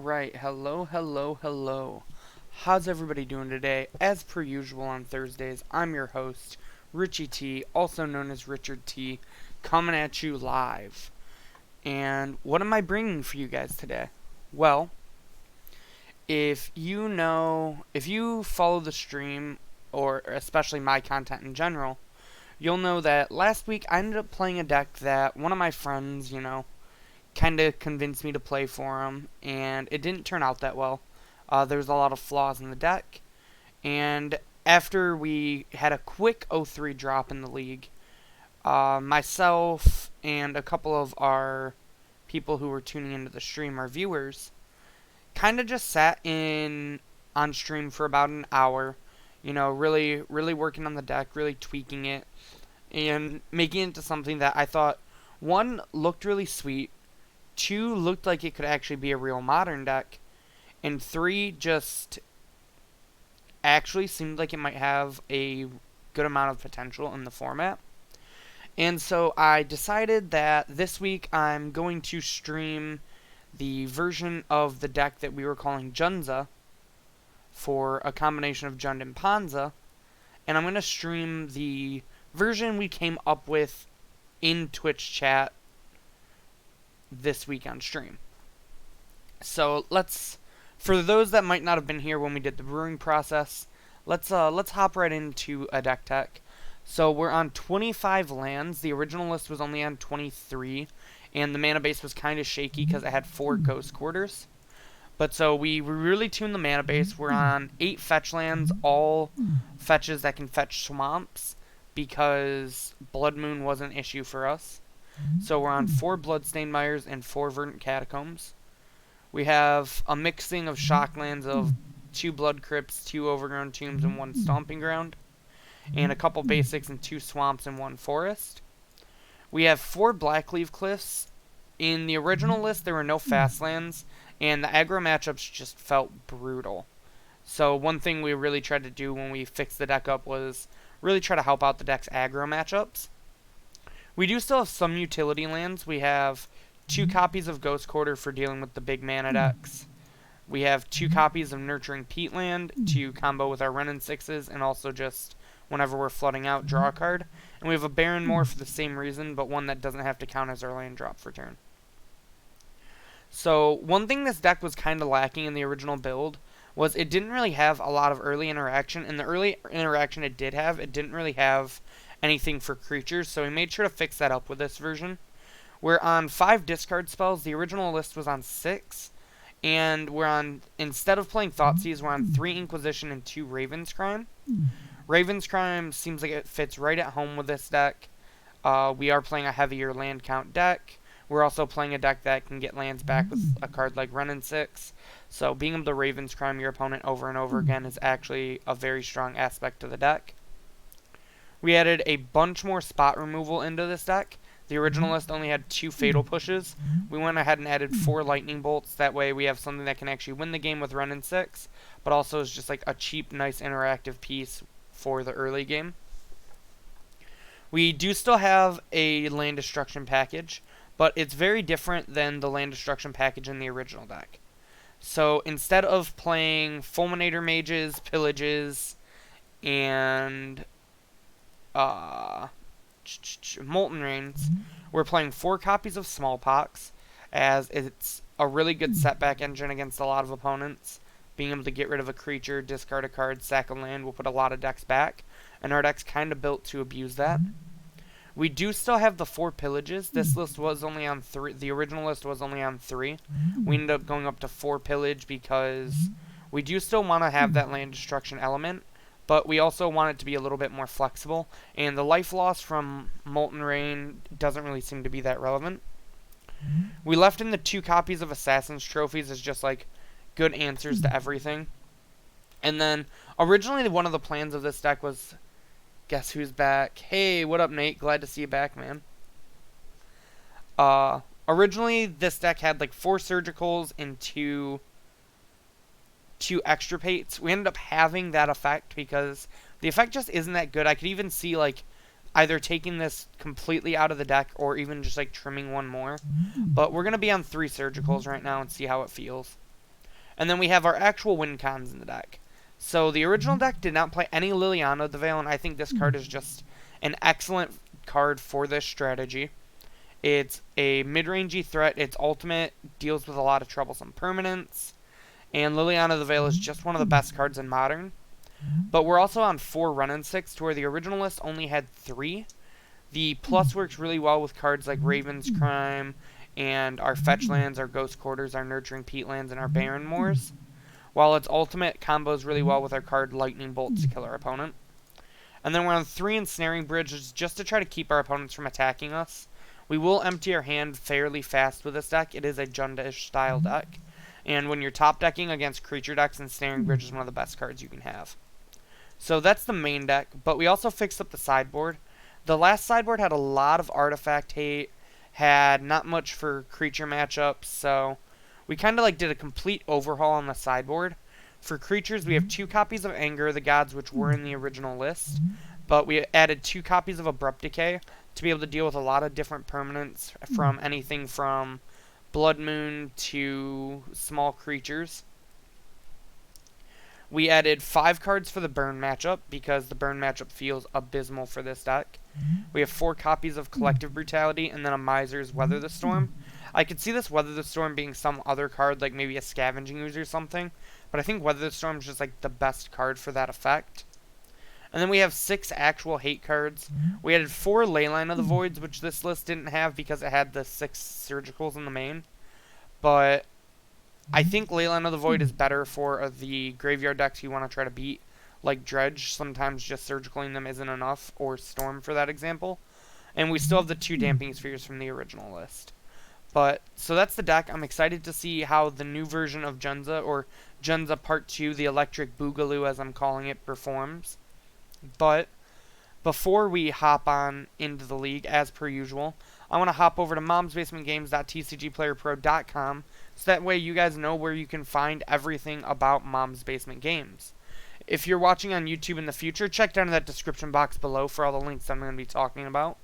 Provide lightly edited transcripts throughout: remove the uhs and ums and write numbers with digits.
Alright, hello. How's everybody doing today? As per usual on Thursdays, I'm your host, Richie T, also known as Richard T, coming at you live. And what am I bringing for you guys today? Well, if you follow the stream, or especially my content in general, you'll know that last week I ended up playing a deck that one of my friends, kind of convinced me to play for him, and it didn't turn out that well. There was a lot of flaws in the deck, and after we had a quick 0-3 drop in the league, myself and a couple of our people who were tuning into the stream, our viewers, kind of just sat in on stream for about an hour, really working on the deck, really tweaking it, and making it into something that I thought, one, looked really sweet, two, looked like it could actually be a real modern deck, and three, just actually seemed like it might have a good amount of potential in the format. And so I decided that this week I'm going to stream the version of the deck that we were calling Jundza for a combination of Jund and Panza, and I'm going to stream the version we came up with in Twitch chat this week on stream. So for those that might not have been here when we did the brewing process, let's hop right into a deck tech. So we're on 25 lands. The original list was only on 23, and the mana base was kind of shaky because it had 4 ghost quarters. But so we really tuned the mana base. We're on 8 fetch lands, all fetches that can fetch swamps, because Blood Moon was an issue for us. So we're on 4 Bloodstained Mires and 4 Verdant Catacombs. We have a mixing of shocklands of 2 Blood Crypts, 2 Overgrown Tombs, and 1 Stomping Ground, and a couple basics and 2 swamps and 1 forest. We have 4 Blackleaf Cliffs. In the original list, there were no fast lands, and the aggro matchups just felt brutal. So one thing we really tried to do when we fixed the deck up was really try to help out the deck's aggro matchups. We do still have some utility lands. We have 2 copies of Ghost-Quarter for dealing with the big mana decks. We have 2 copies of Nurturing Peatland to combo with our Wrenn and 6s, and also just whenever we're flooding out, draw a card. And we have a Baron Moor for the same reason, but one that doesn't have to count as our land drop for turn. So one thing this deck was kind of lacking in the original build was it didn't really have a lot of early interaction. And the early interaction it did have, it didn't really have anything for creatures, so we made sure to fix that up with this version. We're on 5 discard spells. The original list was on 6, and instead of playing Thoughtseize, we're on 3 Inquisition and 2 Raven's Crime. Raven's Crime seems like it fits right at home with this deck. We are playing a heavier land count deck. We're also playing a deck that can get lands back with a card like Wrenn and 6. So being able to Raven's Crime your opponent over and over again is actually a very strong aspect to the deck. We added a bunch more spot removal into this deck. The original list only had 2 Fatal Pushes. We went ahead and added 4 Lightning Bolts. That way we have something that can actually win the game with Wrenn and 6, but also is just like a cheap, nice interactive piece for the early game. We do still have a Land Destruction package, but it's very different than the Land Destruction package in the original deck. So instead of playing Fulminator Mages, Pillages, and Molten Rains, we're playing 4 copies of Smallpox, as it's a really good setback engine against a lot of opponents. Being able to get rid of a creature, discard a card, sack a land will put a lot of decks back, and our deck's kind of built to abuse that. We do still have the 4 Pillages. This list was only on 3. The original list was only on 3. We ended up going up to 4 Pillage because we do still want to have that land destruction element, but we also want it to be a little bit more flexible, and the life loss from Molten Rain doesn't really seem to be that relevant. We left in the 2 copies of Assassin's Trophies as just like good answers to everything. And then originally one of the plans of this deck was, guess who's back? Hey, what up, Nate? Glad to see you back, man. Originally this deck had like 4 Surgicals and 2 Extirpates. We ended up having that effect because the effect just isn't that good. I could even see like either taking this completely out of the deck or even just like trimming one more. But we're going to be on 3 Surgicals right now and see how it feels. And then we have our actual win cons in the deck. So the original deck did not play any Liliana the Veil, and I think this card is just an excellent card for this strategy. It's a mid-rangey threat. Its ultimate deals with a lot of troublesome permanents. And Liliana the Veil is just one of the best cards in Modern. But we're also on 4 Run and 6, to where the original list only had 3. The plus works really well with cards like Raven's Crime, and our fetch lands, our Ghost Quarters, our Nurturing Peatlands, and our Barren Moors. While its ultimate combos really well with our card Lightning Bolts to kill our opponent. And then we're on 3 Ensnaring Bridges just to try to keep our opponents from attacking us. We will empty our hand fairly fast with this deck. It is a Jundza-ish style deck. And when you're top decking against creature decks, Ensnaring Bridge is one of the best cards you can have. So that's the main deck, but we also fixed up the sideboard. The last sideboard had a lot of artifact hate, had not much for creature matchups, so we kind of like did a complete overhaul on the sideboard. For creatures, we have 2 copies of Anger of the Gods, which were in the original list, but we added 2 copies of Abrupt Decay to be able to deal with a lot of different permanents, from anything from Blood Moon to small creatures. We added 5 cards for the Burn matchup, because the Burn matchup feels abysmal for this deck. We have 4 copies of Collective Brutality, and then a Miser's Weather the Storm. I could see this Weather the Storm being some other card, like maybe a Scavenging Ooze or something, but I think Weather the Storm is just like the best card for that effect. And then we have 6 actual hate cards. We added 4 Leyline of the Voids, which this list didn't have because it had the 6 Surgicals in the main. But I think Leyline of the Void is better for the graveyard decks you want to try to beat, like Dredge. Sometimes just Surgicaling them isn't enough, or Storm for that example. And we still have the 2 Damping Spheres from the original list. But, so that's the deck. I'm excited to see how the new version of Jundza, or Jundza Part 2, the Electric Boogaloo as I'm calling it, performs. But before we hop on into the league, as per usual, I want to hop over to momsbasementgames.tcgplayerpro.com, so that way you guys know where you can find everything about Mom's Basement Games. If you're watching on YouTube in the future, check down in that description box below for all the links I'm going to be talking about.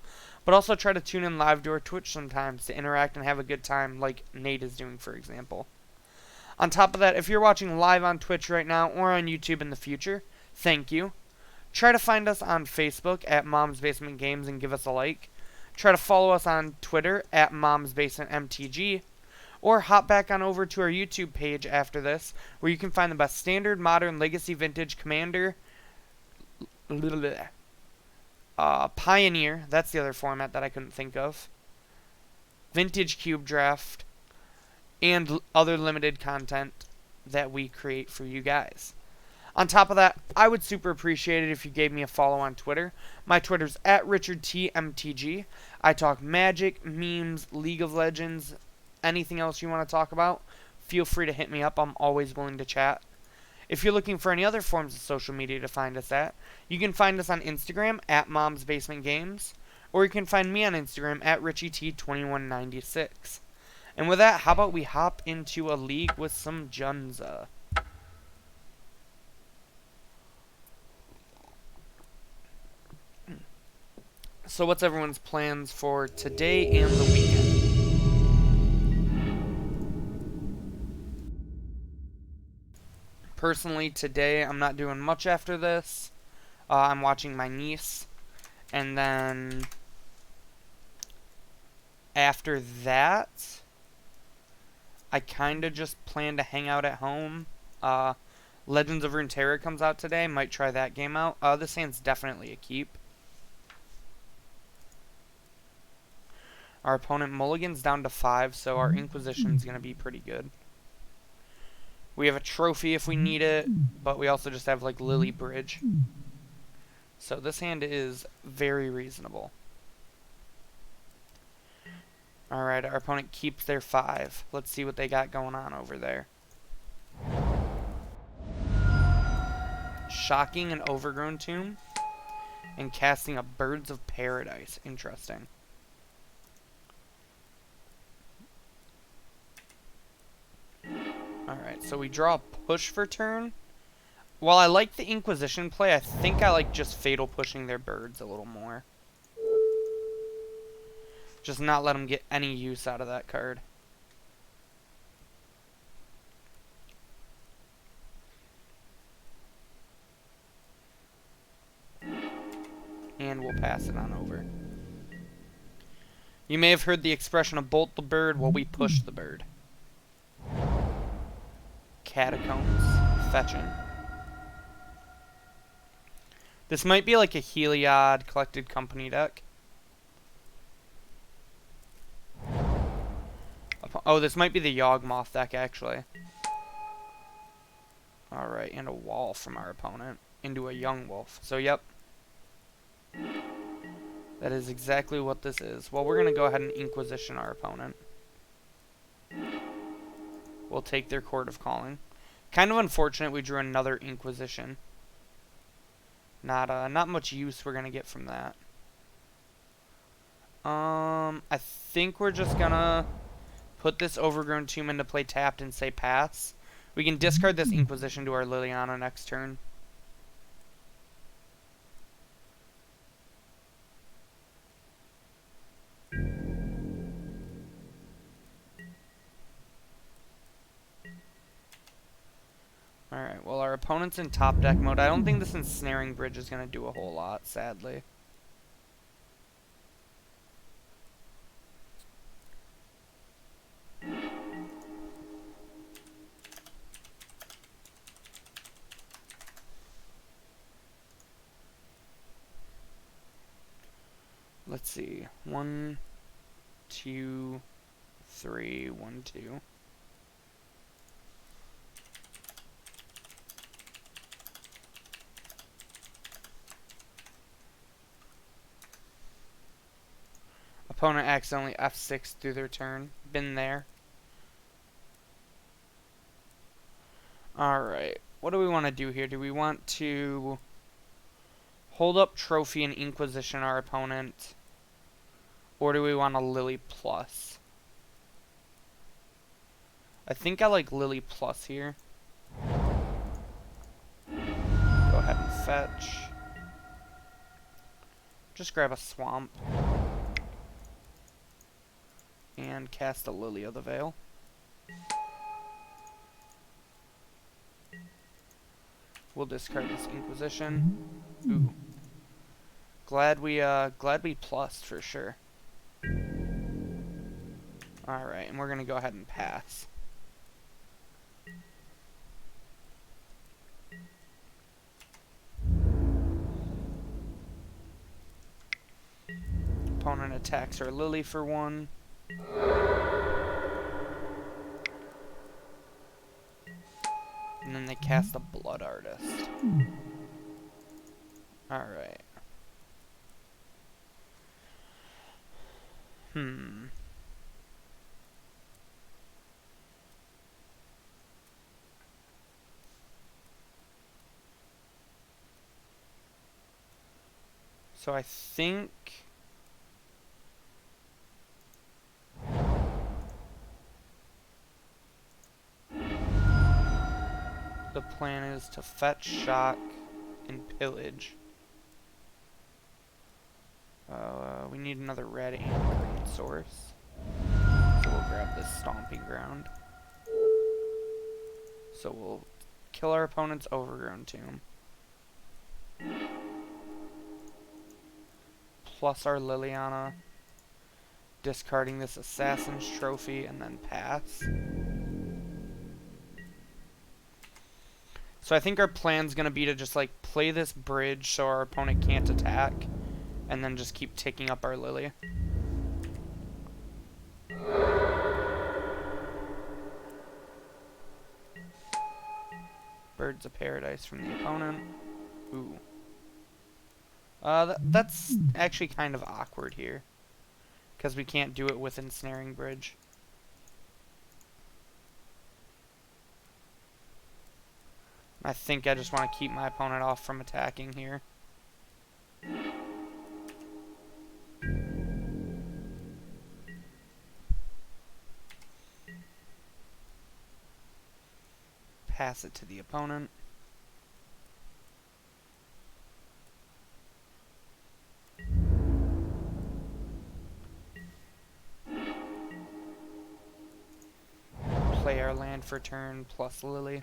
But also try to tune in live to our Twitch sometimes to interact and have a good time, like Nate is doing, for example. On top of that, if you're watching live on Twitch right now or on YouTube in the future, thank you. Try to find us on Facebook at Mom's Basement Games and give us a like. Try to follow us on Twitter at Mom's Basement MTG. Or hop back on over to our YouTube page after this, where you can find the best Standard, Modern, Legacy, Vintage, Commander, Pioneer, that's the other format that I couldn't think of, Vintage Cube Draft, and other limited content that we create for you guys. On top of that, I would super appreciate it if you gave me a follow on Twitter. My Twitter's at RichardTMTG. I talk Magic, memes, League of Legends, anything else you want to talk about. Feel free to hit me up. I'm always willing to chat. If you're looking for any other forms of social media to find us at, you can find us on Instagram at Mom's Basement Games, or you can find me on Instagram at RichieT2196. And with that, how about we hop into a league with some Jundza? So what's everyone's plans for today and the weekend? Personally, today I'm not doing much after this. I'm watching my niece. And then after that, I kind of just plan to hang out at home. Legends of Runeterra comes out today. Might try that game out. This hand's definitely a keep. Our opponent mulligans down to 5, so our Inquisition's going to be pretty good. We have a trophy if we need it, but we also just have like Lily Bridge. So this hand is very reasonable. Alright, our opponent keeps their 5. Let's see what they got going on over there. Shocking an Overgrown Tomb and casting a Birds of Paradise. Interesting. Alright, so we draw a push for turn. While I like the Inquisition play, I think I like just Fatal Pushing their birds a little more. Just not let them get any use out of that card. pass it on over. You may have heard the expression of bolt the bird while we push the bird. Catacombs. Fetching. This might be like a Heliod collected company deck. Oh, this might be the Yawg-Moth deck, actually. Alright, and a wall from our opponent into a young wolf. So, yep. That is exactly what this is. Well, we're going to go ahead and Inquisition our opponent. We'll take their Chord of Calling. Kind of unfortunate we drew another Inquisition. Not much use we're going to get from that. I think we're just going to put this Overgrown Tomb into play tapped and say pass. We can discard this Inquisition to our Liliana next turn. Alright, well, our opponent's in top deck mode. I don't think this Ensnaring Bridge is going to do a whole lot, sadly. Let's see. 1, 2, 3, 1, 2. Opponent accidentally F6 through their turn. Been there. Alright. What do we want to do here? Do we want to hold up Trophy and Inquisition our opponent? Or do we want a Lily Plus? I think I like Lily Plus here. Go ahead and fetch. Just grab a Swamp. And cast a Lily of the Veil. We'll discard this Inquisition. Ooh. Glad we plussed for sure. Alright, and we're gonna go ahead and pass. Opponent attacks our Lily for 1. And then they cast a Blood Artist. Alright. So I think the plan is to fetch, shock, and pillage. We need another red and green source. So we'll grab this Stomping Ground. So we'll kill our opponent's Overgrown Tomb. Plus our Liliana. Discarding this Assassin's Trophy and then pass. So I think our plan's gonna be to just like play this bridge so our opponent can't attack, and then just keep ticking up our Lily. Birds of Paradise from the opponent. Ooh. That's actually kind of awkward here, because we can't do it with Ensnaring Bridge. I think I just want to keep my opponent off from attacking here. Pass it to the opponent. Play our land for turn plus Lily.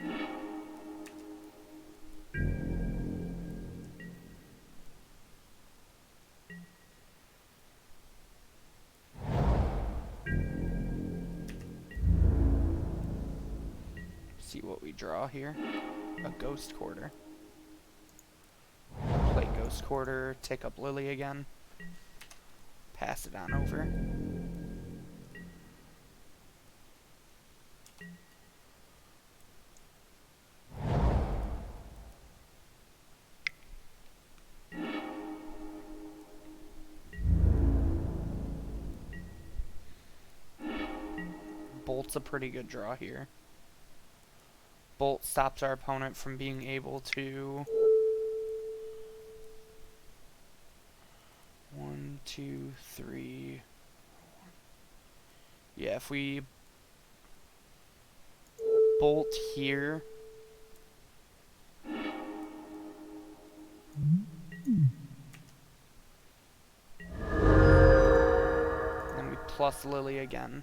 See what we draw here. A Ghost Quarter. Play Ghost Quarter, take up Lily again. Pass it on over. Bolt's a pretty good draw here. Bolt stops our opponent from being able to... 1, 2, 3... Yeah, if we bolt here... Then we plus Lily again.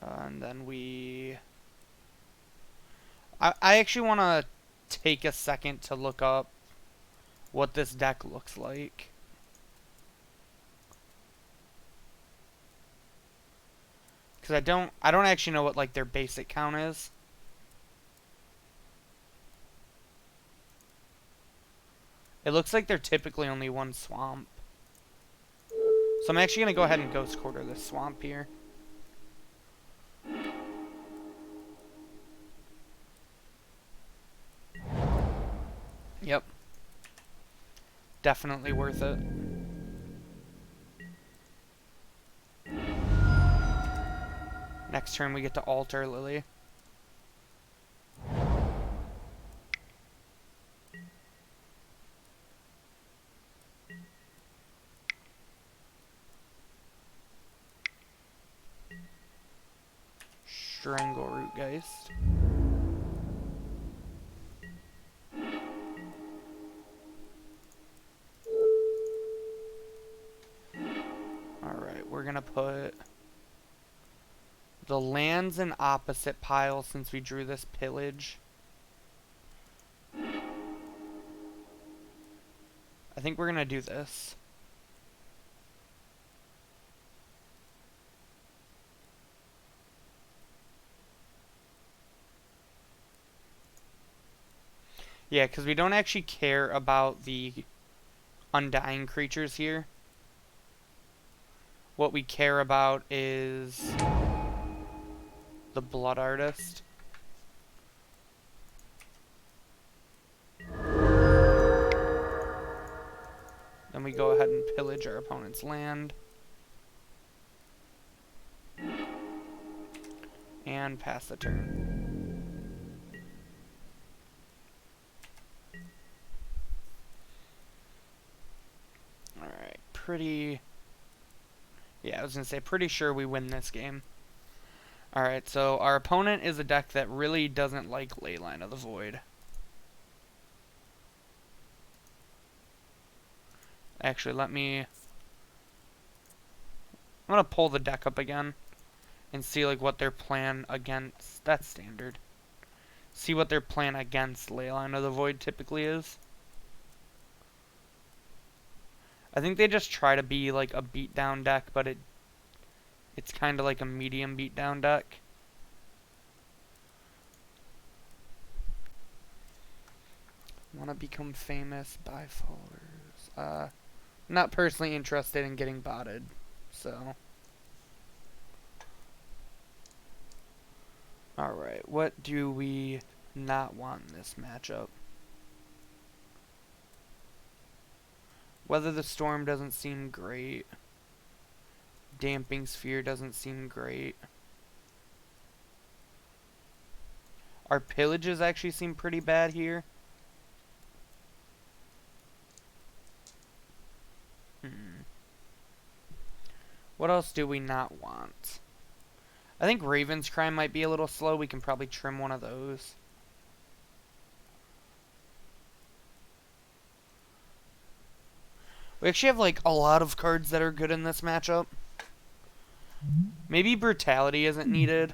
And then we... I actually want to take a second to look up what this deck looks like. Because I don't actually know what like their basic count is. It looks like they're typically only one swamp. So I'm actually going to go ahead and Ghost Quarter this swamp here. Yep. Definitely worth it. Next turn we get to alter Lily. Strangle Rootgeist. Alright, we're gonna put the lands in opposite pile since we drew this pillage. I think we're gonna do this. Yeah, because we don't actually care about the undying creatures here. What we care about is the Blood Artist. Then we go ahead and pillage our opponent's land. And pass the turn. Alright, pretty... Yeah, I was going to say, pretty sure we win this game. Alright, so our opponent is a deck that really doesn't like Leyline of the Void. Actually, let me... I'm going to pull the deck up again and see like what their plan against... That's standard. See what their plan against Leyline of the Void typically is. I think they just try to be like a beatdown deck, but it's kind of like a medium beatdown deck. Want to become famous by followers. Not personally interested in getting botted, so. Alright, what do we not want in this matchup? Weather the Storm doesn't seem great. Damping Sphere doesn't seem great. Our pillages actually seem pretty bad here. What else do we not want? I think Raven's Crime might be a little slow. We can probably trim one of those. We actually have like a lot of cards that are good in this matchup. Maybe Brutality isn't needed.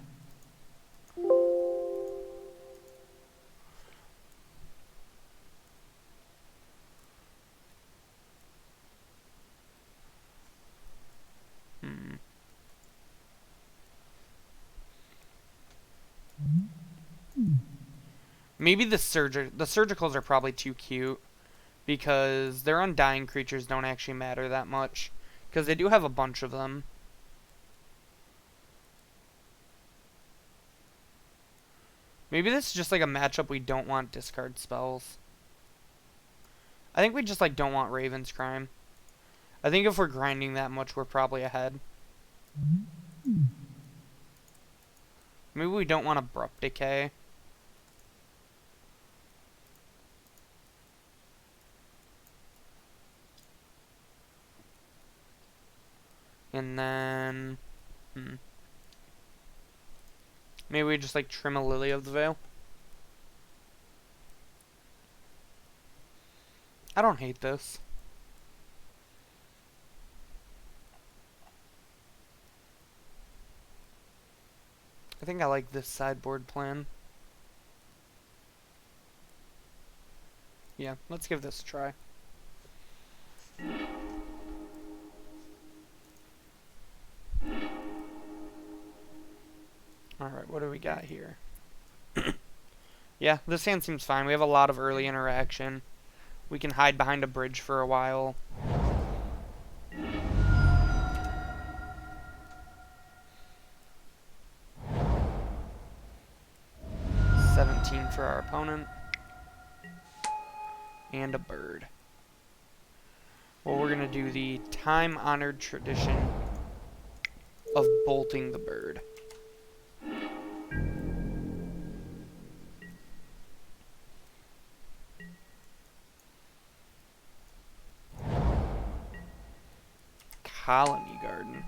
Maybe the surgicals are probably too cute because their undying creatures don't actually matter that much because they do have a bunch of them. Maybe this is just like a matchup we don't want discard spells. I think we just like don't want Raven's Crime. I think if we're grinding that much, we're probably ahead. Maybe we don't want Abrupt Decay. And then... Maybe we just like trim a Lily of the Veil. I don't hate this. I think I like this sideboard plan. Yeah, let's give this a try. Alright, what do we got here? Yeah, this hand seems fine. We have a lot of early interaction. We can hide behind a bridge for a while. For our opponent. And a bird. Well, we're going to do the time-honored tradition of bolting the bird. Colony Garden.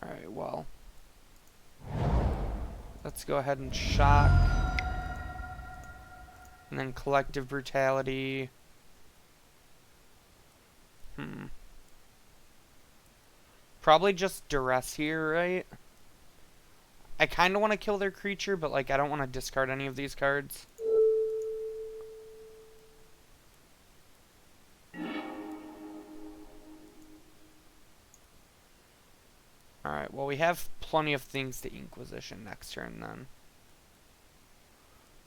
Alright, well. Let's go ahead and shock. And then collective brutality. Probably just duress here, right? I kind of want to kill their creature, but like I don't want to discard any of these cards. Alright, well we have plenty of things to Inquisition next turn then.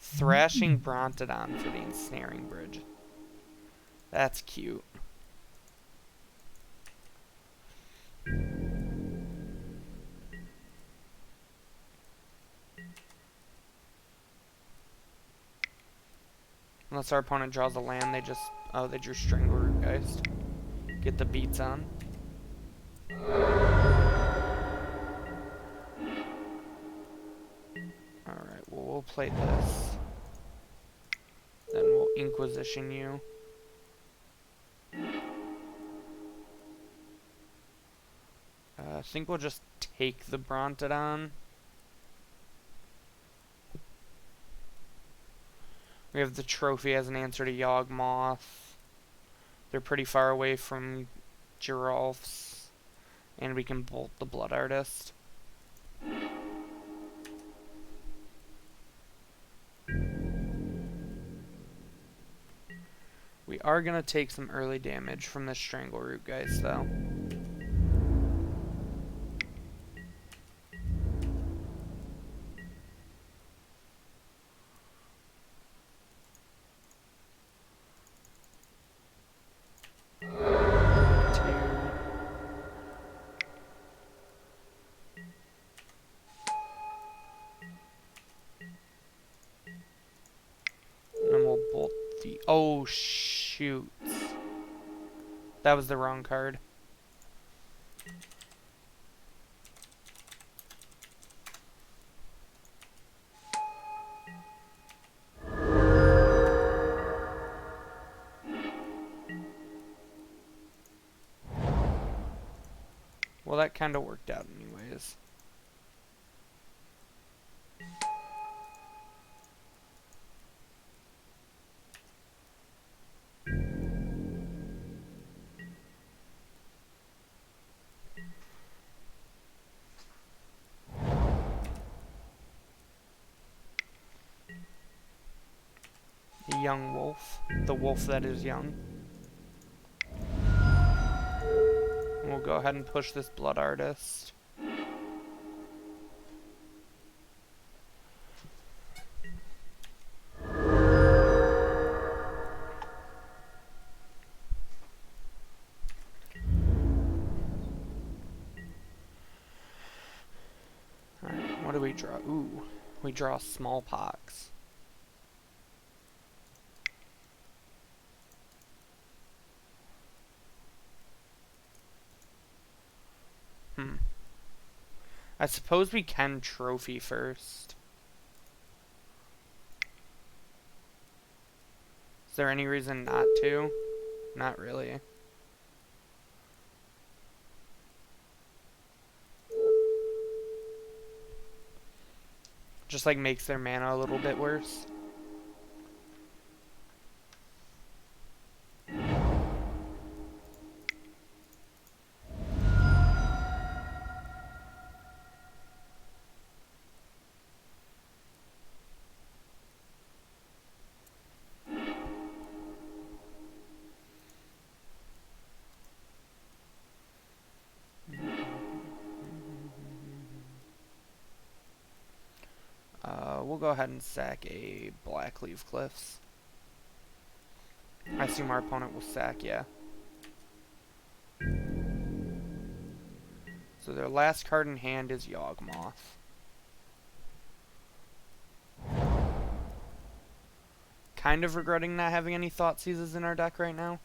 Thrashing Brontodon for the Ensnaring Bridge. That's cute. Unless our opponent draws a land, they just... Oh, they drew Strangleroot Geist. Get the beats on. Alright, well, we'll play this. Then we'll Inquisition you. I think we'll just take the Brontodon. We have the trophy as an answer to Yawg-Moth. They're pretty far away from Giralfs. And we can bolt the Blood Artist. We are going to take some early damage from this Strangleroot Geist, though. Oh, shoot. That was the wrong card. Well, that kind of worked out anyways. Young wolf. The wolf that is young. We'll go ahead and push this Blood Artist. What do we draw? Ooh, we draw smallpox. I suppose we can trophy first. Is there any reason not to? Not really. Just like makes their mana a little bit worse. We'll go ahead and sack a Black Leaf Cliffs. I assume our opponent will sack, yeah. So their last card in hand is Yawg-Moth. Kind of regretting not having any Thought Seizes in our deck right now.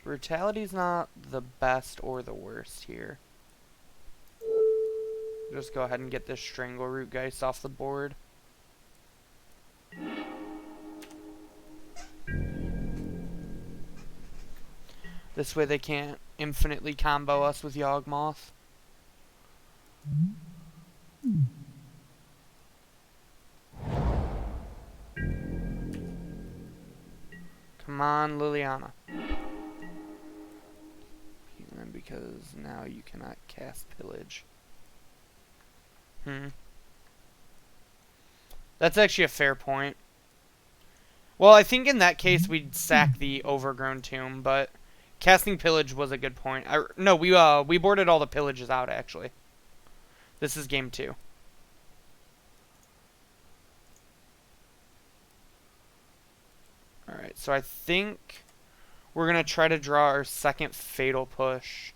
Brutality's not the best or the worst here. Just go ahead and get this Strangleroot Geist off the board. This way they can't infinitely combo us with Yawg-Moth. Come on, Liliana. Because now you cannot cast Pillage. That's actually a fair point. Well, I think in that case we'd sack the Overgrown Tomb, but casting Pillage was a good point. No, we boarded all the Pillages out, actually. This is game 2. Alright, so I think we're going to try to draw our second Fatal Push.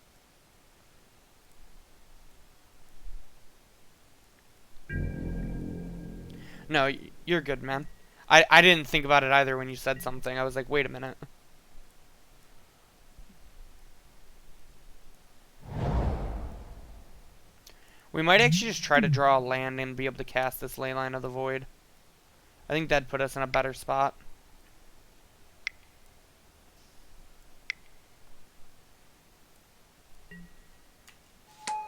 No, you're good, man. I didn't think about it either when you said something. I was like, wait a minute. We might actually just try to draw a land and be able to cast this Leyline of the Void. I think that'd put us in a better spot.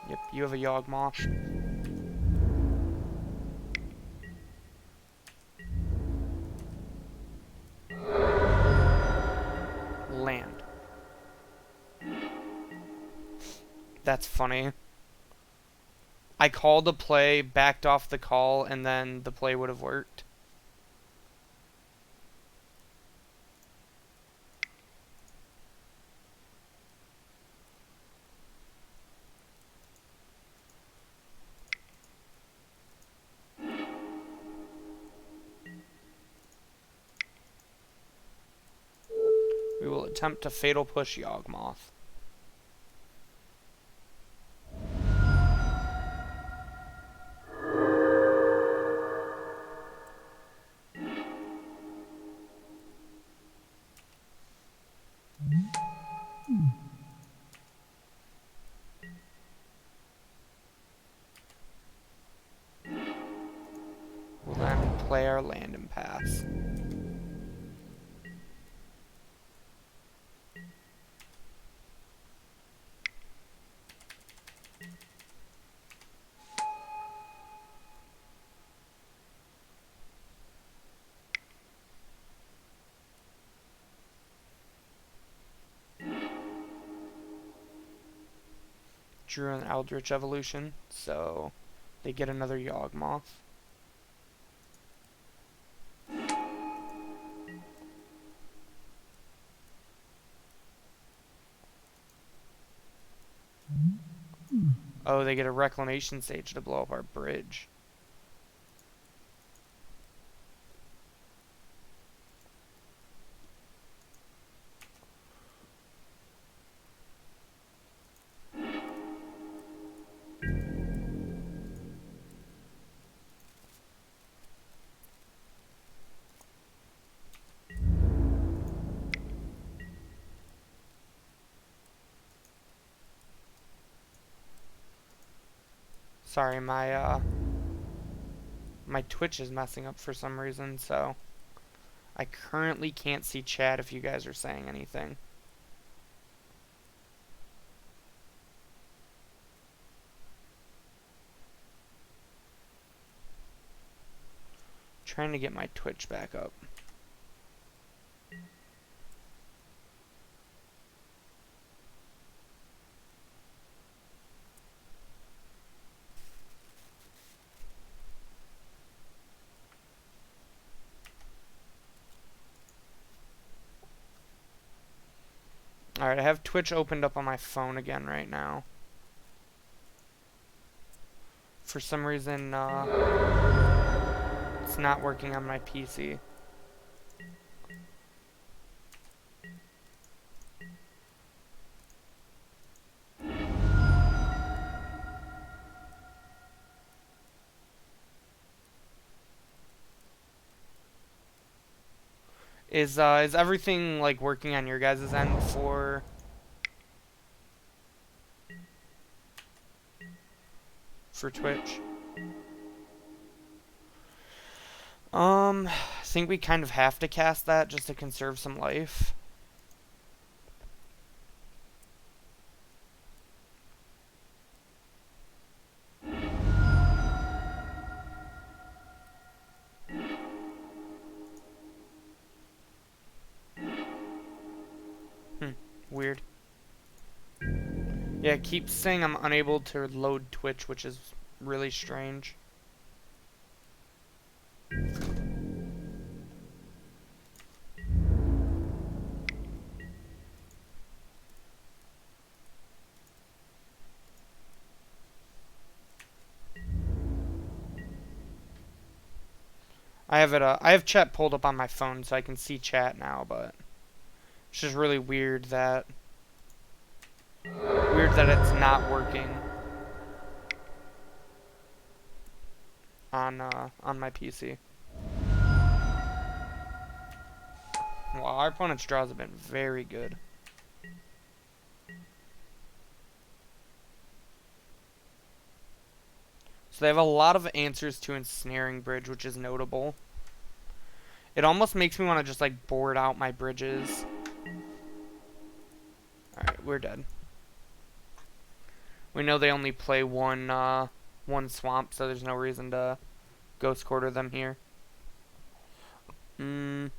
Yep, you have a Yawg-Moth. Land. That's funny. I called a play, backed off the call, and then the play would have worked. We will attempt to Fatal Push Yawg-Moth. We'll then play our land and pass. Drew an Eldritch Evolution, so they get another Yawg-Moth. Oh, they get a Reclamation Sage to blow up our bridge. Sorry, my Twitch is messing up for some reason, so I currently can't see chat if you guys are saying anything. Trying to get my Twitch back up. Alright, I have Twitch opened up on my phone again right now. For some reason, it's not working on my PC. Is everything like working on your guys' end for Twitch? I think we kind of have to cast that just to conserve some life. Weird. Yeah, it keeps saying I'm unable to load Twitch, which is really strange. I have chat pulled up on my phone so I can see chat now, but it's just really weird that it's not working on my PC. Well, our opponent's draws have been very good. So they have a lot of answers to Ensnaring Bridge, which is notable. It almost makes me want to just like board out my bridges. Alright, we're dead. We know they only play one swamp, so there's no reason to Ghost Quarter them here. So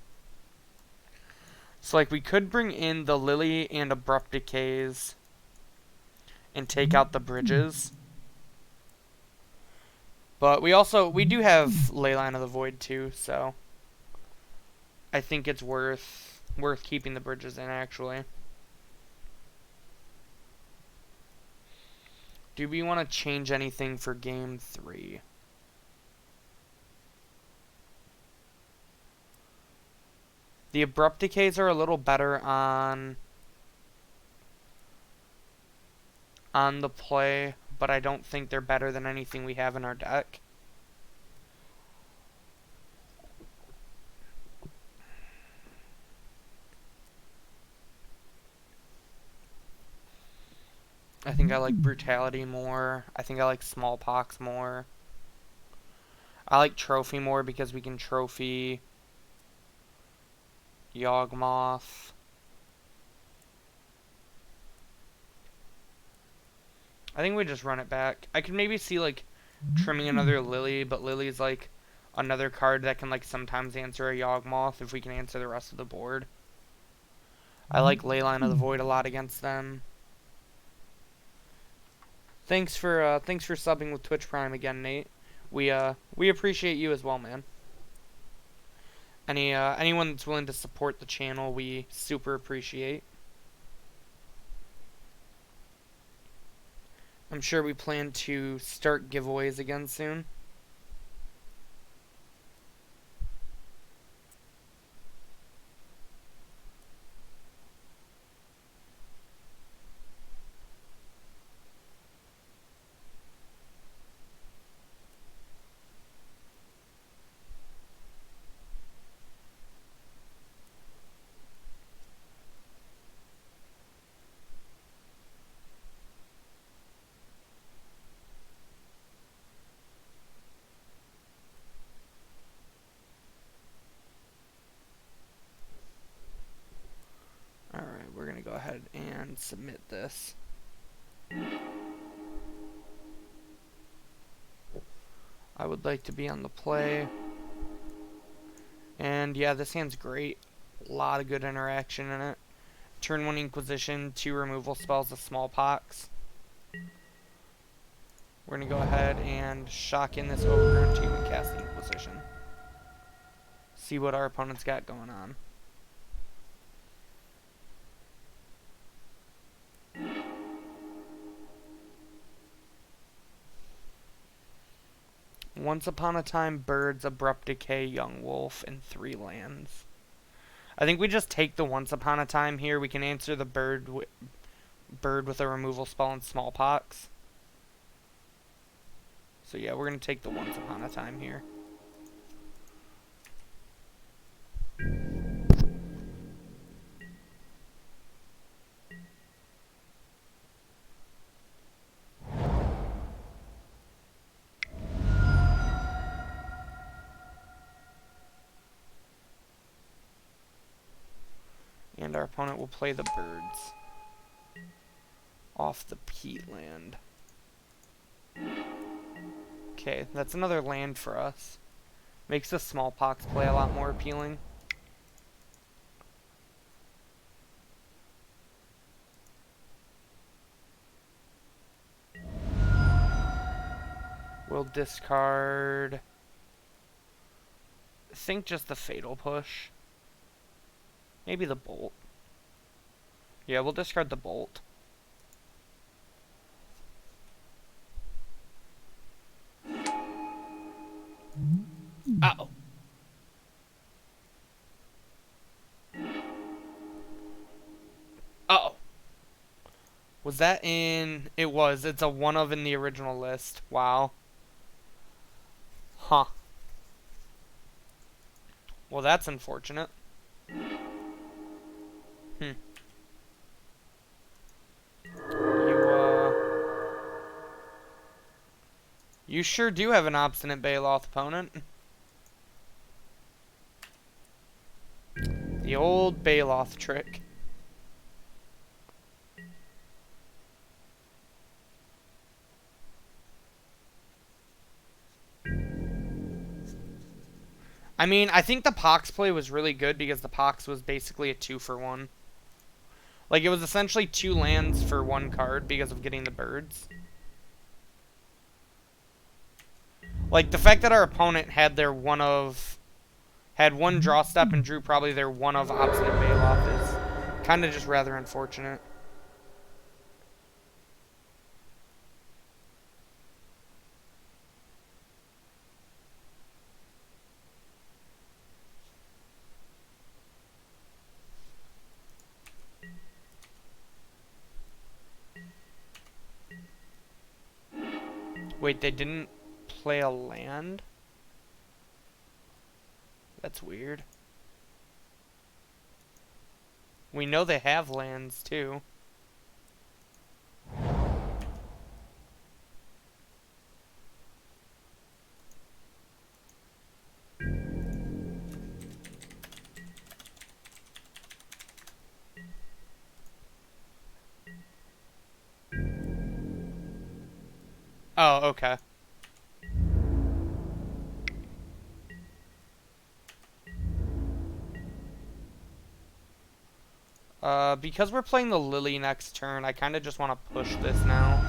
like we could bring in the Lily and Abrupt Decays and take out the bridges. But we do have Leyline of the Void too, so I think it's worth keeping the bridges in actually. Do we want to change anything for game 3? The Abrupt Decays are a little better on the play, but I don't think they're better than anything we have in our deck. I think I like Brutality more. I think I like Smallpox more. I like Trophy more because we can trophy Yawgmoth. I think we just run it back. I could maybe see like trimming another Lily, but Lily's like another card that can like sometimes answer a Yawgmoth if we can answer the rest of the board. I like Leyline of the Void a lot against them. Thanks for subbing with Twitch Prime again, Nate. We appreciate you as well, man. Anyone that's willing to support the channel, we super appreciate. I'm sure we plan to start giveaways again soon. and submit this. I would like to be on the play. And yeah, this hand's great. A lot of good interaction in it. Turn 1 Inquisition, 2 removal spells of Smallpox. We're going to go ahead and shock in this Overgrown Tomb and cast the Inquisition. See what our opponent's got going on. Once Upon a Time, Birds, Abrupt Decay, Young Wolf, and 3 lands. I think we just take the Once Upon a Time here. We can answer the bird with a removal spell and Smallpox. So yeah, we're going to take the Once Upon a Time here. And our opponent will play the birds off the peatland. Okay, that's another land for us. Makes the Smallpox play a lot more appealing. We'll discard, I think, just the Fatal Push. Maybe the Bolt. Yeah, we'll discard the Bolt. Uh-oh. Uh-oh. Was that in... It was. It's a one of in the original list. Wow. Huh. Well, that's unfortunate. You sure do have an obstinate Baloth opponent. The old Baloth trick. I mean, I think the Pox play was really good because the Pox was basically a 2-for-1. Like, it was essentially 2 lands for 1 card because of getting the birds. Like, the fact that our opponent had their had 1 draw step and drew probably their 1 of Obstinate Baloth is kind of just rather unfortunate. Wait, they didn't play a land? That's weird. We know they have lands, too. Oh, okay. Because we're playing the Lily next turn, I kind of just want to push this now.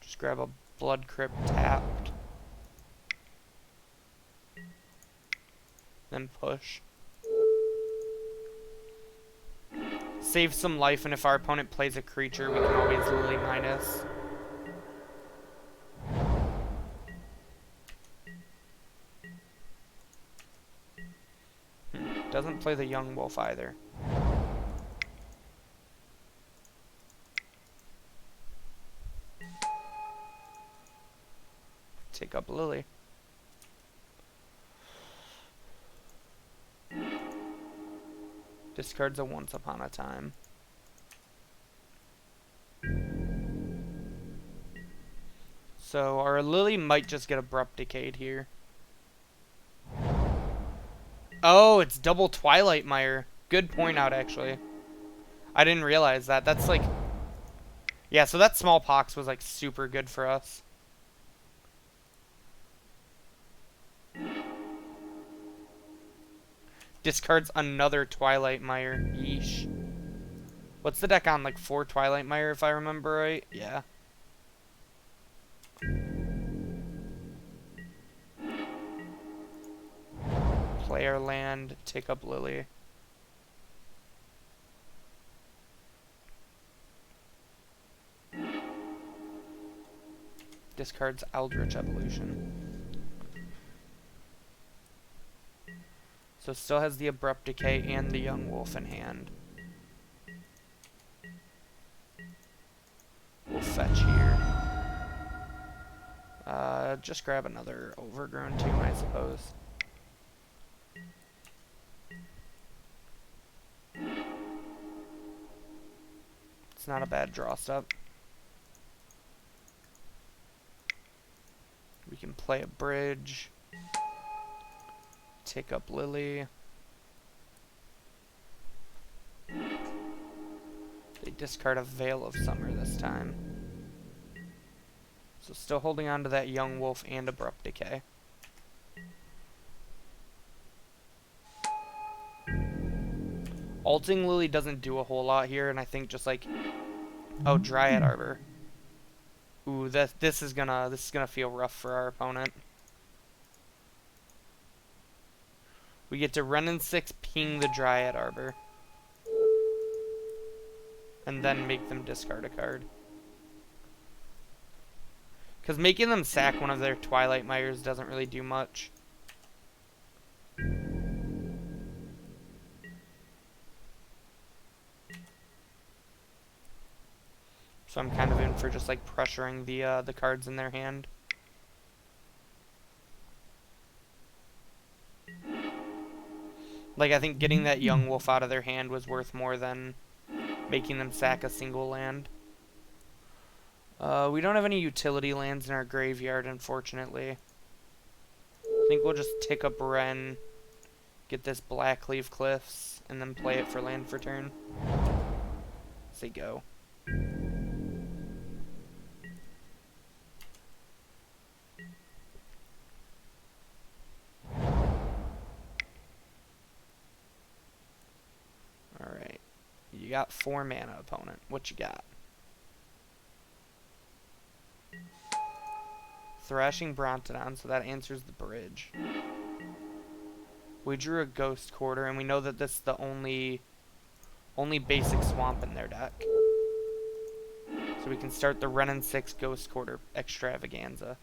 Just grab a Blood Crypt tapped. Then push. Save some life, and if our opponent plays a creature, we can always Lily minus. Doesn't play the Young Wolf either. Take up Lily. Discards a Once Upon a Time. So our Lily might just get Abrupt Decayed here. Oh, it's double Twilight Mire. Good point out, actually. I didn't realize that. That's like... Yeah, so that smallpox was like super good for us. Discards another Twilight Mire. Yeesh. What's the deck on? Like 4 Twilight Mire, if I remember right? Yeah. Player land, take up Lily. Discards Eldritch Evolution. So still has the Abrupt Decay and the Young Wolf in hand. We'll fetch here. Just grab another Overgrown Tomb, I suppose. It's not a bad draw step. We can play a bridge. Take up Lily. They discard a Veil of Summer this time. So still holding on to that Young Wolf and Abrupt Decay. Alting Lily doesn't do a whole lot here, and I think just like... Oh, Dryad Arbor. Ooh, this is gonna feel rough for our opponent. We get to run in 6, ping the Dryad Arbor. And then make them discard a card. Because making them sack one of their Twilight Mires doesn't really do much. So I'm kind of in for just like pressuring the cards in their hand. Like I think getting that Young Wolf out of their hand was worth more than making them sack a single land. We don't have any utility lands in our graveyard, unfortunately. I think we'll just tick up Wrenn, get this Blackleaf Cliffs, and then play it for land for turn. As they go. Alright. You got 4 mana, opponent. What you got? Thrashing Brontodon, so that answers the bridge. We drew a Ghost-Quarter, and we know that this is the only basic swamp in their deck. So we can start the Wrenn and 6 Ghost-Quarter extravaganza.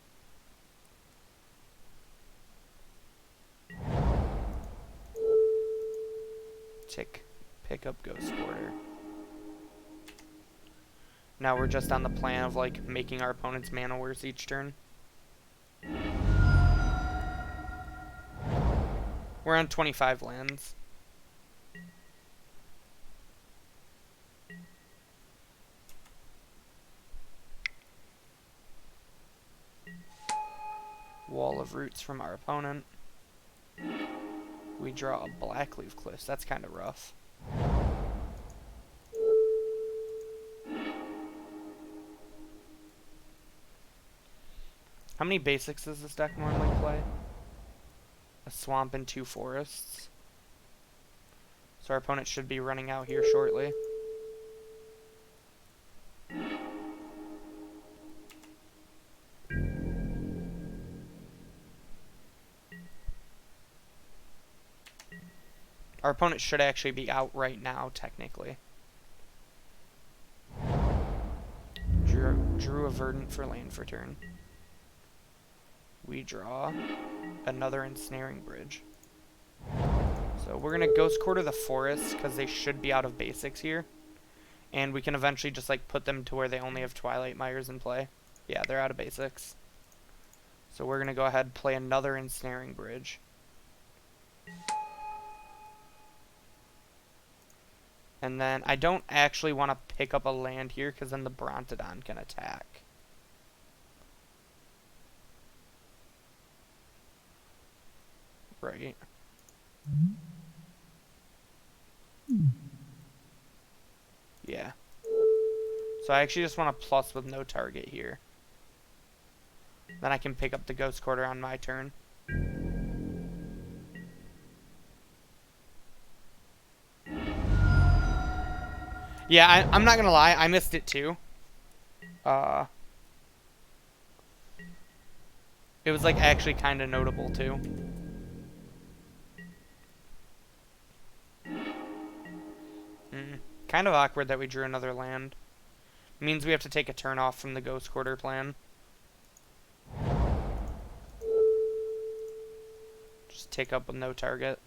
Pick up Ghost-Quarter. Now we're just on the plan of like making our opponent's mana worse each turn. We're on 25 lands. Wall of Roots from our opponent. We draw a Blackleaf Cliffs. That's kind of rough. How many basics does this deck normally play? A swamp and 2 forests. So our opponent should be running out here shortly. Our opponent should actually be out right now, technically. Drew a Verdant for land for turn. We draw another Ensnaring Bridge. So we're going to Ghost-Quarter the forests because they should be out of basics here. And we can eventually just like put them to where they only have Twilight Mires in play. Yeah, they're out of basics. So we're going to go ahead and play another Ensnaring Bridge. And then I don't actually want to pick up a land here because then the Brontodon can attack. Right. So I actually just want a plus with no target here. Then I can pick up the ghost quarter on my turn. Yeah, I'm not gonna lie, I missed it too. It was like actually kind of notable too. Kind of awkward that we drew another land. Means we have to take a turn off from the ghost quarter plan. Just take up with no target.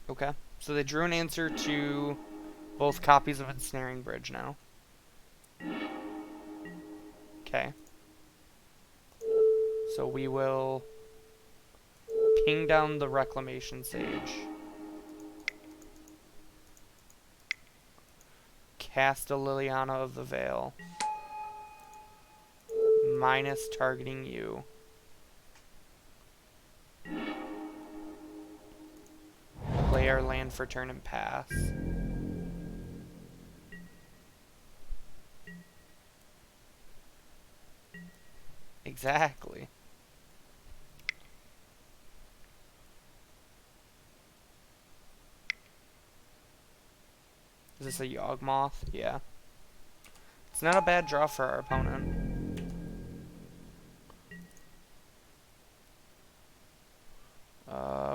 Okay, so they drew an answer to both copies of Ensnaring Bridge now. Okay. So we will ping down the Reclamation Sage. Cast a Liliana of the Veil. Minus targeting you. Play our land for turn and pass. Exactly. Is this a Yawg-Moth? Yeah. It's not a bad draw for our opponent.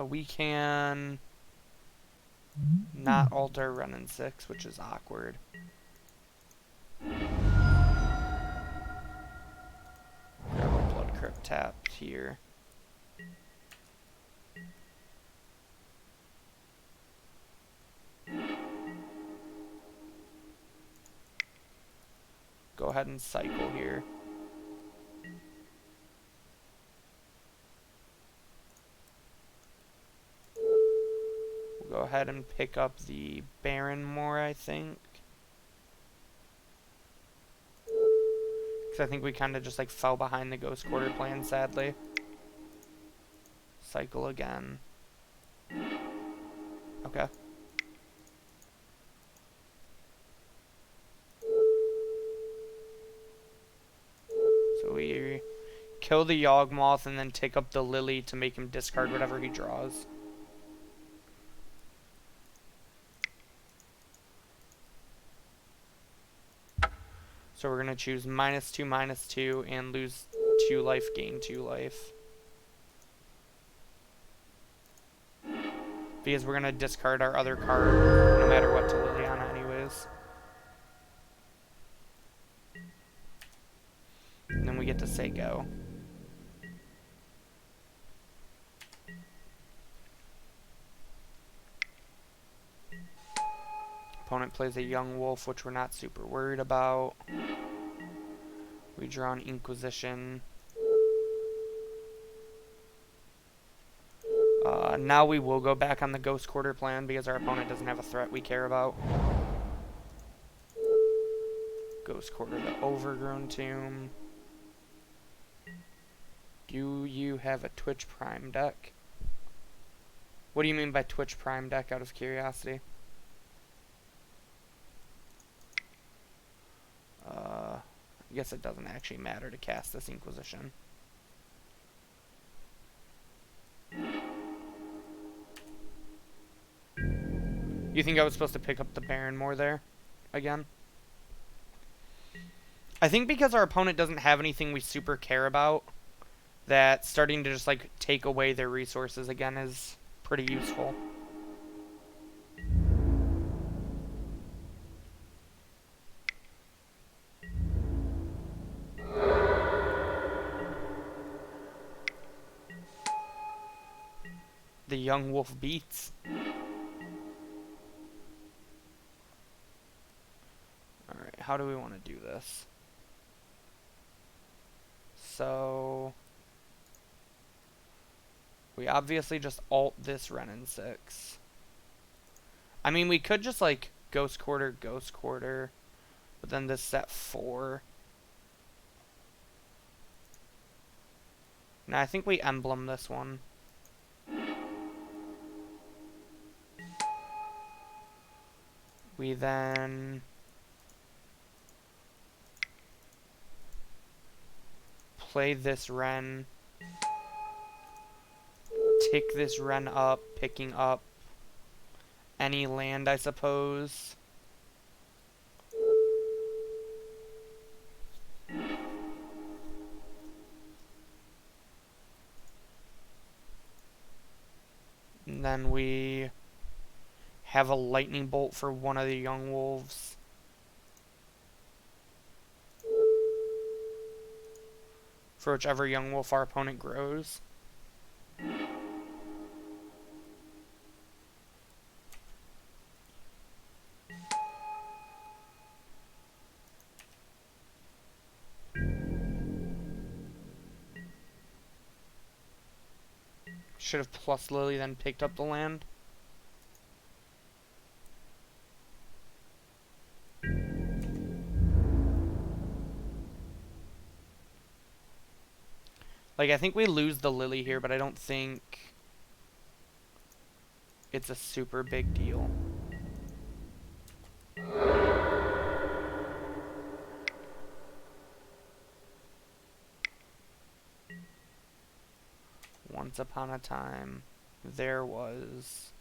We can not alter run in 6, which is awkward. Grab a Blood Crypt tapped here. Go ahead and cycle here. We'll go ahead and pick up the Baron more, I think. Because I think we kind of just like fell behind the Ghost Quarter plan, sadly. Cycle again. Okay. So we kill the Yawg-Moth and then take up the Lily to make him discard whatever he draws. So we're going to choose -2/-2 and lose 2 life, gain 2 life. Because we're going to discard our other card no matter what to Liliana anyways. And then we get to say go. Opponent plays a Young Wolf, which we're not super worried about. We draw an Inquisition. Now we will go back on the Ghost Quarter plan because our opponent doesn't have a threat we care about. Ghost Quarter the Overgrown Tomb. Do you have a Twitch Prime deck? What do you mean by Twitch Prime deck, out of curiosity? I guess it doesn't actually matter to cast this Inquisition. You think I was supposed to pick up the Baron more there? Again? I think because our opponent doesn't have anything we super care about, that starting to just like take away their resources again is pretty useful. The Young Wolf beats. Alright, how do we want to do this? So we obviously just alt this Renin 6. I mean, we could just, like, ghost quarter, but then this is at 4. Now, I think we emblem this one. We then play this Wren. Tick this Wren up, picking up any land, I suppose. And then we have a lightning bolt for one of the young wolves. For whichever young wolf our opponent grows. Should have plus Lily, then picked up the land. Like, I think we lose the Lily here, but I don't think it's a super big deal. Once upon a time, there was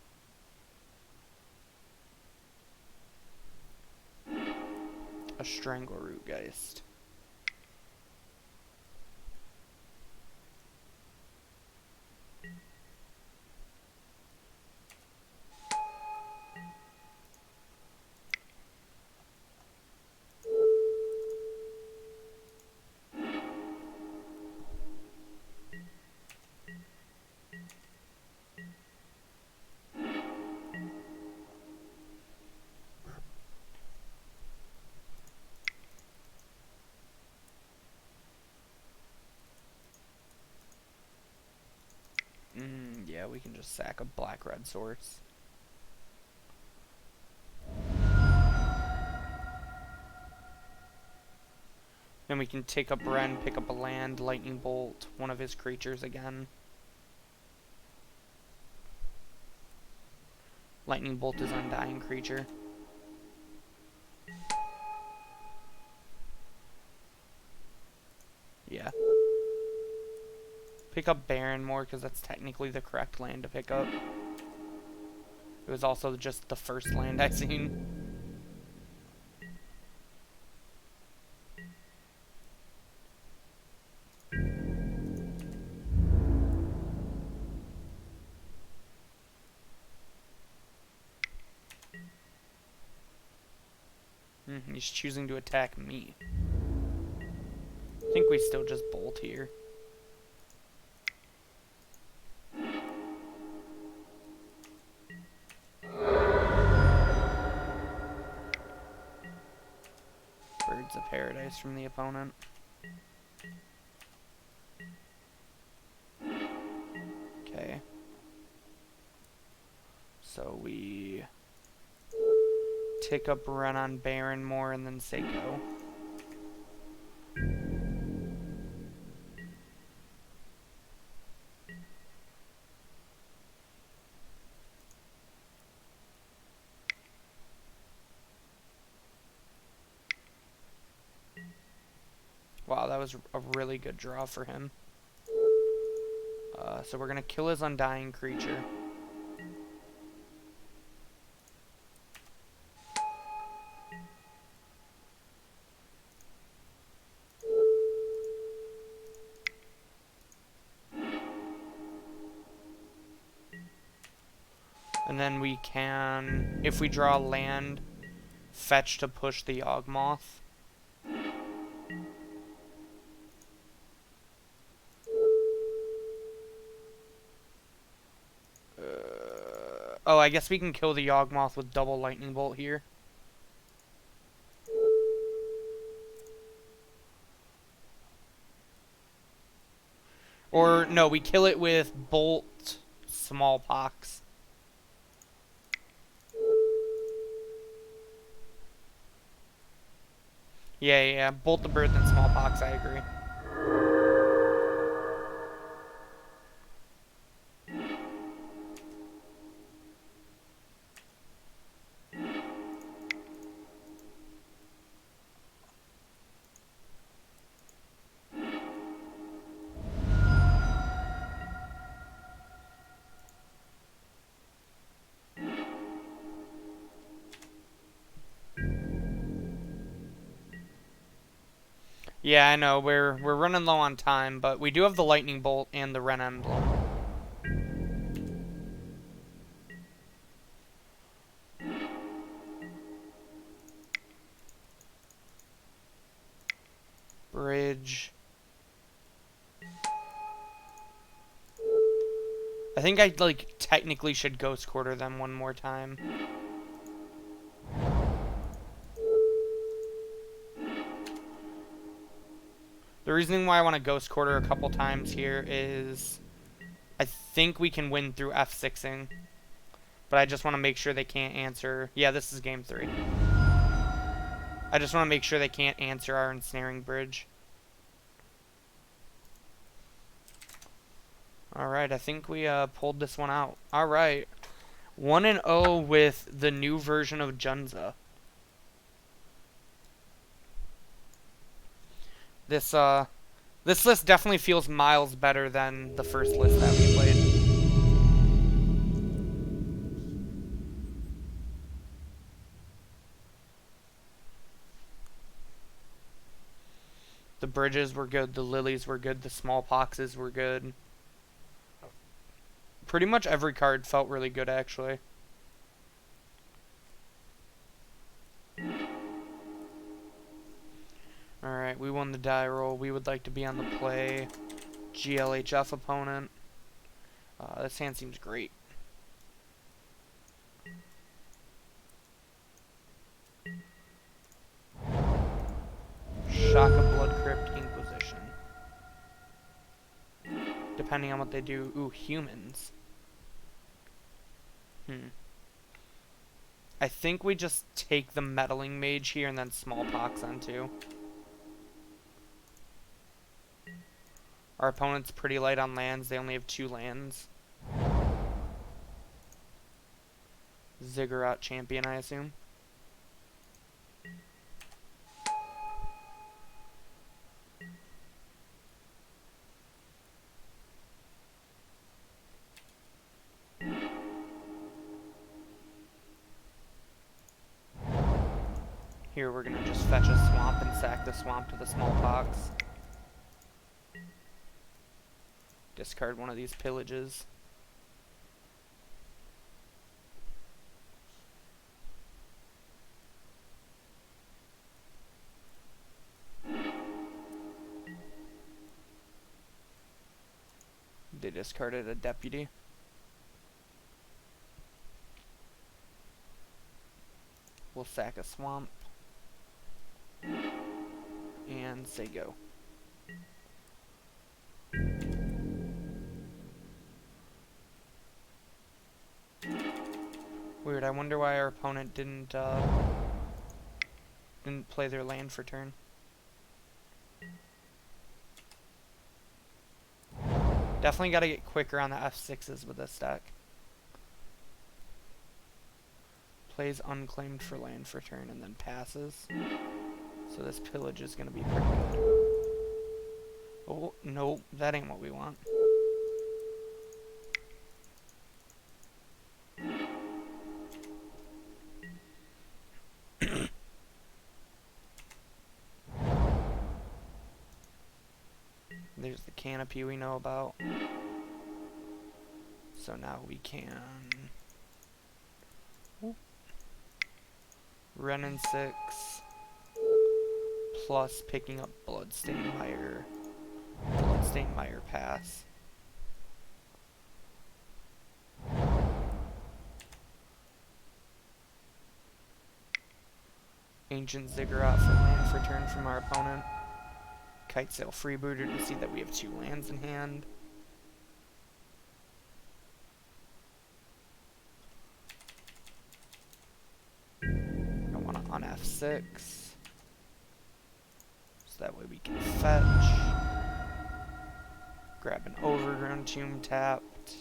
a Strangleroot Geist. Yeah, we can just sack a black-red source. Then we can take up Wren, pick up a land, lightning bolt one of his creatures again. Lightning bolt is undying creature. Yeah. Pick up Barrenmore, because that's technically the correct land to pick up. It was also just the first land I seen. He's choosing to attack me. I think we still just bolt here. Birds of Paradise from the opponent. Okay. So we tick up Wren on Barrenmore and then say go. Wow, that was a really good draw for him. So we're going to kill his undying creature. And then we can, if we draw land, fetch to push the Yawg-Moth. Oh, I guess we can kill the Yawg-Moth with double lightning bolt here. Or, no, we kill it with bolt smallpox. Yeah. Bolt the bird, then smallpox, I agree. Yeah, I know, we're running low on time, but we do have the lightning bolt and the Ren emblem. Bridge. I think I, like, technically should Ghost Quarter them one more time. The reasoning why I want to Ghost Quarter a couple times here is I think we can win through F6ing. But I just want to make sure they can't answer. Yeah, this is game 3. I just want to make sure they can't answer our ensnaring bridge. Alright, I think we pulled this one out. Alright. 1-0 with the new version of Jundza. This list definitely feels miles better than the first list that we played. The bridges were good, the lilies were good, the smallpoxes were good. Pretty much every card felt really good, actually. Alright, we won the die roll. We would like to be on the play. GLHF opponent. This hand seems great. Shock of Blood Crypt Inquisition. Depending on what they do. Ooh, humans. I think we just take the Meddling Mage here and then Smallpox on 2. Our opponent's pretty light on lands. They only have 2 lands. Ziggurat champion, I assume. Here we're going to just fetch a swamp and sack the swamp to the Smallpox. Discard one of these pillages. They discarded a deputy. We'll sack a swamp. And say go. Weird, I wonder why our opponent didn't play their land for turn. Definitely gotta get quicker on the F6s with this deck. Plays unclaimed for land for turn and then passes. So this pillage is gonna be pretty good. Oh, no, that ain't what we want. There's the canopy we know about. So now we can... Renin 6 plus picking up Bloodstained Mire pass. Ancient Ziggurat for land for turn from our opponent. Kitesail Freebooter to see that we have 2 lands in hand. I want to on F6. So that way we can fetch. Grab an overgrown tomb tapped.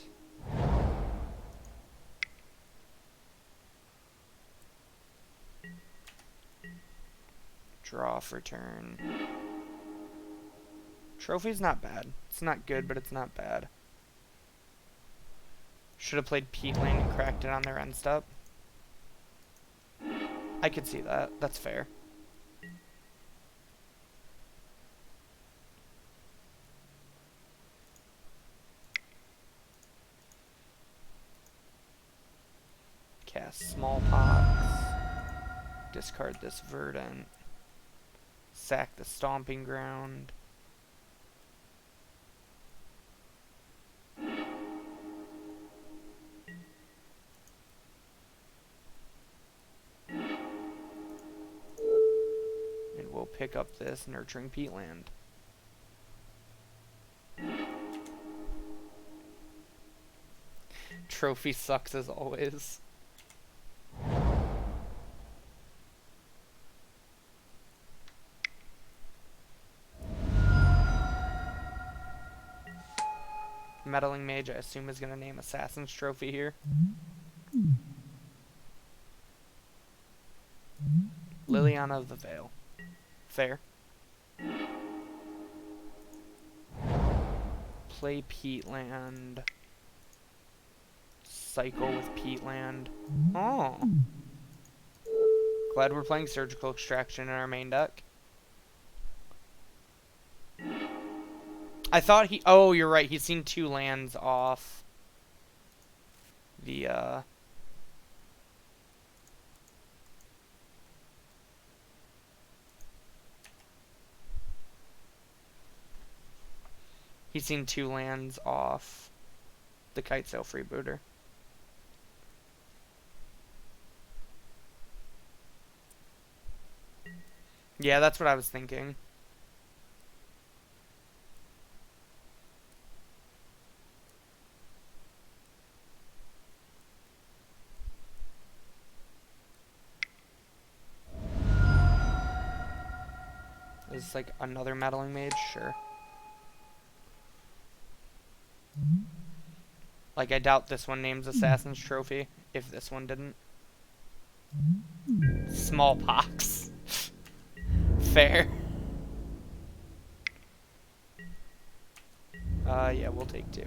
Draw for turn. Trophy's not bad. It's not good, but it's not bad. Should have played Peatland and cracked it on their end step. I could see that. That's fair. Cast Smallpox. Discard this Verdant. Sack the Stomping Ground. And we'll pick up this Nurturing Peatland. Trophy sucks as always. Meddling Mage, I assume, is going to name Assassin's Trophy here. Liliana of the Veil. Fair. Play Peatland. Cycle with Peatland. Oh. Glad we're playing Surgical Extraction in our main deck. I thought he... Oh, you're right. He's seen 2 lands off the, He's seen 2 lands off the Kite Sail Freebooter. Yeah, that's what I was thinking. Is this like another Meddling Mage? Sure. Like, I doubt this one names Assassin's Trophy, if this one didn't. Smallpox. Fair. Yeah, we'll take 2.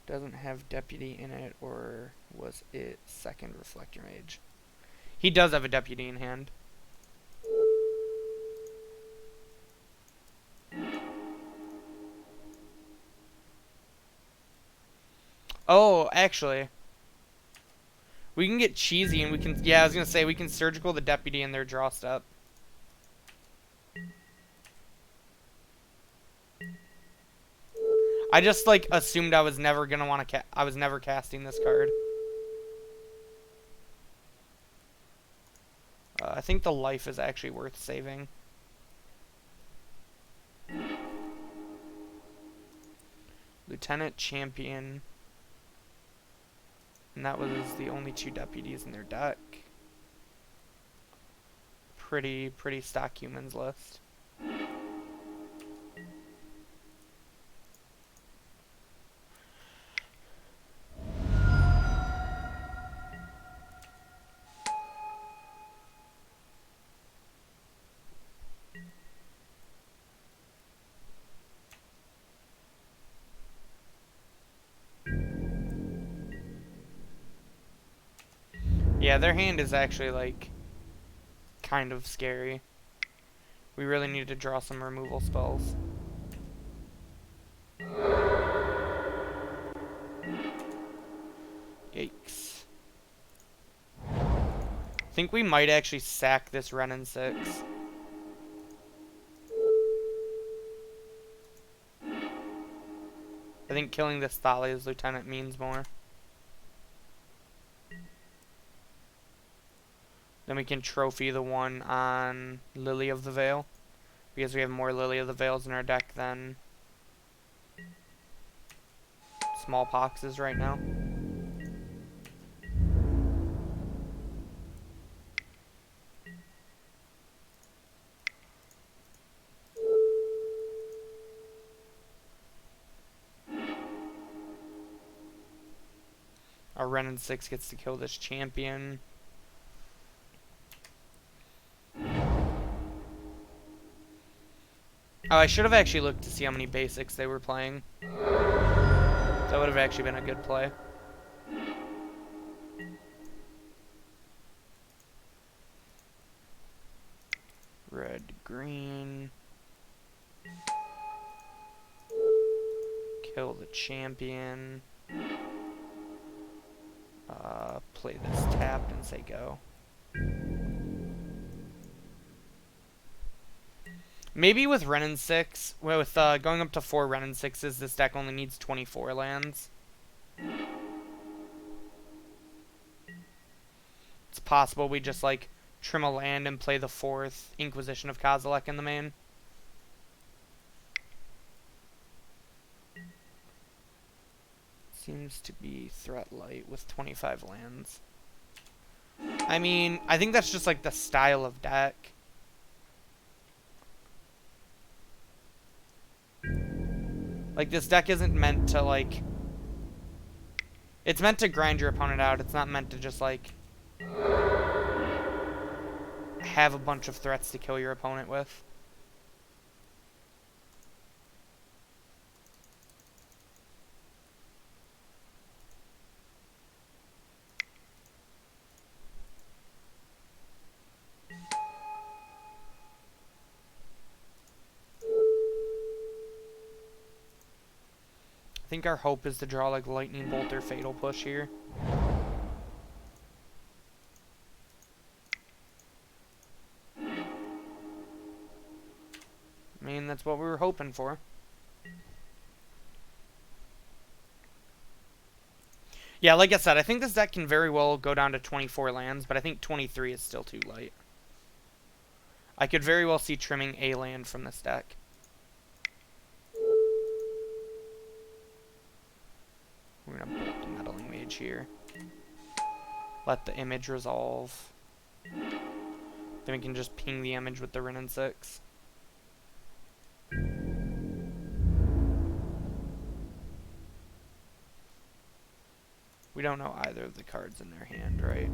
Doesn't have Deputy in it, or was it second Reflector Mage? He does have a Deputy in hand. Oh, actually. We can get cheesy and we can... Yeah, I was going to say, we can Surgical the Deputy in their draw step. I just, like, assumed I was never going to want to... I was never casting this card. I think the life is actually worth saving. Lieutenant Champion. And that was the only 2 deputies in their deck. Pretty stock humans list. Yeah, their hand is actually, like, kind of scary. We really need to draw some removal spells. Yikes. I think we might actually sack this Renin 6. I think killing this Thalia's Lieutenant means more. Then we can trophy the one on Lily of the Veil. because we have more Lily of the Veils in our deck than Smallpoxes right now. Our Ren and 6 gets to kill this champion. Oh, I should have actually looked to see how many basics they were playing. That would have actually been a good play. Red, green. Kill the champion. Play this tapped and say go. Maybe with Ren and 6, with going up to 4 Ren and 6s, this deck only needs 24 lands. It's possible we just, like, trim a land and play the 4th Inquisition of Kozilek in the main. Seems to be threat light with 25 lands. I mean, I think that's just, like, the style of deck. Like, this deck isn't meant to, like... It's meant to grind your opponent out. It's not meant to just, like... have a bunch of threats to kill your opponent with. I think our hope is to draw like Lightning Bolt or Fatal Push here. I mean, that's what we were hoping for. Yeah, like I said, I think this deck can very well go down to 24 lands, but I think 23 is still too light. I could very well see trimming a land from this deck. We're going to bolt the Meddling Mage here. Let the image resolve. Then we can just ping the image with the Ren and 6. We don't know either of the cards in their hand, right?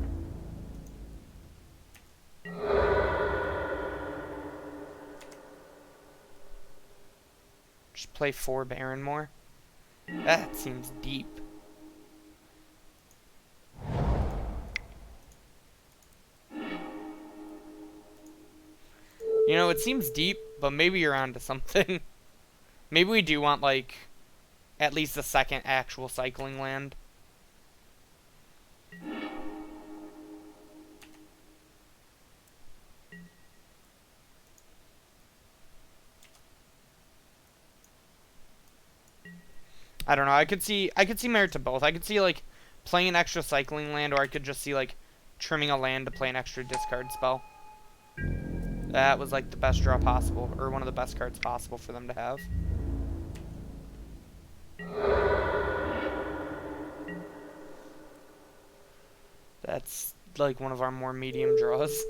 Just play 4 Baron more. That seems deep. You know, it seems deep, but maybe you're onto something. Maybe we do want, like, at least a second actual cycling land. I don't know. I could see merit to both. I could see, like, playing an extra cycling land, or I could just see, like, trimming a land to play an extra discard spell. That was, like, the best draw possible, or one of the best cards possible for them to have. That's, like, one of our more medium draws.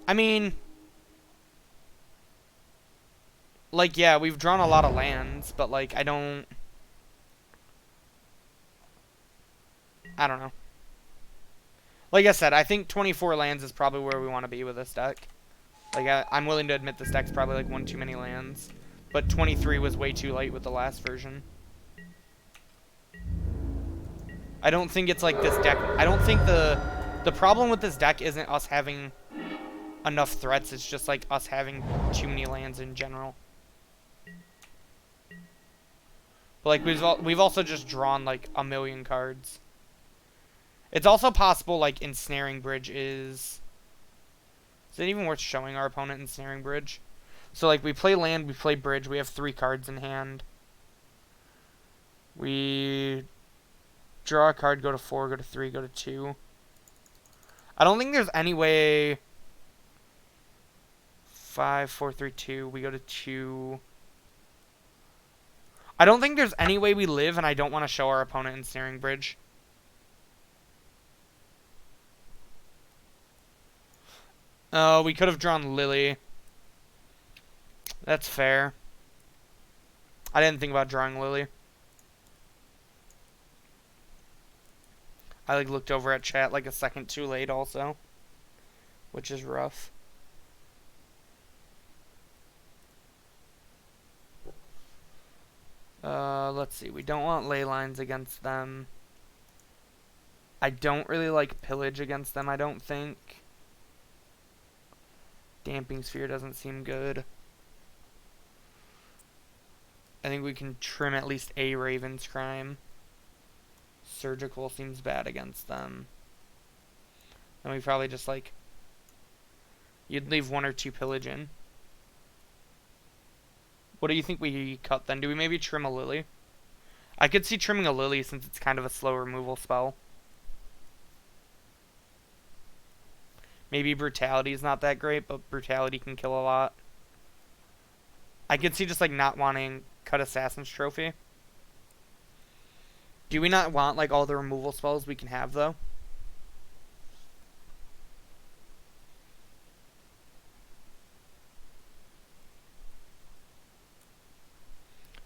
I mean... like, yeah, we've drawn a lot of lands, but, like, I don't know. Like I said, I think 24 lands is probably where we want to be with this deck. Like, I'm willing to admit this deck's probably, like, one too many lands. But 23 was way too light with the last version. I don't think it's, like, this deck... I don't think the problem with this deck isn't us having enough threats. It's just, like, us having too many lands in general. But, like, we've also just drawn, like, a million cards. It's also possible, like, Ensnaring Bridge is... Is it even worth showing our opponent Ensnaring Bridge? So, like, we play land, we play bridge, we have 3 cards in hand. We draw a card, go to 4, go to 3, go to 2. I don't think there's any way... 5, 4, 3, 2. We go to 2. I don't think there's any way we live, and I don't want to show our opponent Ensnaring Bridge. Oh, we could have drawn Lily. That's fair. I didn't think about drawing Lily. I looked over at chat a second too late also, which is rough. Let's see. We don't want ley lines against them. I don't really like pillage against them, I don't think. Damping Sphere doesn't seem good. I think we can trim at least a Raven's Crime. Surgical seems bad against them. And we probably just you'd leave 1 or 2 pillage in. What do you think we cut then? Do we maybe trim a Lily? I could see trimming a Lily since it's kind of a slow removal spell. Maybe Brutality is not that great, but Brutality can kill a lot. I could see just not wanting cut Assassin's Trophy. Do we not want all the removal spells we can have though?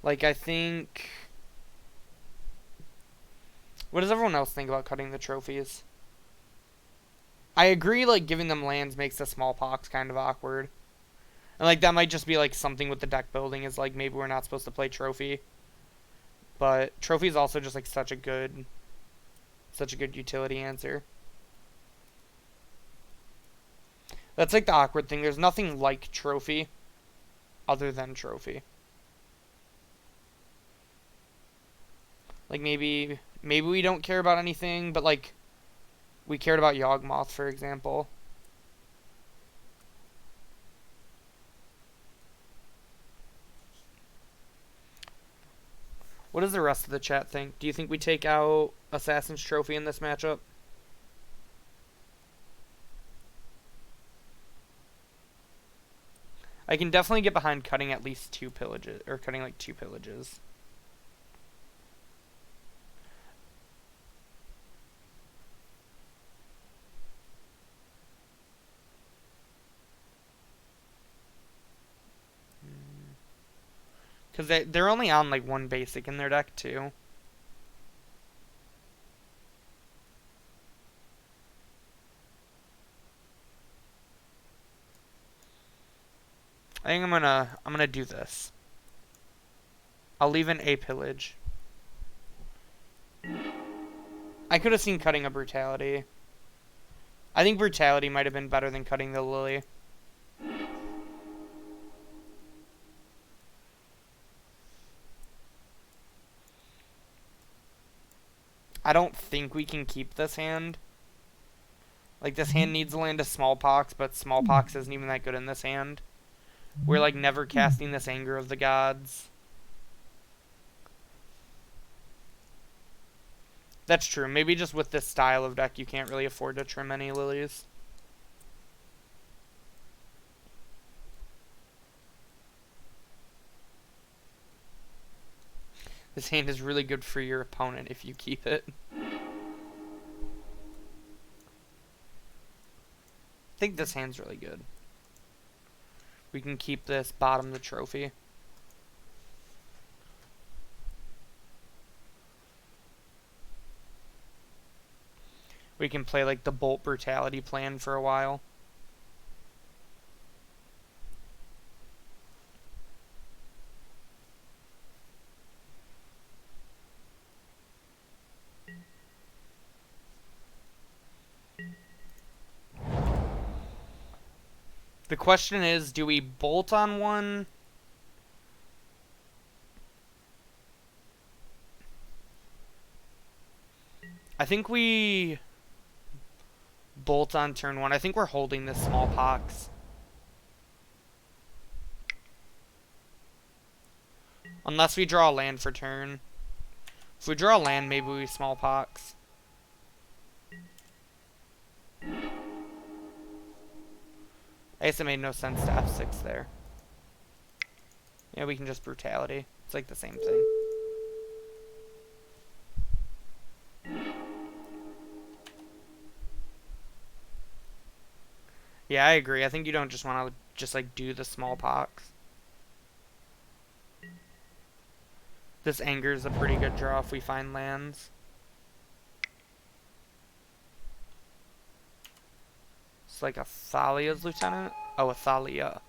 I think... What does everyone else think about cutting the trophies? I agree, giving them lands makes the smallpox kind of awkward. And, that might just be, something with the deck building is, maybe we're not supposed to play trophy. But trophy is also just, such a good utility answer. That's, the awkward thing. There's nothing like trophy other than trophy. Maybe we don't care about anything, but, we cared about Yawg-Moth, for example. What does the rest of the chat think? Do you think we take out Assassin's Trophy in this matchup? I can definitely get behind cutting at least 2 pillages, or cutting 2 pillages. Because they're only on, 1 basic in their deck, too. I think I'm gonna do this. I'll leave in a pillage. I could have seen cutting a Brutality. I think Brutality might have been better than cutting the Lily. I don't think we can keep this hand. This hand needs to land a Smallpox, but Smallpox isn't even that good in this hand. We're, never casting this Anger of the Gods. That's true. Maybe just with this style of deck, you can't really afford to trim any Lilies. This hand is really good for your opponent if you keep it. I think this hand's really good. We can keep this, bottom the trophy. We can play the Bolt Brutality plan for a while. The question is, do we bolt on one? I think we bolt on turn 1. I think we're holding this Smallpox. Unless we draw a land for turn. If we draw a land, maybe we Smallpox. I guess it made no sense to F6 there. Yeah, we can just brutality. It's like the same thing. Yeah, I agree. I think you don't just want to just like do the smallpox. This anger is a pretty good draw if we find lands. It's like a Thalia's lieutenant. Oh, a Thalia.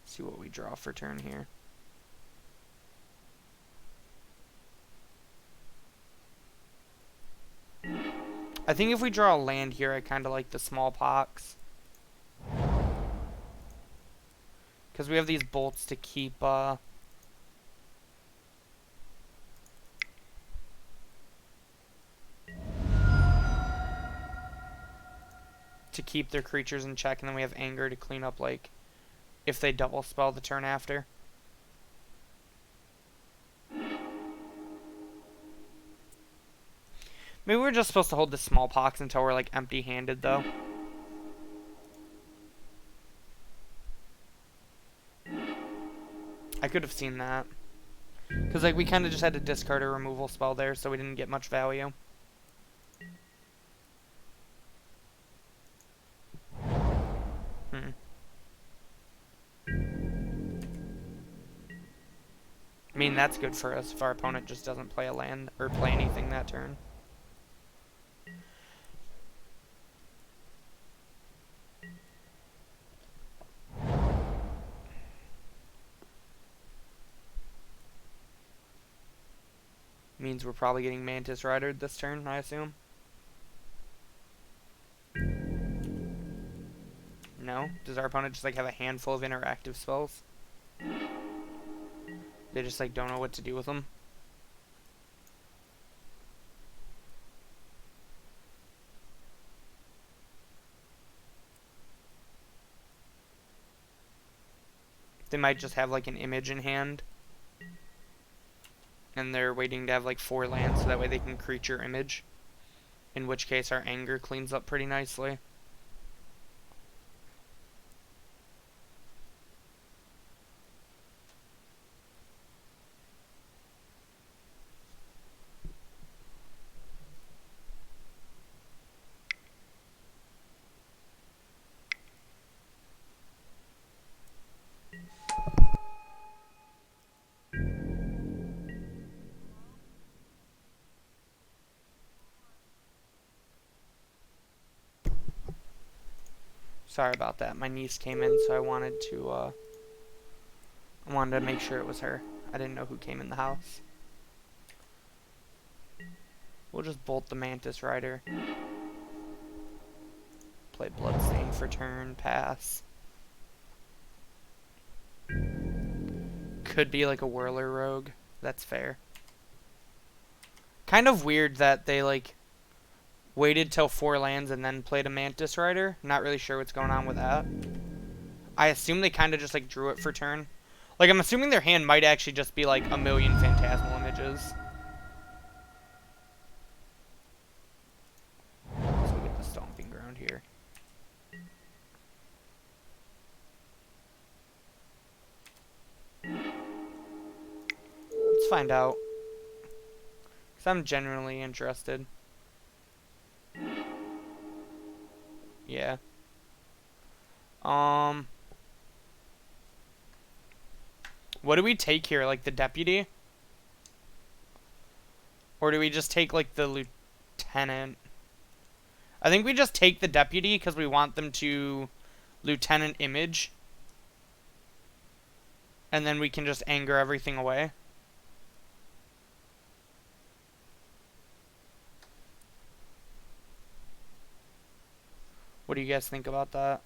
See what we draw for turn here. I think if we draw a land here, I kind of like the smallpox. Because we have these bolts to keep, to keep their creatures in check, and then we have anger to clean up, like, if they double spell the turn after. Maybe we're just supposed to hold the smallpox until we're, like, empty-handed, though. I could have seen that. Because, like, we kind of just had to discard a removal spell there, so we didn't get much value. I mean, that's good for us if our opponent just doesn't play a land or play anything that turn. Means we're probably getting Mantis Ridered this turn, I assume. No? Does our opponent just like have a handful of interactive spells? They just like don't know what to do with them. They might just have like an image in hand. And they're waiting to have like 4 lands so that way they can creature image. In which case our anger cleans up pretty nicely. Sorry about that. My niece came in, so I wanted to make sure it was her. I didn't know who came in the house. We'll just bolt the Mantis Rider. Play Bloodstain for turn, pass. Could be like a Whirler Rogue. That's fair. Kind of weird that they like waited till 4 lands and then played a Mantis Rider. Not really sure what's going on with that. I assume they kind of just like drew it for turn. Like I'm assuming their hand might actually just be like a million Phantasmal Images. So we get the Stomping Ground here. Let's find out. Because I'm genuinely interested. Yeah. What do we take here? Like the deputy? Or do we just take like the lieutenant? I think we just take the deputy because we want them to lieutenant image. And then we can just anger everything away. What do you guys think about that?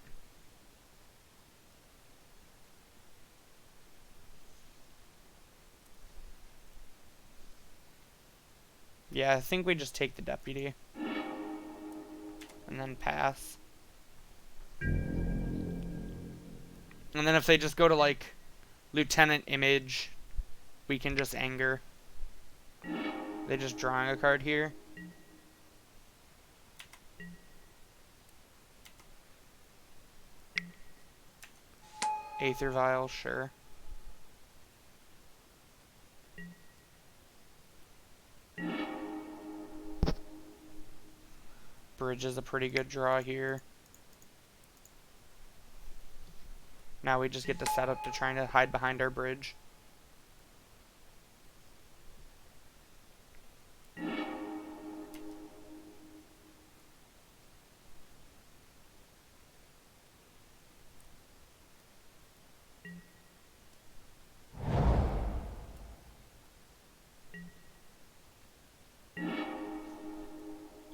Yeah, I think we just take the deputy. And then pass. And then if they just go to, like, Lieutenant Image, we can just anger. They just drawing a card here. Aether Vial, sure. Bridge is a pretty good draw here. Now we just get to set up to trying to hide behind our bridge.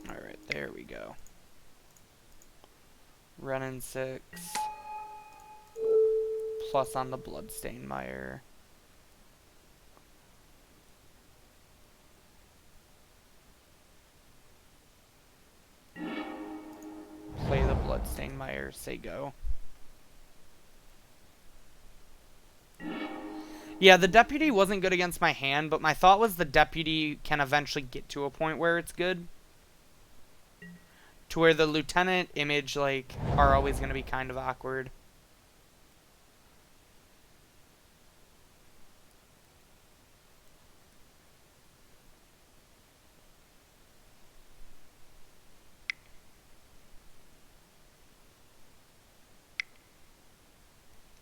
Alright, there we go. Running 6. Plus on the Bloodstained Mire. Play the Bloodstained Mire, say go. Yeah, the Deputy wasn't good against my hand, but my thought was the Deputy can eventually get to a point where it's good. To where the Lieutenant Image, like, are always going to be kind of awkward.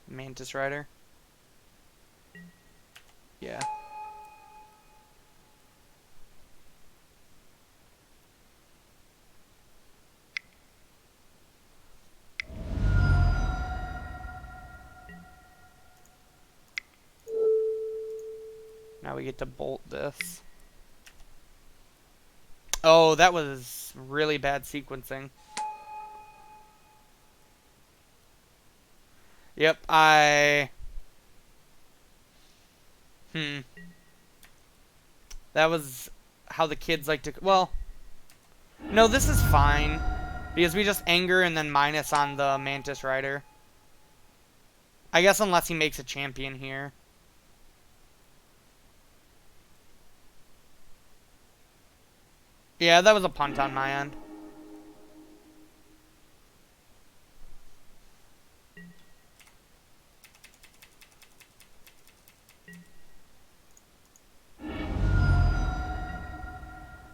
Mantis Rider. Yeah. Now we get to bolt this. Oh, that was really bad sequencing. Yep, That was how the kids like to... Well, no, this is fine. Because we just anger and then minus on the Mantis Rider. I guess unless he makes a champion here. Yeah, that was a punt on my end.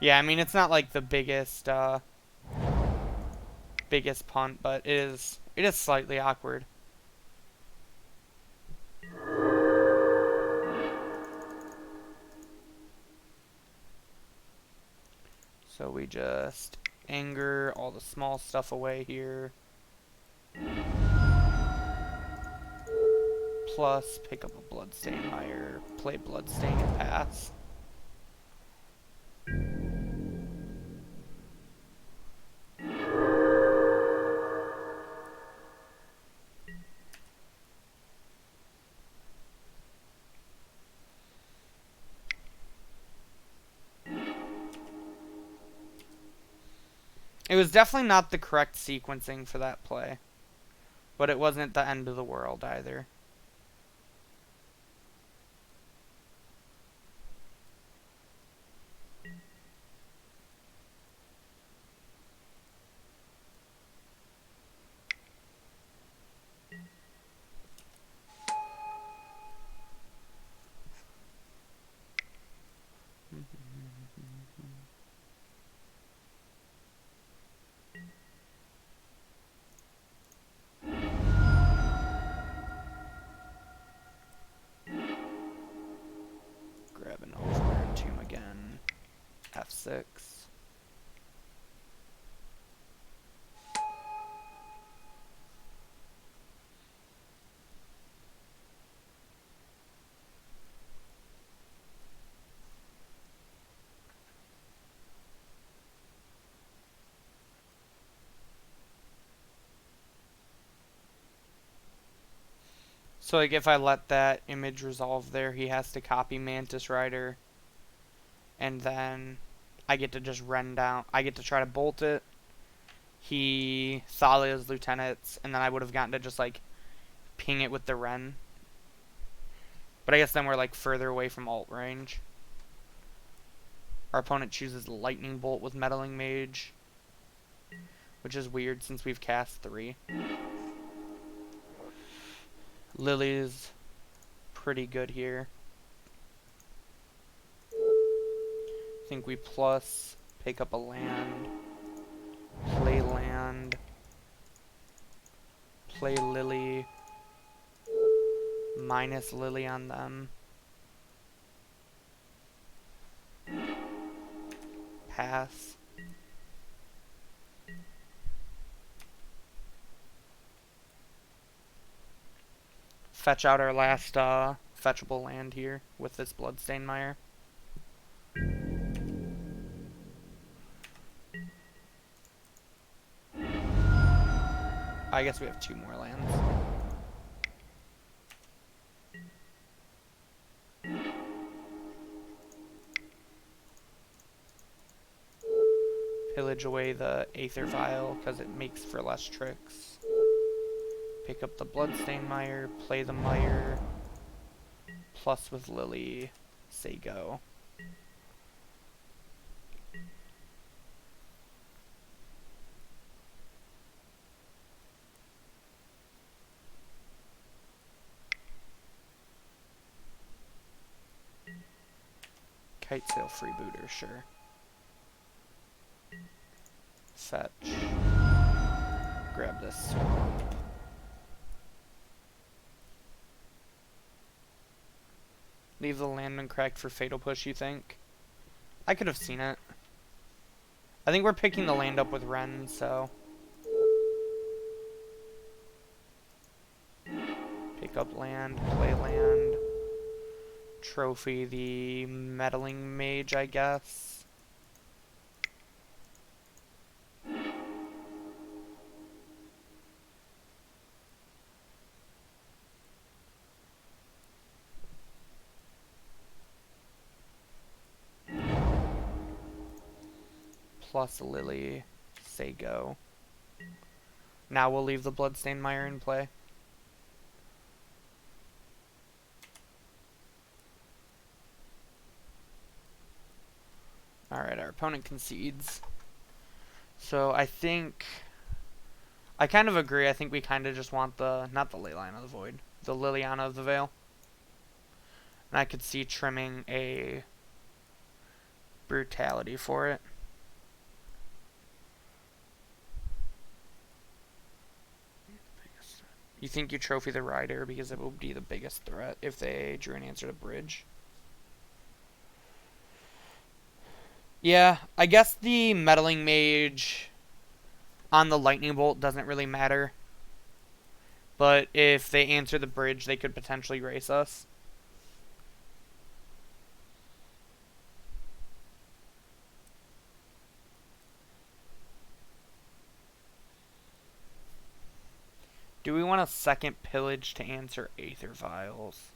Yeah, I mean, it's not like the biggest punt, but it is slightly awkward. So we just anger all the small stuff away here. Plus, pick up a Bloodstained Mire, play Bloodstain and pass. It was definitely not the correct sequencing for that play. But it wasn't the end of the world either. Grab an Overwear Tomb again. F6. So, like, if I let that image resolve there, he has to copy Mantis Rider. And then I get to just run down. I get to try to bolt it. He Thalia's lieutenants. And then I would have gotten to just, like, ping it with the Ren. But I guess then we're like further away from ult range. Our opponent chooses Lightning Bolt with Meddling Mage, which is weird since we've cast 3. Lily's pretty good here. I think we plus pick up a land, play land, play Lily, minus Lily on them, pass. Fetch out our last fetchable land here with this Bloodstained Mire. I guess we have 2 more lands. Pillage away the Aether Vial because it makes for less tricks. Pick up the Bloodstained Mire, play the Mire, plus with Lily, say go. Kitesail freebooter, sure. Fetch. Grab this swamp. Leave the land uncracked for Fatal Push, you think? I could have seen it. I think we're picking the land up with Ren, so... Pick up land, play land. Trophy the Meddling Mage, I guess. Plus Lily, say go. Now we'll leave the Bloodstained Mire in play. Alright, our opponent concedes. So I think... I kind of agree. I think we kind of just want the... Not the Leyline of the Void. The Liliana of the Veil. And I could see trimming a... Brutality for it. You think you trophy the Rider because it will be the biggest threat if they drew an answer to Bridge? Yeah, I guess the Meddling Mage on the Lightning Bolt doesn't really matter. But if they answer the Bridge, they could potentially race us. Do we want a second Pillage to answer Aether Vials?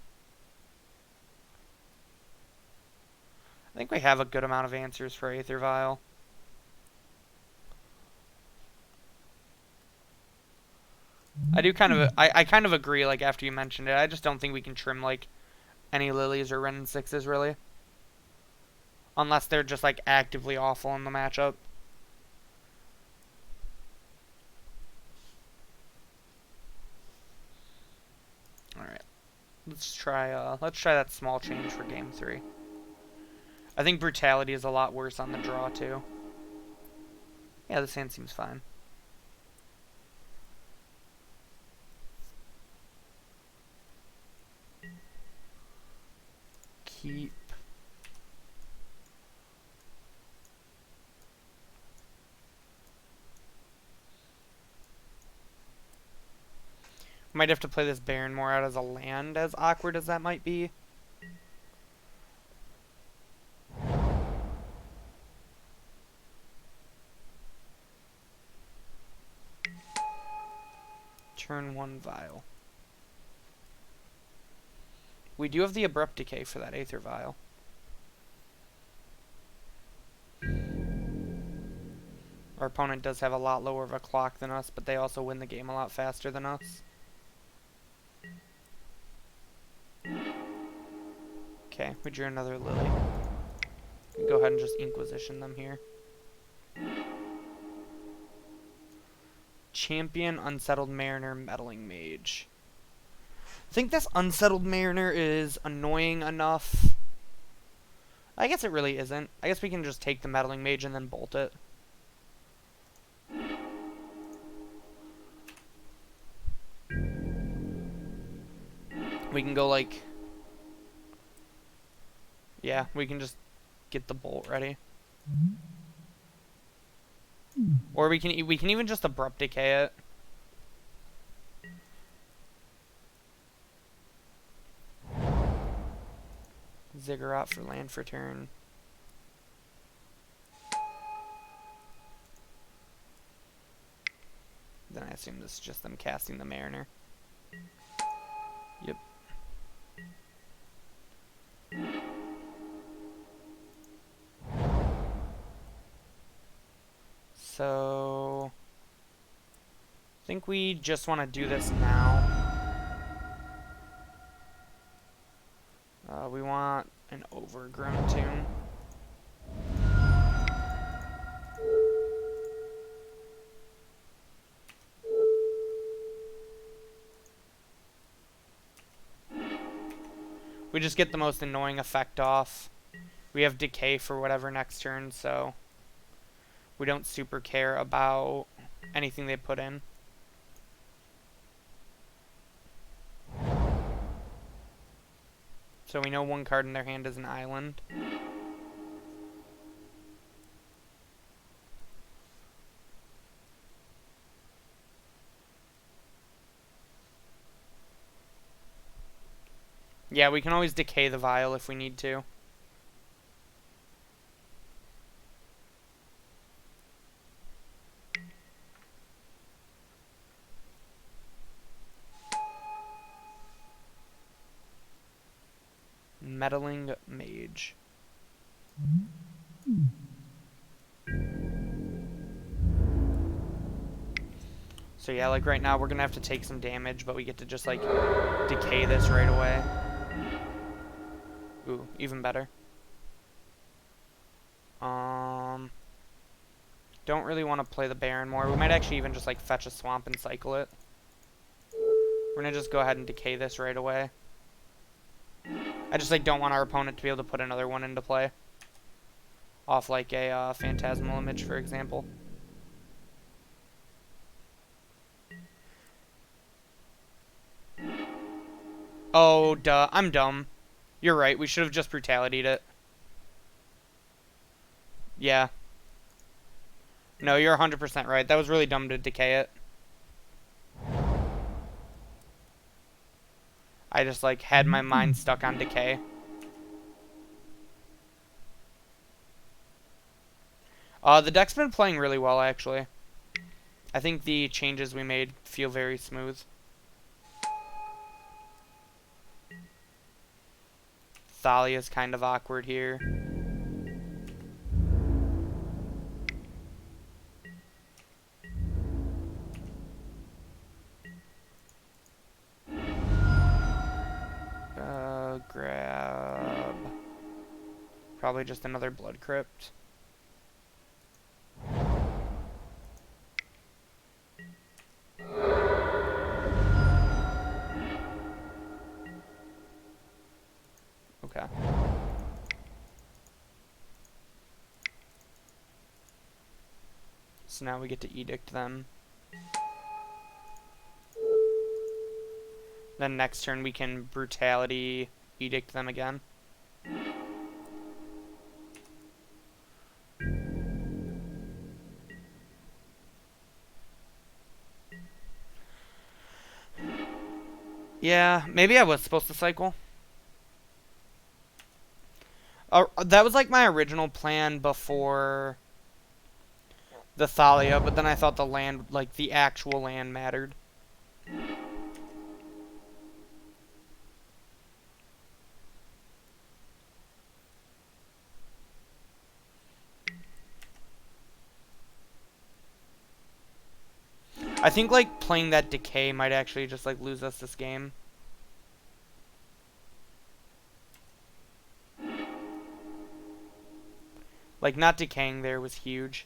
I think we have a good amount of answers for Aether Vial. I do kind of... I kind of agree, like, after you mentioned it. I just don't think we can trim, like, any Lilies or Ren 6s, really. Unless they're just, like, actively awful in the matchup. Alright. Let's try that small change for game 3. I think Brutality is a lot worse on the draw, too. Yeah, this hand seems fine. Keep. Might have to play this Baron more out as a land, as awkward as that might be. Turn 1 Vial. We do have the Abrupt Decay for that Aether Vial. Our opponent does have a lot lower of a clock than us, but they also win the game a lot faster than us. Okay, we drew another lily. Go ahead and just Inquisition them here. Champion, Unsettled Mariner, Meddling Mage. I think this Unsettled Mariner is annoying enough. I guess it really isn't. I guess we can just take the Meddling Mage and then bolt it. We can go like... Yeah, we can just get the bolt ready. Or we can even just Abrupt Decay it. Ziggurat for land for turn. Then I assume this is just them casting the Mariner. Yep. So... I think we just want to do this now. We want an Overgrown Tomb. We just get the most annoying effect off. We have Decay for whatever next turn, so we don't super care about anything they put in. So we know one card in their hand is an island. Yeah, we can always decay the vial if we need to. Meddling Mage. So yeah, like right now we're gonna have to take some damage, but we get to just like decay this right away. Ooh, even better. Don't really want to play the Baron more. We might actually even just like fetch a swamp and cycle it. We're gonna just go ahead and decay this right away. I just like don't want our opponent to be able to put another one into play. Off like a Phantasmal Image, for example. Oh, duh. I'm dumb. You're right. We should have just Brutality'd it. Yeah. No, you're 100% right. That was really dumb to decay it. I just, like, had my mind stuck on decay. The deck's been playing really well, actually. I think the changes we made feel very smooth. Thalia's kind of awkward here. Grab... Probably just another Blood Crypt. Okay. So now we get to Edict them. Then next turn we can Brutality Edict them again. Yeah, maybe I was supposed to cycle. That was like my original plan before the Thalia, but then I thought the land, like the actual land, mattered. I think like playing that decay might actually just like lose us this game. Like, not decaying there was huge.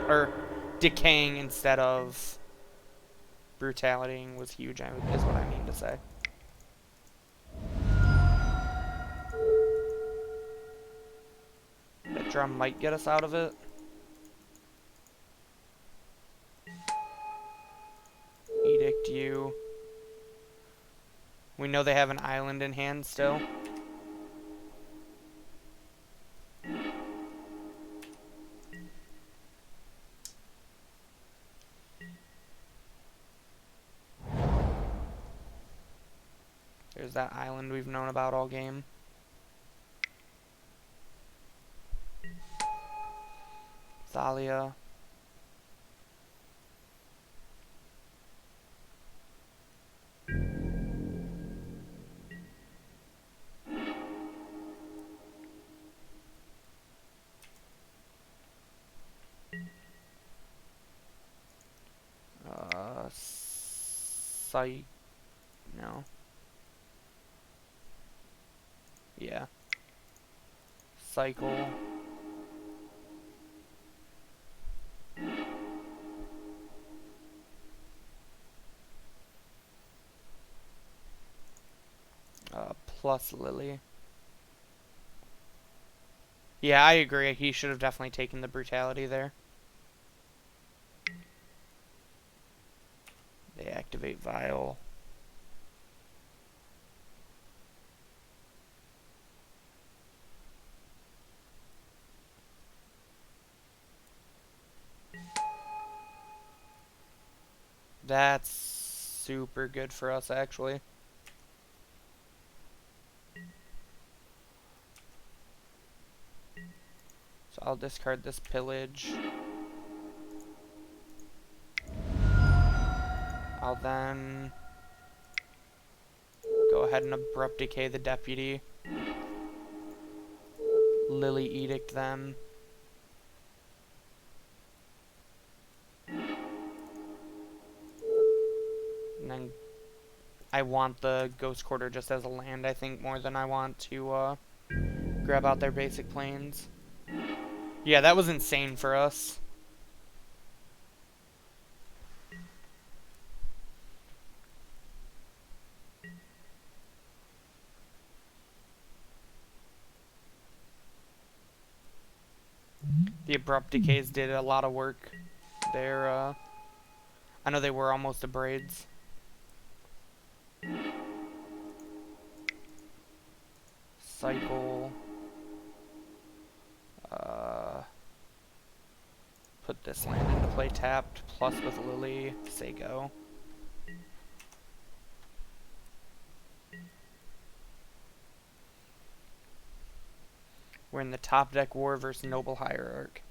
Or decaying instead of brutalitying was huge, is what I mean to say. That drum might get us out of it. Edict you. We know they have an island in hand still. There's that island we've known about all game. Thalia. No. Yeah. Cycle. Plus Lily. Yeah, I agree. He should have definitely taken the brutality there. They activate Vial. That's super good for us, actually. So I'll discard this pillage. I'll then go ahead and abrupt decay the deputy. Lily edict them. And then I want the Ghost Quarter just as a land, I think, more than I want to grab out their basic planes. Yeah, that was insane for us. The abrupt decays did a lot of work. They're, I know they were almost to braids. Cycle. Put this land into play tapped, plus with Lily. Say go. We're in the top deck war versus Noble Hierarch.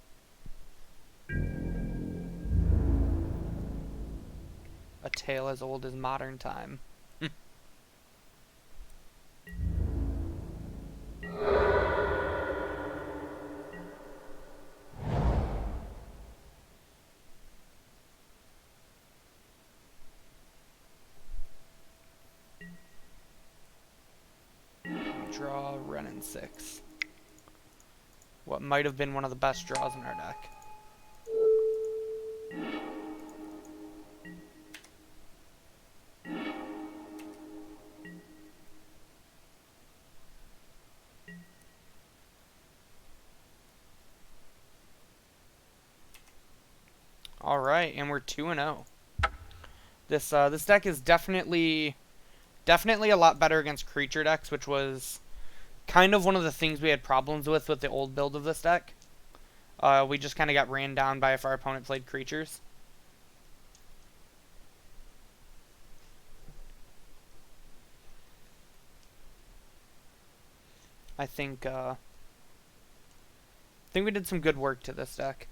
A tale as old as modern time. Draw Renin 6. What might have been one of the best draws in our deck. All right, and we're 2-0. This deck is definitely a lot better against creature decks, which was kind of one of the things we had problems with the old build of this deck. We just kind of got ran down by if our opponent played creatures. I think we did some good work to this deck.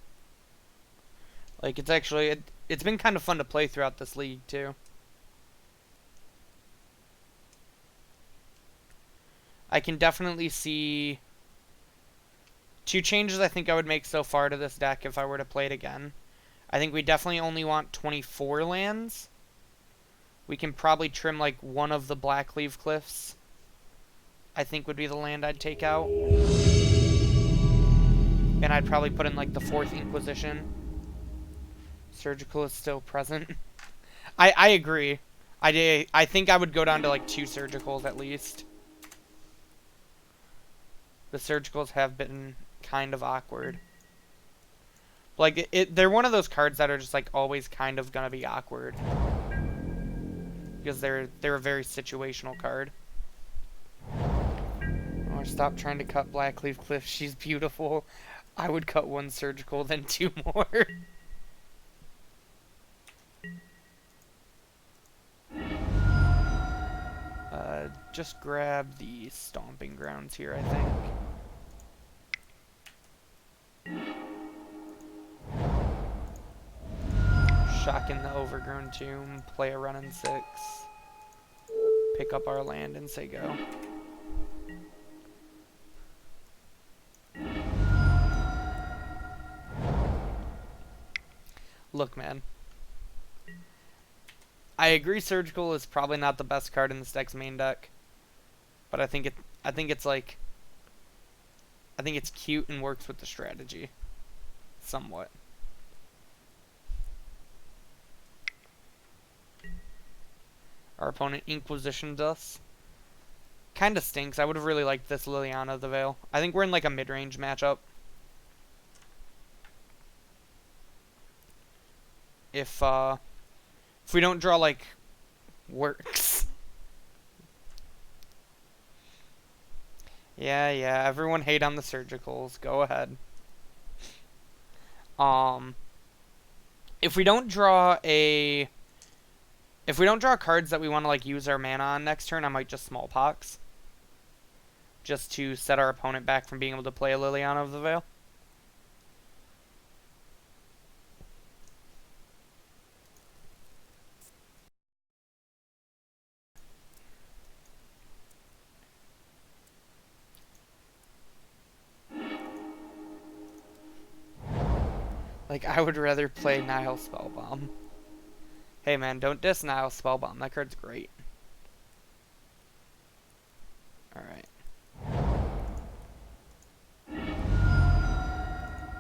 Like, it's actually it's been kind of fun to play throughout this league too. I can definitely see 2 changes I think I would make so far to this deck if I were to play it again. I think we definitely only want 24 lands. We can probably trim like one of the Blackleaf Cliffs. I think would be the land I'd take out. And I'd probably put in like the 4th Inquisition. Surgical is still present. I agree. I think I would go down to like 2 Surgicals at least. The Surgicals have been kind of awkward. Like, they're one of those cards that are just like always kind of gonna be awkward. Because they're a very situational card. Oh, stop trying to cut Blackleaf Cliff. She's beautiful. I would cut 1 Surgical, then 2 more. Just grab the Stomping Grounds here, I think. Shock in the Overgrown Tomb, play a run in 6. Pick up our land and say go. Look, man. I agree Surgical is probably not the best card in this deck's main deck. But I think it's cute and works with the strategy. Somewhat. Our opponent Inquisitioned us. Kinda stinks. I would have really liked this Liliana of the Veil. I think we're in like a mid-range matchup. If we don't draw like works. Yeah, everyone hate on the Surgicals. Go ahead. If we don't draw cards that we want to like use our mana on next turn, I might just Smallpox. Just to set our opponent back from being able to play a Liliana of the Veil. Like, I would rather play Nihil Spellbomb. Hey man, don't diss Nihil Spellbomb. That card's great. Alright.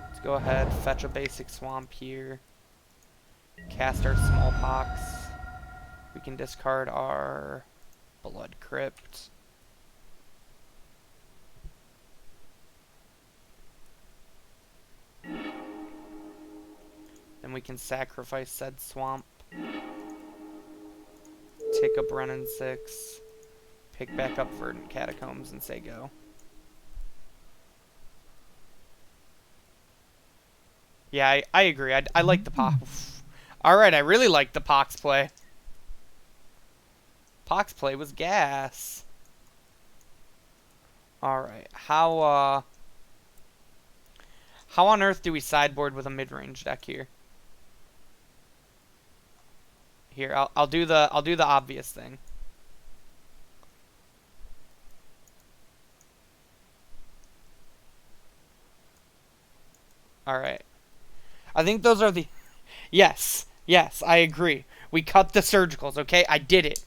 Let's go ahead, fetch a basic swamp here. Cast our Smallpox. We can discard our Blood Crypt. Then we can sacrifice said swamp. Take up run in 6. Pick back up Verdant Catacombs and say go. Yeah, I agree. I like the Pox. Alright, I really like the Pox play. Pox play was gas. Alright, how on earth do we sideboard with a mid-range deck here? Here, I'll do the obvious thing. Alright. I think those are the... Yes, I agree. We cut the Surgicals, okay? I did it,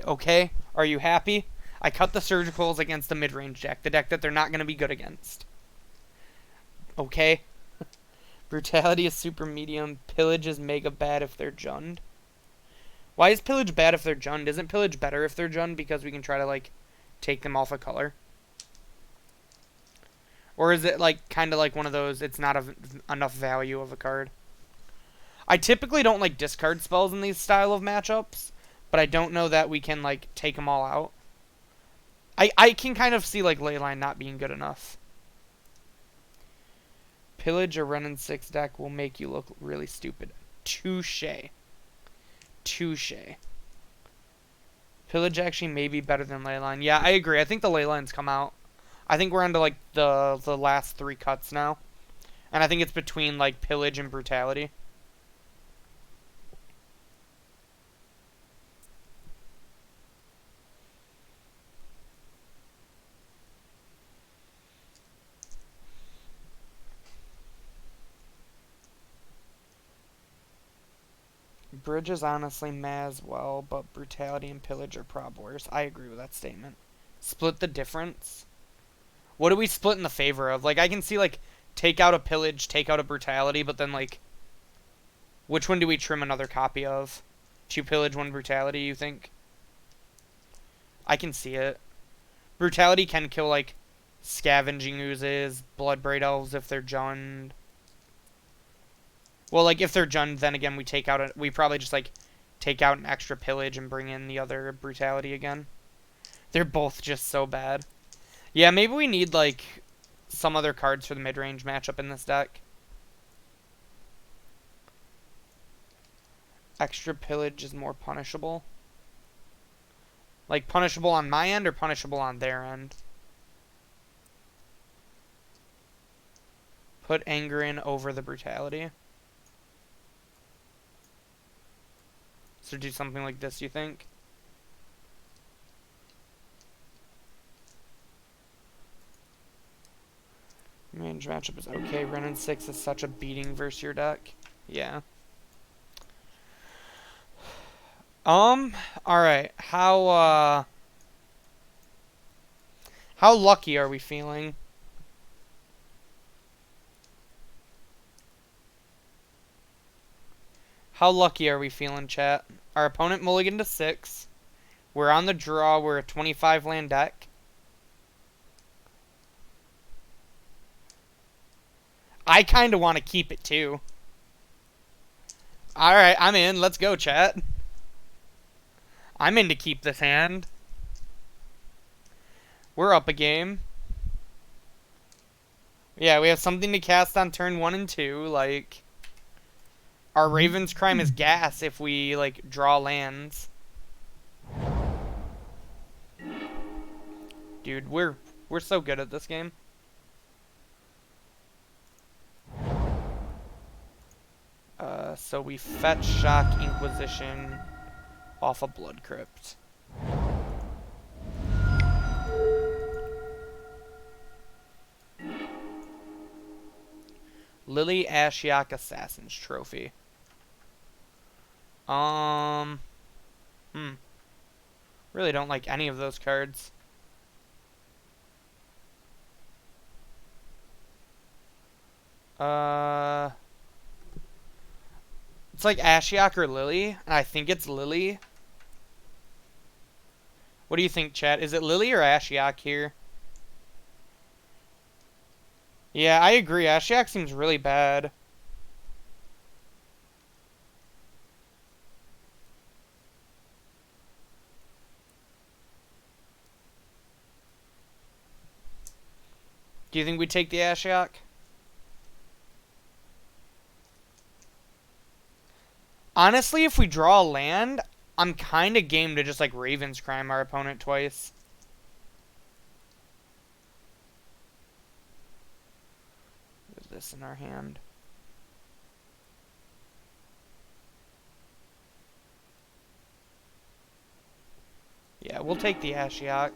okay? Are you happy? I cut the Surgicals against the mid-range deck. The deck that they're not going to be good against. Okay? Brutality is super medium. Pillage is mega bad if they're Jund. Why is Pillage bad if they're Jund? Isn't Pillage better if they're Jund because we can try to, like, take them off a color? Or is it, like, kind of like one of those, it's not enough value of a card? I typically don't like discard spells in these style of matchups, but I don't know that we can, like, take them all out. I can kind of see, like, Leyline not being good enough. Pillage a run in 6 deck will make you look really stupid. Touche. Pillage actually may be better than Leyline. Yeah, I agree. I think the Leylines come out. I think we're on to, like, the last 3 cuts now. And I think it's between, like, Pillage and Brutality. Bridge is honestly meh as well, but Brutality and Pillage are prob worse. I agree with that statement. Split the difference? What do we split in the favor of? Like, I can see, like, take out a Pillage, take out a Brutality, but then, like, which one do we trim another copy of? 2 Pillage, 1 Brutality, you think? I can see it. Brutality can kill, like, Scavenging Oozes, Bloodbraid Elves if they're Jund. Well, like, if they're Jund, then again, we probably just, like, take out an extra Pillage and bring in the other Brutality again. They're both just so bad. Yeah, maybe we need, like, some other cards for the mid-range matchup in this deck. Extra Pillage is more punishable. Like, punishable on my end or punishable on their end? Put Anger in over the Brutality. So do something like this, you think? Range matchup is okay. Renin 6 is such a beating versus your deck. Yeah. Alright. How lucky are we feeling? How lucky are we feeling, chat? Our opponent mulliganed to 6. We're on the draw. We're a 25 land deck. I kind of want to keep it, too. Alright, I'm in. Let's go, chat. I'm in to keep this hand. We're up a game. Yeah, we have something to cast on turn 1 and 2. Like, our Raven's Crime is gas if we, like, draw lands. Dude, we're so good at this game. So we fetch Shock Inquisition off a Blood Crypt. Lily Ashiok Assassin's Trophy. Really don't like any of those cards. It's like Ashiok or Lily, and I think it's Lily. What do you think, chat? Is it Lily or Ashiok here? Yeah, I agree. Ashiok seems really bad. Do you think we take the Ashiok? Honestly, if we draw a land, I'm kind of game to just, like, Raven's Crime our opponent twice. There's this in our hand. Yeah, we'll take the Ashiok.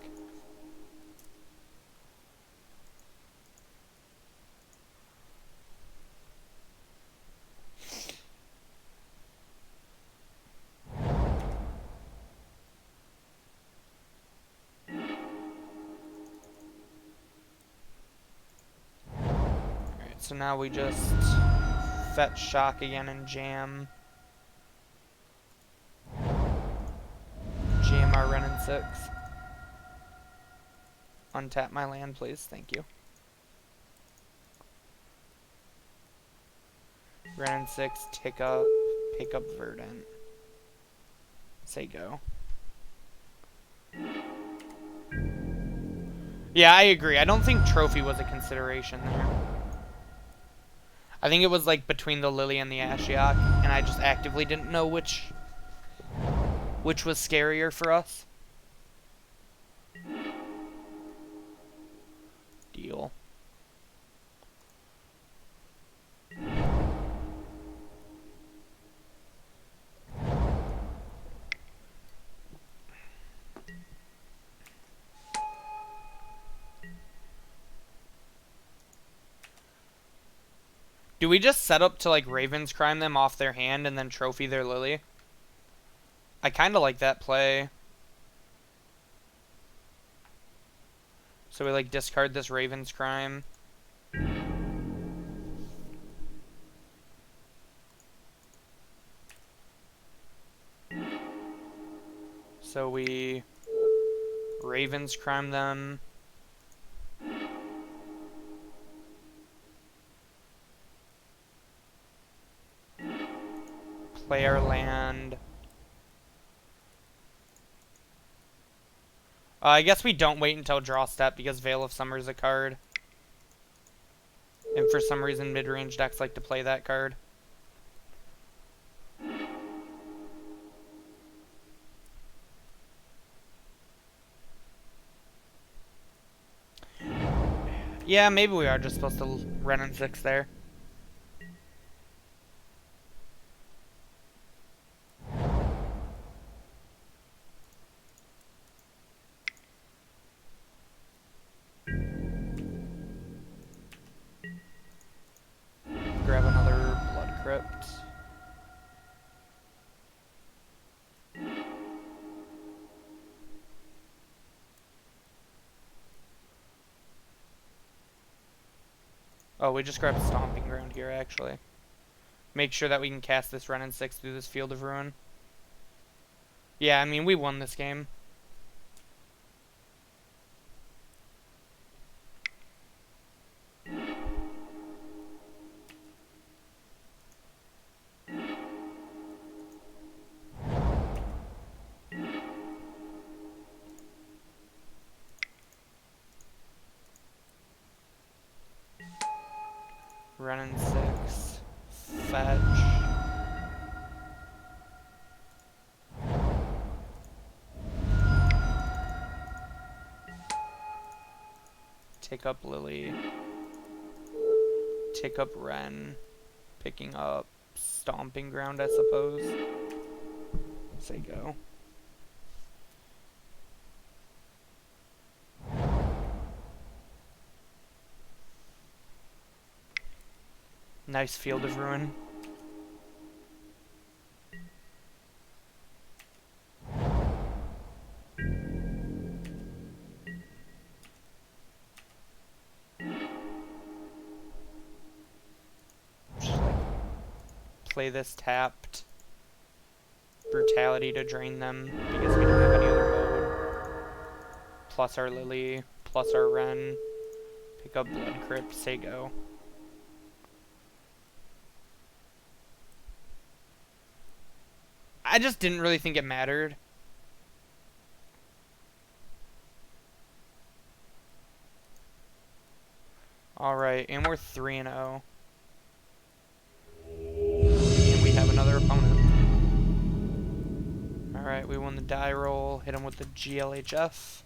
So now we just fetch Shock again and jam. Jam our Renin 6. Untap my land, please. Thank you. Renin 6, pick up Verdant. Say go. Yeah, I agree. I don't think Trophy was a consideration there. I think it was like between the Lily and the Ashiok, and I just actively didn't know which was scarier for us. Deal. Do we just set up to, like, Raven's Crime them off their hand and then trophy their Lily? I kind of like that play. So we like discard this Raven's Crime. So we Raven's Crime them. Play our land. I guess we don't wait until draw step because Veil of Summer is a card. And for some reason mid-range decks like to play that card. Yeah, maybe we are just supposed to run in 6 there. Grab another Blood Crypt. Oh, we just grabbed Stomping Ground here, actually. Make sure that we can cast this Run in 6 through this Field of Ruin. Yeah, I mean, we won this game. Run in 6. Fetch. Take up Lily. Take up Ren. Picking up Stomping Ground, I suppose. Say go. Nice Field of Ruin. Just like play this tapped. Brutality to drain them because we don't have any other mode. Plus our Lily, plus our Ren. Pick up Blood Crypt, say go. I just didn't really think it mattered. Alright, and we're 3-0. And we have another opponent. Alright, we won the die roll. Hit him with the GLHF.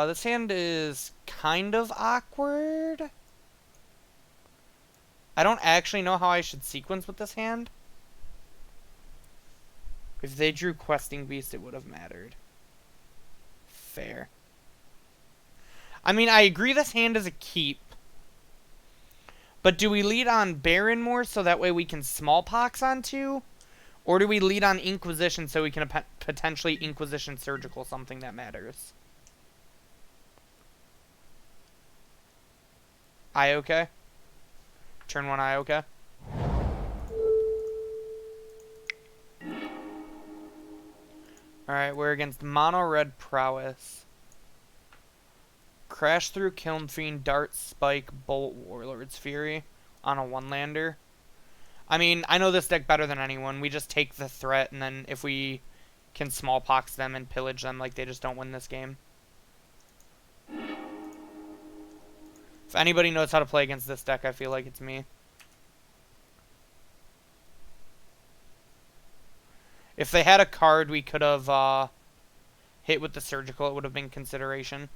This hand is kind of awkward. I don't actually know how I should sequence with this hand. If they drew Questing Beast, it would have mattered. Fair. I mean, I agree this hand is a keep. But do we lead on Baron more so that way we can Smallpox on 2? Or do we lead on Inquisition so we can potentially Inquisition Surgical something that matters? I okay? Turn 1 I okay? Alright, we're against Mono Red Prowess. Crash Through, Kiln Fiend, Dart, Spike, Bolt, Warlord's Fury on a 1-lander. I mean, I know this deck better than anyone. We just take the threat, and then if we can Smallpox them and pillage them, like, they just don't win this game. If anybody knows how to play against this deck, I feel like it's me. If they had a card we could have hit with the Surgical, it would have been consideration.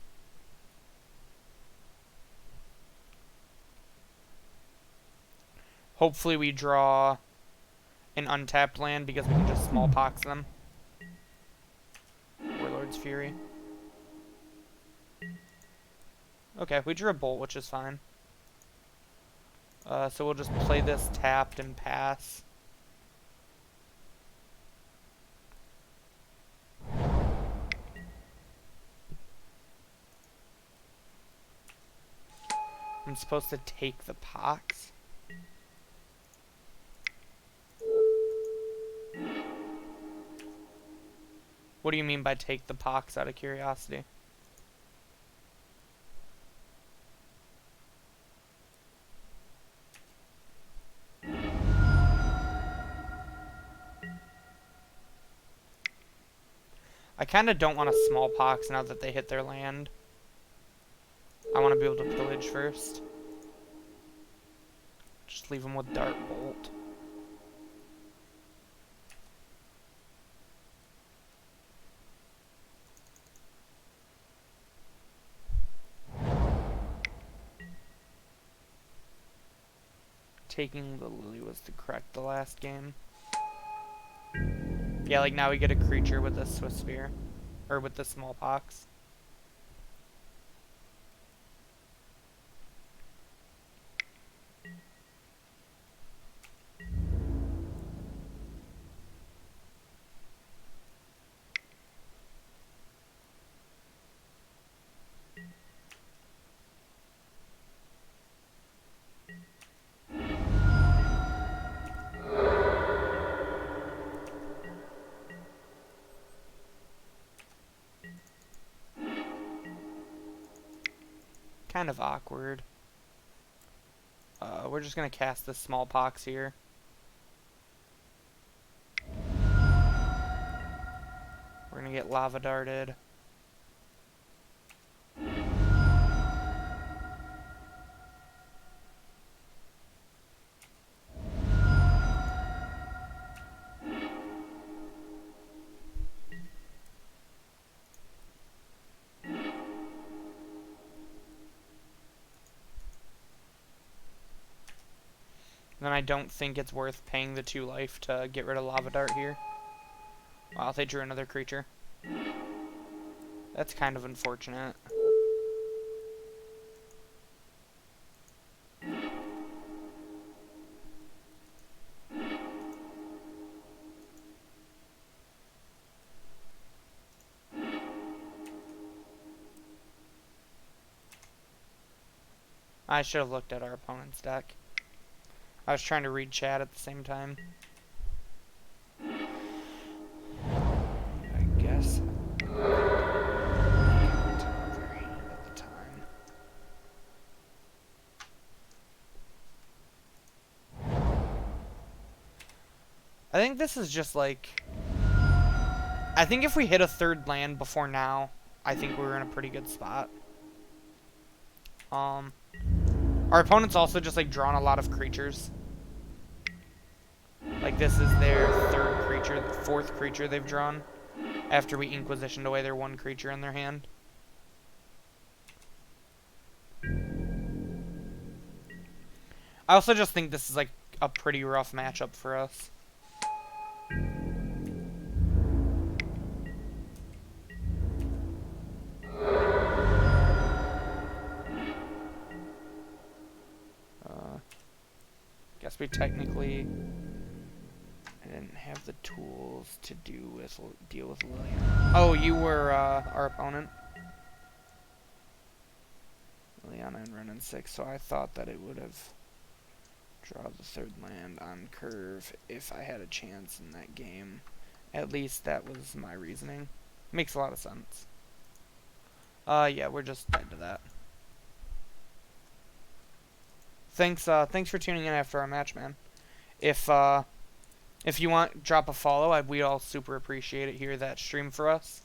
Hopefully we draw an untapped land because we can just Smallpox them. Warlord's Fury. Okay, we drew a Bolt, which is fine. So we'll just play this tapped and pass. I'm supposed to take the pox? What do you mean by take the pox, out of curiosity? I kind of don't want a smallpox now that they hit their land. I want to be able to pillage first. Just leave them with Dart Bolt. Taking the Lily was correct the last game. Yeah, like now we get a creature with a Swift Spear. Or with the smallpox. Kind of awkward. We're just gonna cast the smallpox here. We're gonna get lava darted. Then I don't think it's worth paying the 2 life to get rid of Lava Dart here. Wow, they drew another creature. That's kind of unfortunate. I should have looked at our opponent's deck. I was trying to read chat at the same time. I guess. At the time. I think this is just like... I think if we hit a 3rd land before now, I think we're in a pretty good spot. Our opponent's also just like drawn a lot of creatures. Like this is their 3rd creature, 4th creature they've drawn after we Inquisitioned away their 1 creature in their hand. I also just think this is like a pretty rough matchup for us. Guess we technically didn't have the tools to deal with Liliana. Oh, you were our opponent. Liliana and Renin 6, so I thought that it would have draw the 3rd land on curve if I had a chance in that game. At least that was my reasoning. Makes a lot of sense. Yeah, we're just dead to that. Thanks for tuning in after our match, man. If you want, drop a follow. We all super appreciate it here that stream for us.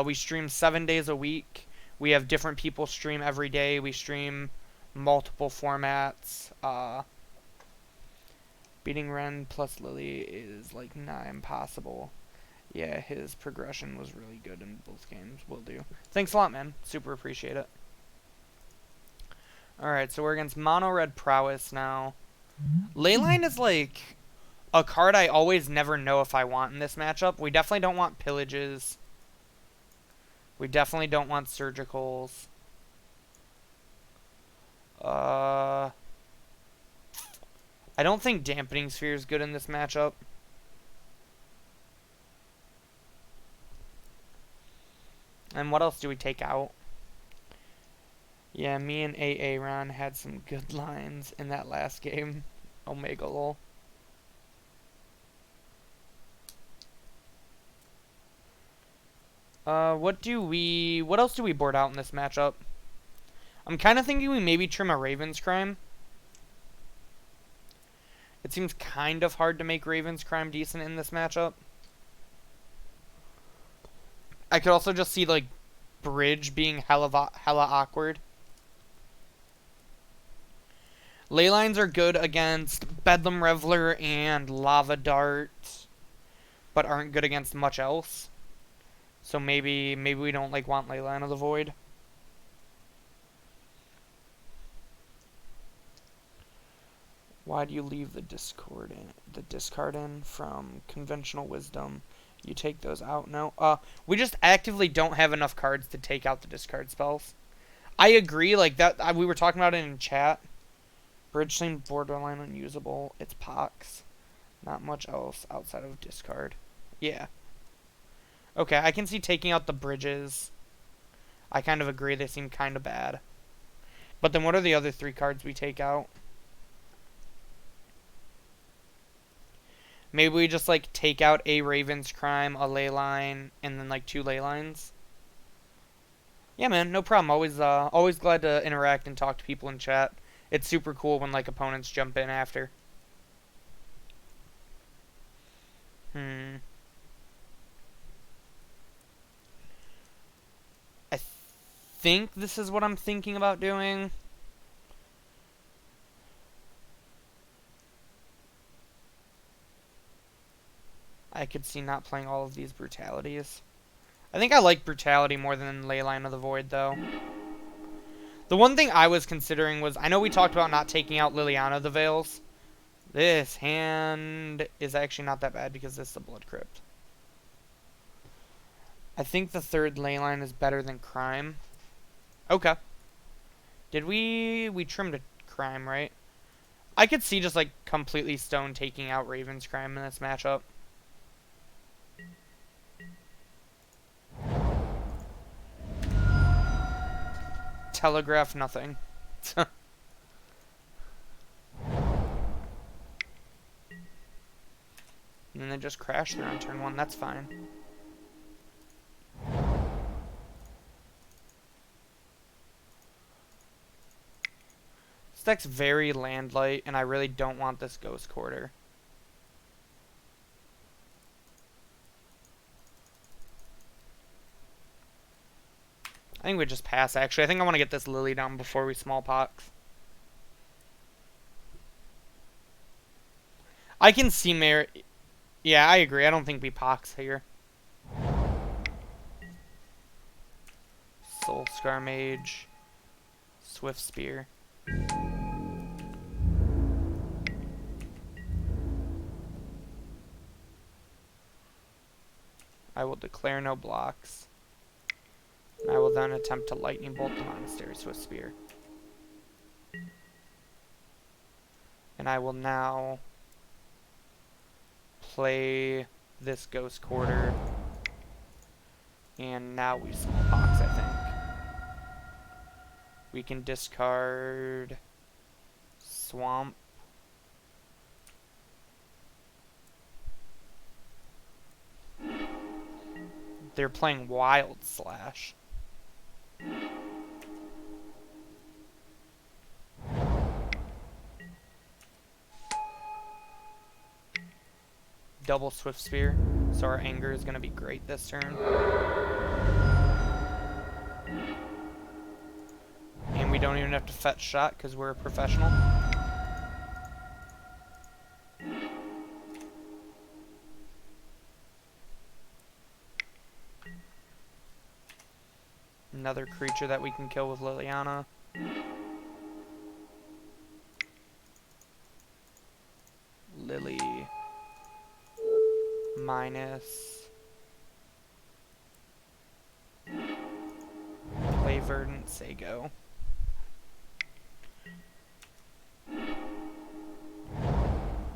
We stream 7 days a week. We have different people stream every day. We stream multiple formats. Beating Ren plus Lily is like nigh impossible. Yeah, his progression was really good in both games. Will do. Thanks a lot, man. Super appreciate it. Alright, so we're against Mono Red Prowess now. Leyline is like a card I always never know if I want in this matchup. We definitely don't want Pillages. We definitely don't want Surgicals. I don't think Dampening Sphere is good in this matchup. And what else do we take out? Yeah, me and Aaron had some good lines in that last game. Omega lol. What else do we board out in this matchup? I'm kind of thinking we maybe trim a Raven's Crime. It seems kind of hard to make Raven's Crime decent in this matchup. I could also just see, like, Bridge being hella awkward. Leylines are good against Bedlam Reveler and Lava Dart, but aren't good against much else. So maybe we don't like want Leyline of the Void. Why do you leave the discard in from conventional wisdom? You take those out. No. We just actively don't have enough cards to take out the discard spells. I agree, like that we were talking about it in chat. Bridge seemed borderline unusable. It's Pox. Not much else outside of discard. Yeah. Okay, I can see taking out the bridges. I kind of agree, they seem kind of bad. But then what are the other 3 cards we take out? Maybe we just, like, take out a Raven's Crime, a Leyline, and then, like, 2 Leylines. Yeah, man, no problem. Always glad to interact and talk to people in chat. It's super cool when, like, opponents jump in after. I think this is what I'm thinking about doing. I could see not playing all of these brutalities. I think I like brutality more than Leyline of the Void, though. The one thing I was considering was, I know we talked about not taking out Liliana the Veils. This hand is actually not that bad because this is a Blood Crypt. I think the 3rd Leyline is better than Crime. Okay. Did we trimmed a Crime, right? I could see just, like, completely stone taking out Raven's Crime in this matchup. Telegraph nothing. And then they just crash there on turn 1. That's fine. This deck's very land light, and I really don't want this Ghost Quarter. I think we just pass, actually. I think I want to get this Lily down before we Smallpox. I can see merit. Yeah, I agree. I don't think we Pox here. Soul Scar Mage. Swift Spear. I will declare no blocks. I will then attempt to Lightning Bolt the Monastery Swift Spear. And I will now play this Ghost Quarter. And now we Smallpox, I think. We can discard Swamp. They're playing Wild Slash. Double Swift Spear, so our anger is going to be great this turn. And we don't even have to fetch shot because we're a professional. Another creature that we can kill with Liliana. Lily. Minus. Play Verdant Sago.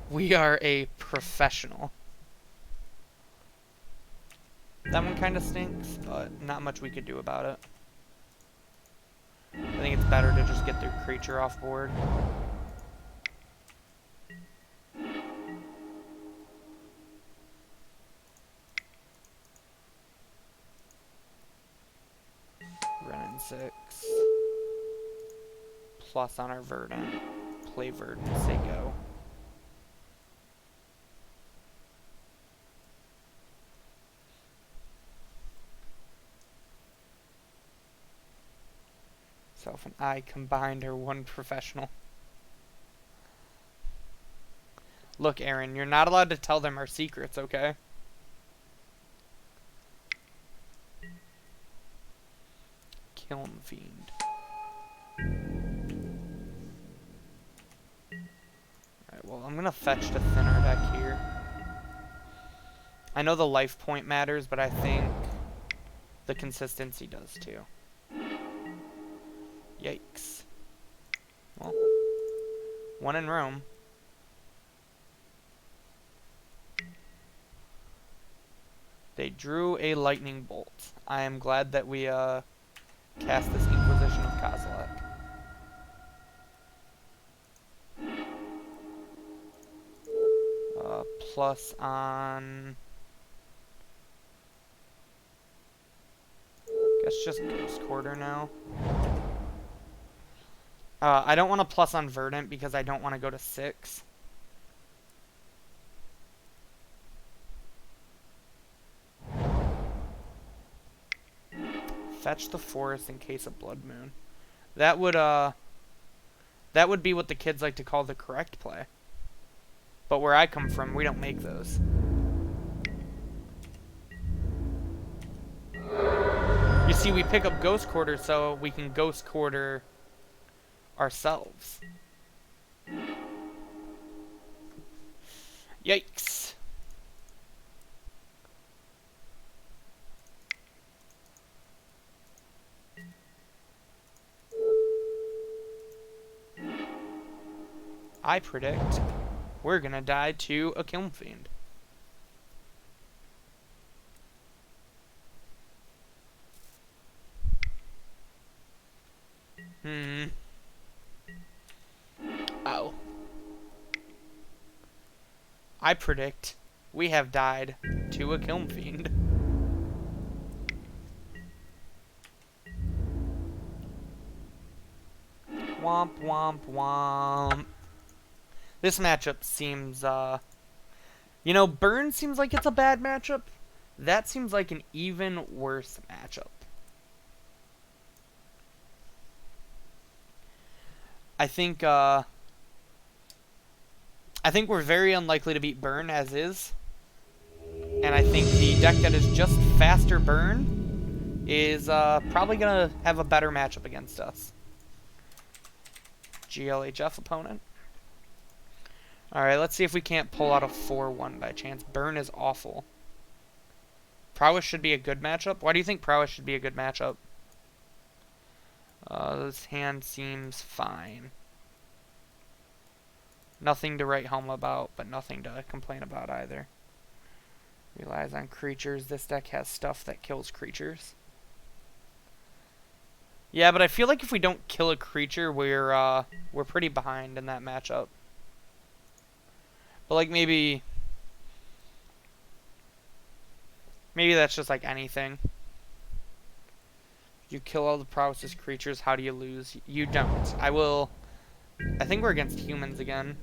We are a professional. That one kind of stinks, but not much we could do about it. I think it's get their creature off board. Running 6. Plus on our Verdant. Play Verdant, say go. Self and I combined are one professional. Look, Aaron, you're not allowed to tell them our secrets, okay? Kiln Fiend. Alright, well, I'm gonna fetch the thinner deck here. I know the life point matters, but I think the consistency does too. Yikes. Well, one in Rome. They drew a lightning bolt. I am glad that we cast this Inquisition of Kozilek. Plus on... guess just Yawg-Chord now. I don't want to plus on Verdant because I don't want to go to 6. Fetch the forest in case of Blood Moon. That would be what the kids like to call the correct play. But where I come from, we don't make those. You see, we pick up Yawg-Chord so we can Yawg-Chord ourselves. Yikes. I predict we're gonna die to a Kiln Fiend. Oh. I predict we have died to a Kiln Fiend. Womp womp womp. This matchup seems, you know, Burn seems like it's a bad matchup. That seems like an even worse matchup. I think we're very unlikely to beat Burn as is. And I think the deck that is just faster Burn is probably going to have a better matchup against us. GLHF opponent. Alright, let's see if we can't pull out a 4-1 by chance. Burn is awful. Prowess should be a good matchup. Why do you think Prowess should be a good matchup? This hand seems fine. Nothing to write home about, but nothing to complain about either. Relies on creatures. This deck has stuff that kills creatures. Yeah, but I feel like if we don't kill a creature, we're pretty behind in that matchup. But like maybe that's just like anything. You kill all the Prowess's creatures, how do you lose? You don't. I think we're against humans again.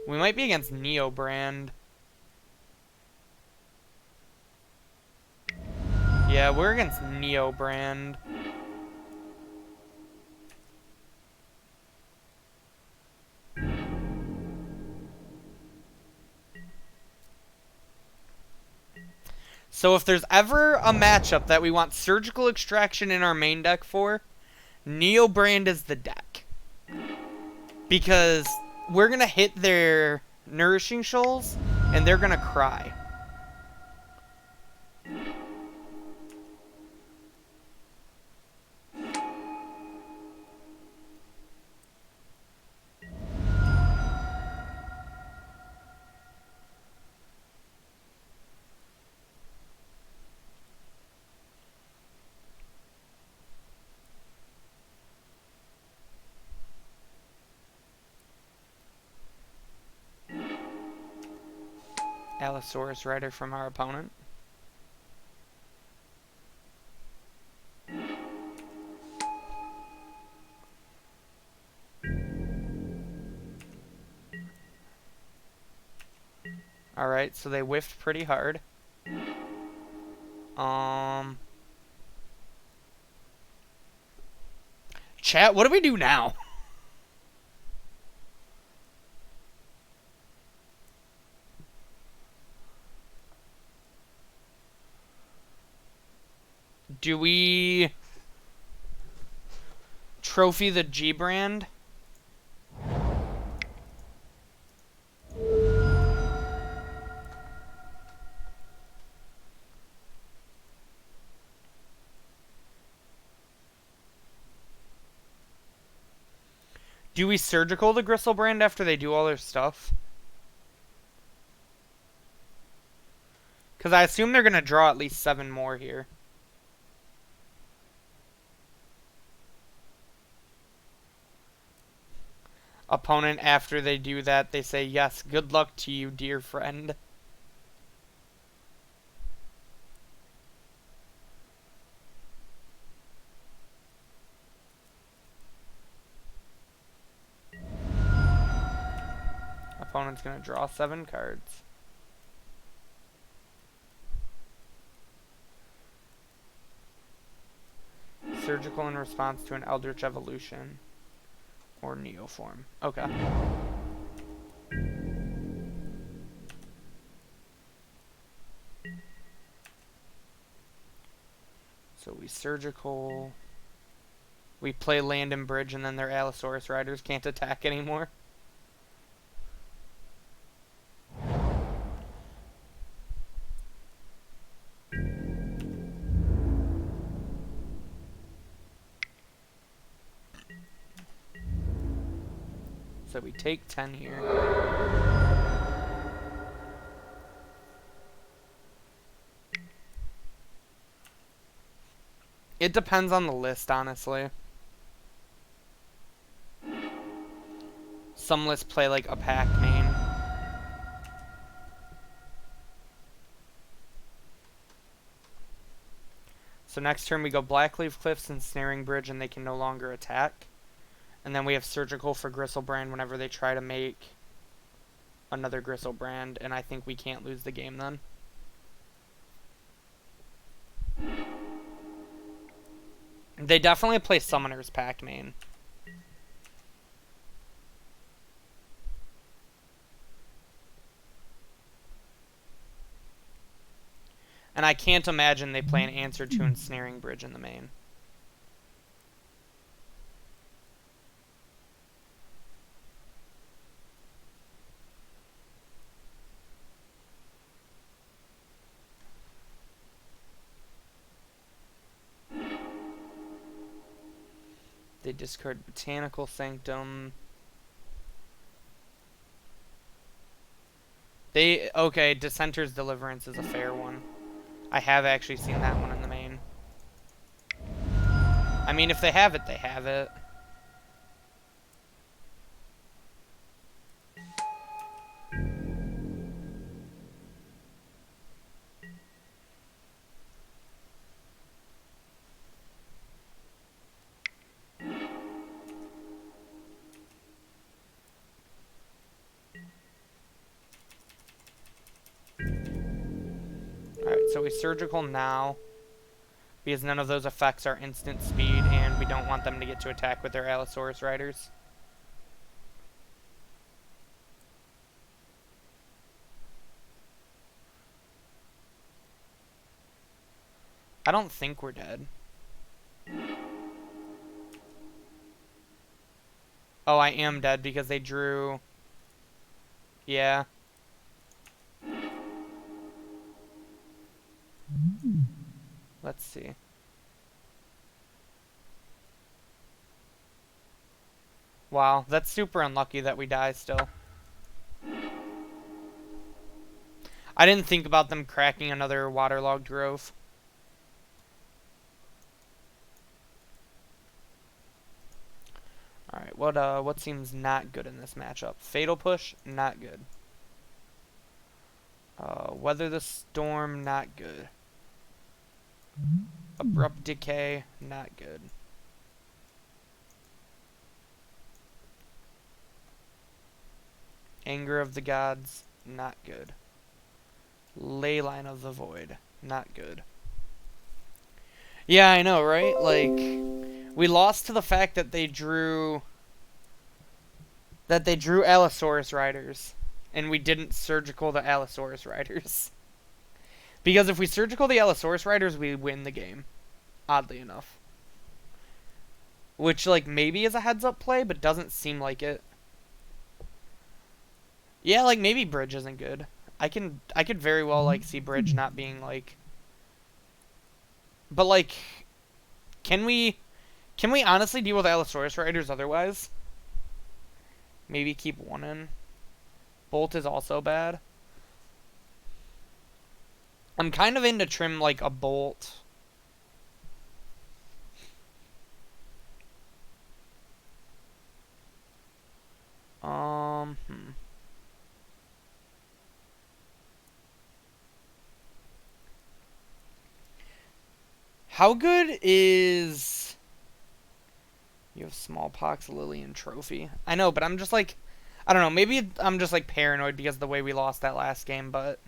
We might be against Neobrand. Yeah, we're against Neobrand. So if there's ever a matchup that we want Surgical Extraction in our main deck for, Neobrand is the deck. Because we're going to hit their Nourishing Shoals, and they're going to cry. Allosaurus Rider from our opponent. Alright, so they whiffed pretty hard. Chat, what do we do now? Do we trophy the G brand? Do we surgical the Gristle brand after they do all their stuff? Because I assume they're going to draw at least 7 more here. Opponent, after they do that, they say, yes, good luck to you, dear friend. Opponent's going to draw 7 cards. Surgical in response to an Eldritch Evolution. Or Neoform. Okay. So we surgical. We play Land and Bridge, and then their Allosaurus Riders can't attack anymore. So we take 10 here. It depends on the list, honestly. Some lists play like a pack main. So next turn we go Blackleaf Cliffs and Snaring Bridge, and they can no longer attack. And then we have Surgical for Gristlebrand whenever they try to make another Gristlebrand, and I think we can't lose the game then. They definitely play Summoner's Pact main. And I can't imagine they play an Answer to Ensnaring Bridge in the main. They discard Botanical Sanctum. Okay, Dissenter's Deliverance is a fair one. I have actually seen that one in the main. I mean, if they have it, they have it. Alright, so we Surgical now, because none of those effects are instant speed, and we don't want them to get to attack with their Allosaurus Riders. I don't think we're dead. Oh, I am dead because they drew... Yeah. Let's see. Wow, that's super unlucky that we die still. I didn't think about them cracking another waterlogged grove. Alright, what seems not good in this matchup? Fatal Push, not good. Weather the storm, not good. Abrupt decay, not good. Anger of the gods, not good. Leyline of the void, not good. Yeah, I know, right? Like, we lost to the fact that they drew Allosaurus riders, and we didn't surgical the Allosaurus riders. Because if we surgical the Allosaurus riders, we win the game. Oddly enough. Which, like, maybe is a heads-up play, but doesn't seem like it. Yeah, like, maybe Bridge isn't good. I could very well, like, see Bridge not being, like... But, like, can we honestly deal with Allosaurus riders otherwise? Maybe keep one in. Bolt is also bad. I'm kind of into trim, like, a Bolt. How good is... You have Smallpox, Lillian Trophy. I know, but I'm just like... I don't know, maybe I'm just like paranoid because of the way we lost that last game, but...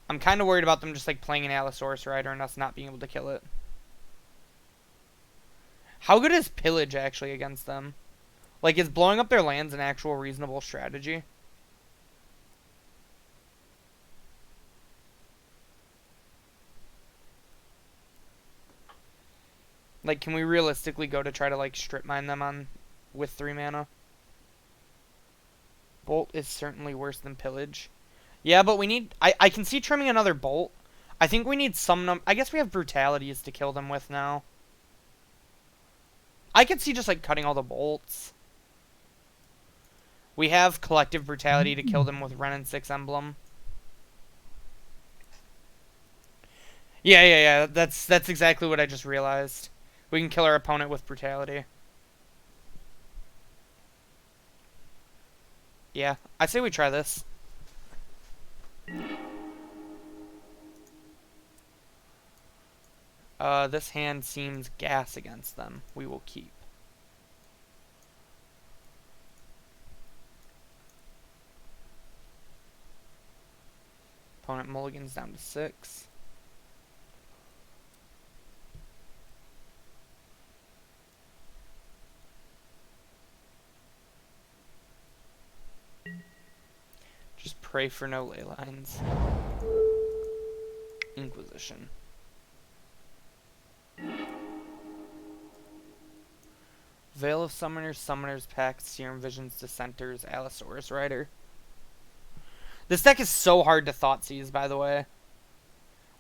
I'm kind of worried about them just like playing an Allosaurus Rider and us not being able to kill it. How good is Pillage actually against them? Like, is blowing up their lands an actual reasonable strategy? Like, can we realistically go to try to, like, strip mine them on with 3 mana? Bolt is certainly worse than Pillage. Yeah, but we need... I can see trimming another Bolt. I think we need some... I guess we have Brutalities to kill them with now. I could see just, like, cutting all the Bolts. We have Collective Brutality to kill them with Wrenn and 6 Emblem. Yeah. That's exactly what I just realized. We can kill our opponent with Brutality. Yeah, I say we try this. This hand seems gas against them. We will keep. Opponent mulligans down to 6. Just pray for no ley lines. Inquisition. Veil of Summoners, Summoners Pact, Serum Visions, Dissenters, Allosaurus Rider. This deck is so hard to thought seize, by the way.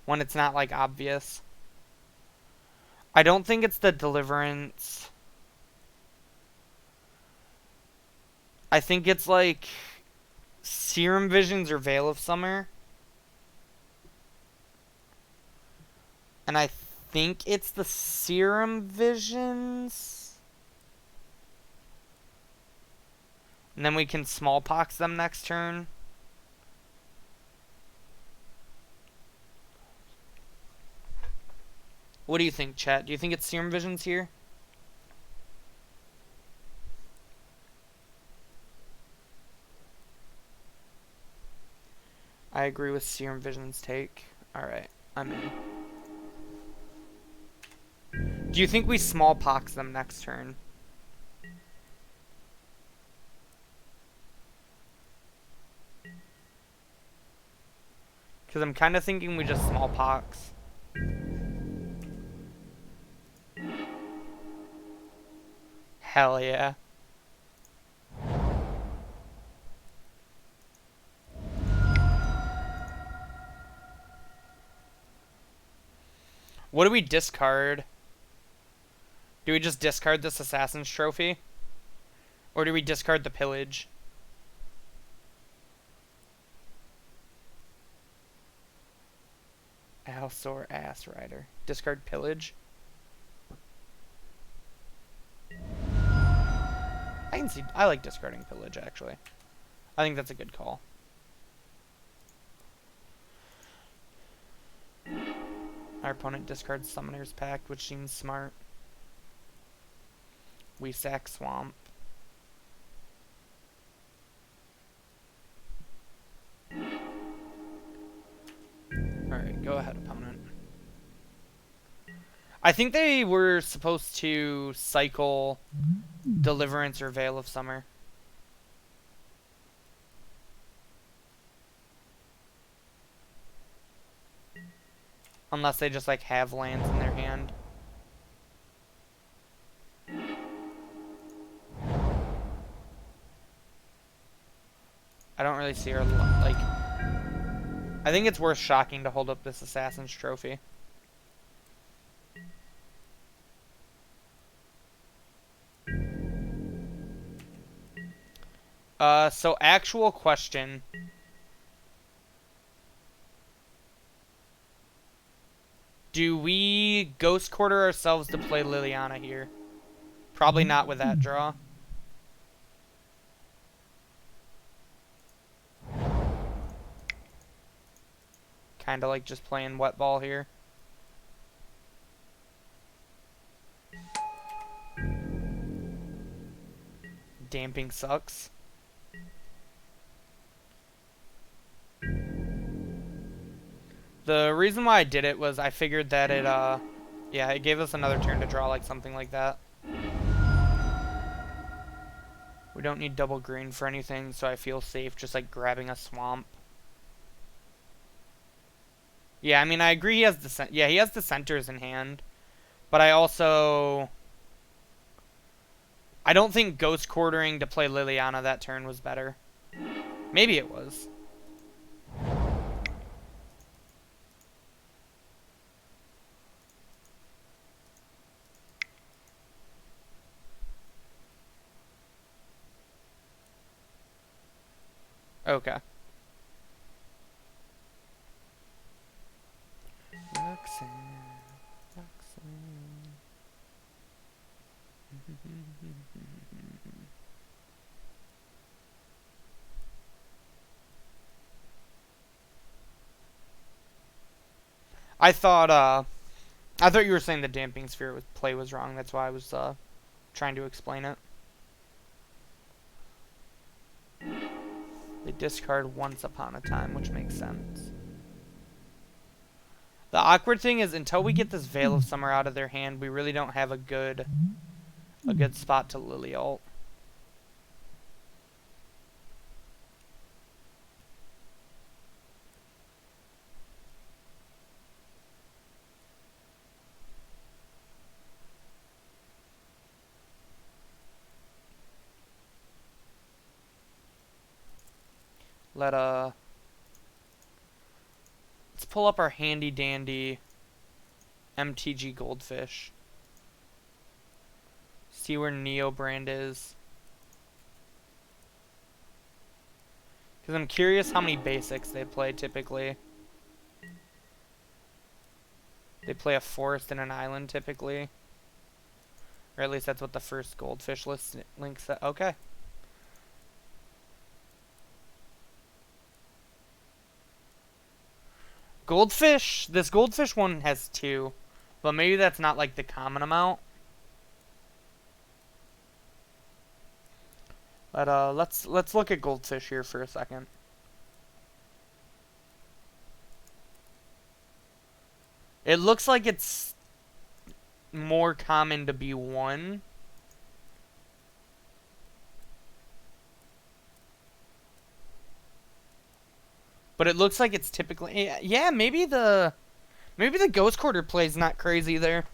When it's not, like, obvious. I don't think it's the Deliverance. I think it's, like... Serum Visions or Veil of Summer. And I think it's the Serum Visions. And then we can Smallpox them next turn. What do you think, chat? Do you think it's Serum Visions here? I agree with Serum Vision's take. Alright, I'm in. Do you think we Smallpox them next turn? Because I'm kind of thinking we just Smallpox. Hell yeah. What do we discard? Do we just discard this Assassin's Trophy? Or do we discard the Pillage? Allosaur Ass Rider. Discard Pillage? I like discarding Pillage, actually. I think that's a good call. Our opponent discards Summoner's Pact, which seems smart. We sack Swamp. Alright, go ahead, opponent. I think they were supposed to cycle Deliverance or Veil of Summer. Unless they just, like, have lands in their hand. I don't really see her, like... I think it's worth shocking to hold up this Assassin's Trophy. So actual question. Do we Ghost Quarter ourselves to play Liliana here? Probably not with that draw. Kinda like just playing wet ball here. Damping sucks. The reason why I did it was I figured that it, yeah, it gave us another turn to draw like something like that. We don't need double green for anything, so I feel safe just like grabbing a swamp. Yeah, I mean, I agree he has he has the centers in hand. But I also... I don't think Ghost Quartering to play Liliana that turn was better. Maybe it was. Okay. I thought you were saying the Damping Sphere play was wrong. That's why I was trying to explain it. They discard Once Upon a Time, which makes sense. The awkward thing is, until we get this Veil of Summer out of their hand, we really don't have a good spot to Lily ult. Let's pull up our handy dandy MTG Goldfish. See where Neobrand is. Because I'm curious how many basics they play typically. They play a forest and an island typically. Or at least that's what the first Goldfish link said. Okay. Goldfish, this Goldfish one has 2, but maybe that's not like the common amount. But let's look at Goldfish here for a second. It looks like it's more common to be 1. But it looks like it's typically... Yeah, maybe the Ghost Quarter play's not crazy there.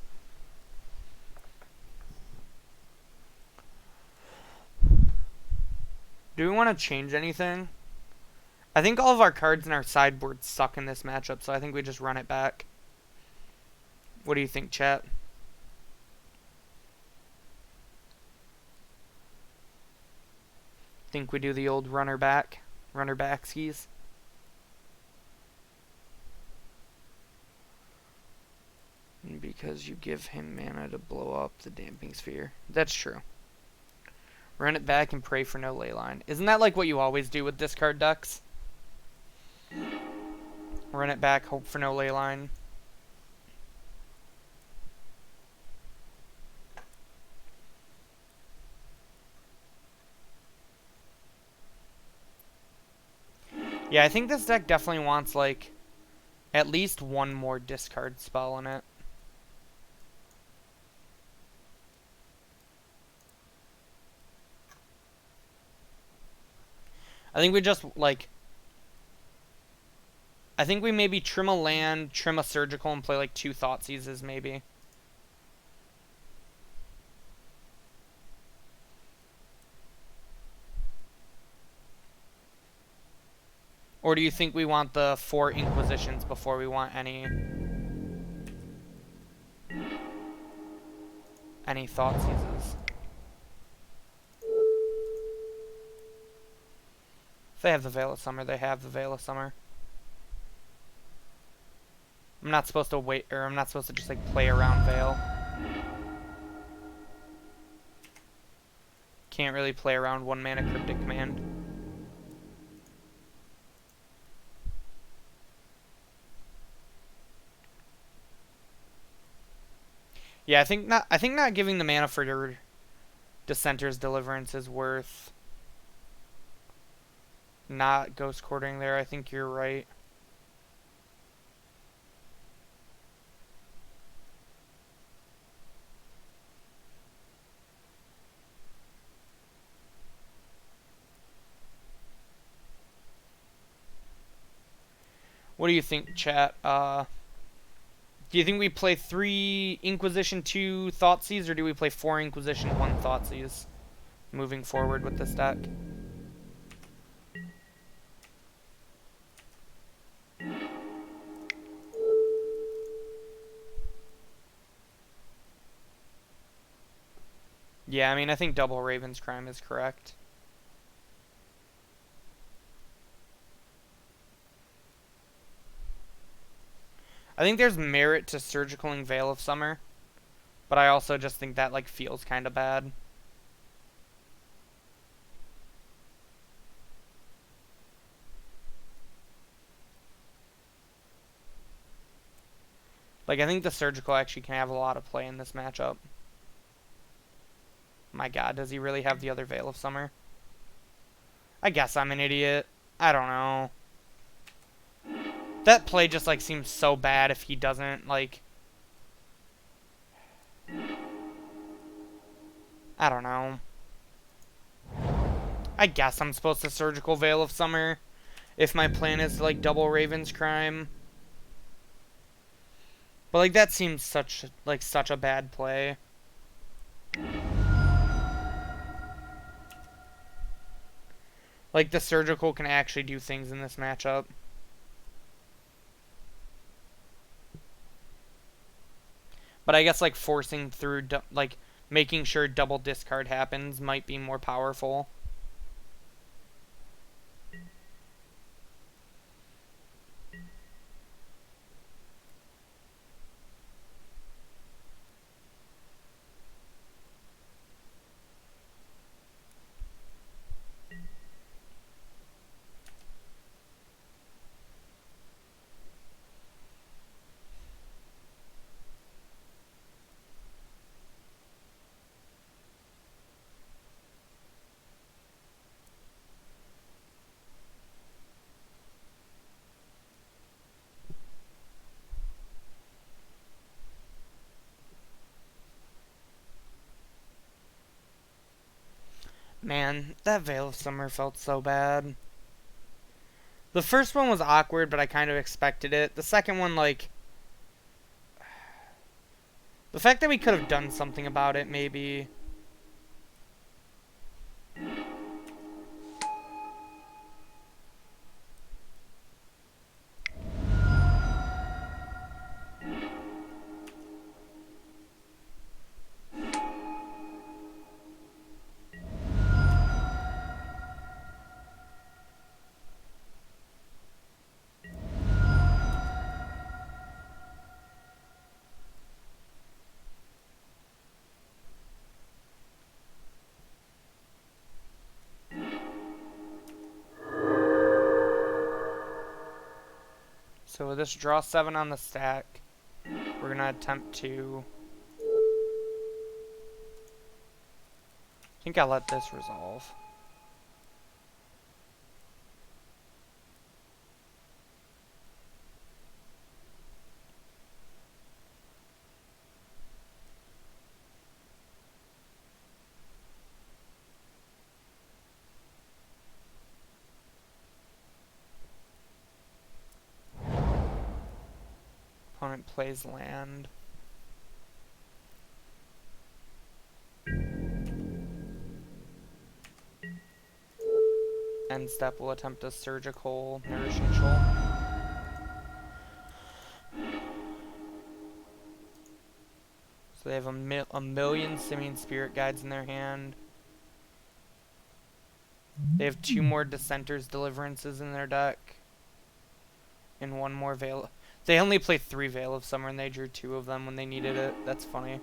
Do we want to change anything? I think all of our cards in our sideboard suck in this matchup, so I think we just run it back. What do you think, chat? Think we do the old runner back skis? Because you give him mana to blow up the Damping Sphere. That's true. Run it back and pray for no leyline. Isn't that like what you always do with discard decks? Run it back, hope for no leyline. Yeah, I think this deck definitely wants, like, at least one more discard spell in it. I think we just, like... I think we maybe trim a land, trim a surgical, and play, like, 2 Thoughtseizes, maybe. Or do you think we want the 4 Inquisitions before we want any Thoughtseizes? If they have the Veil of Summer, they have the Veil of Summer. I'm not supposed to wait, or I'm not supposed to just, like, play around Veil. Can't really play around 1 mana Cryptic Command. Yeah, I think not giving the mana for Dissenter's Deliverance is worth not Ghost Courting there. I think you're right. What do you think, chat? Do you think we play 3 Inquisition, 2 Thoughtseize, or do we play 4 Inquisition, 1 Thoughtseize moving forward with this deck? Yeah, I mean, I think double Raven's Crime is correct. I think there's merit to Surgicaling Veil of Summer, but I also just think that, like, feels kind of bad. Like, I think the Surgical actually can have a lot of play in this matchup. My god, does he really have the other Veil of Summer? I guess I'm an idiot. I don't know. That play just, like, seems so bad if he doesn't, like... I don't know. I guess I'm supposed to Surgical Veil of Summer if my plan is to, like, double Raven's Crime. But, like, that seems such a bad play. Like, the Surgical can actually do things in this matchup. But I guess, like, forcing through, like, making sure double discard happens might be more powerful. Man, that Veil of Summer felt so bad. The first one was awkward, but I kind of expected it. The second one, like... The fact that we could have done something about it, maybe... So with this draw 7 on the stack, we're going to attempt to... I think I'll let this resolve. Opponent plays land. End step will attempt a surgical nourishing shoal. So they have a million Simian Spirit Guides in their hand. They have 2 more Dissenter's Deliverances in their deck. And 1 more Veil. They only play 3 Veil of Summer and they drew 2 of them when they needed it. That's funny.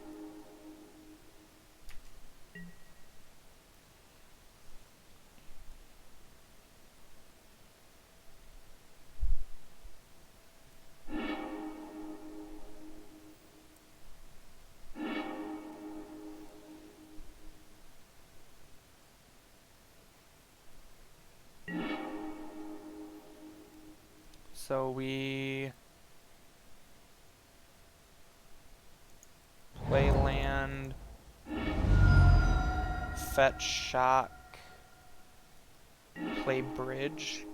So we play land, fetch shock, play bridge.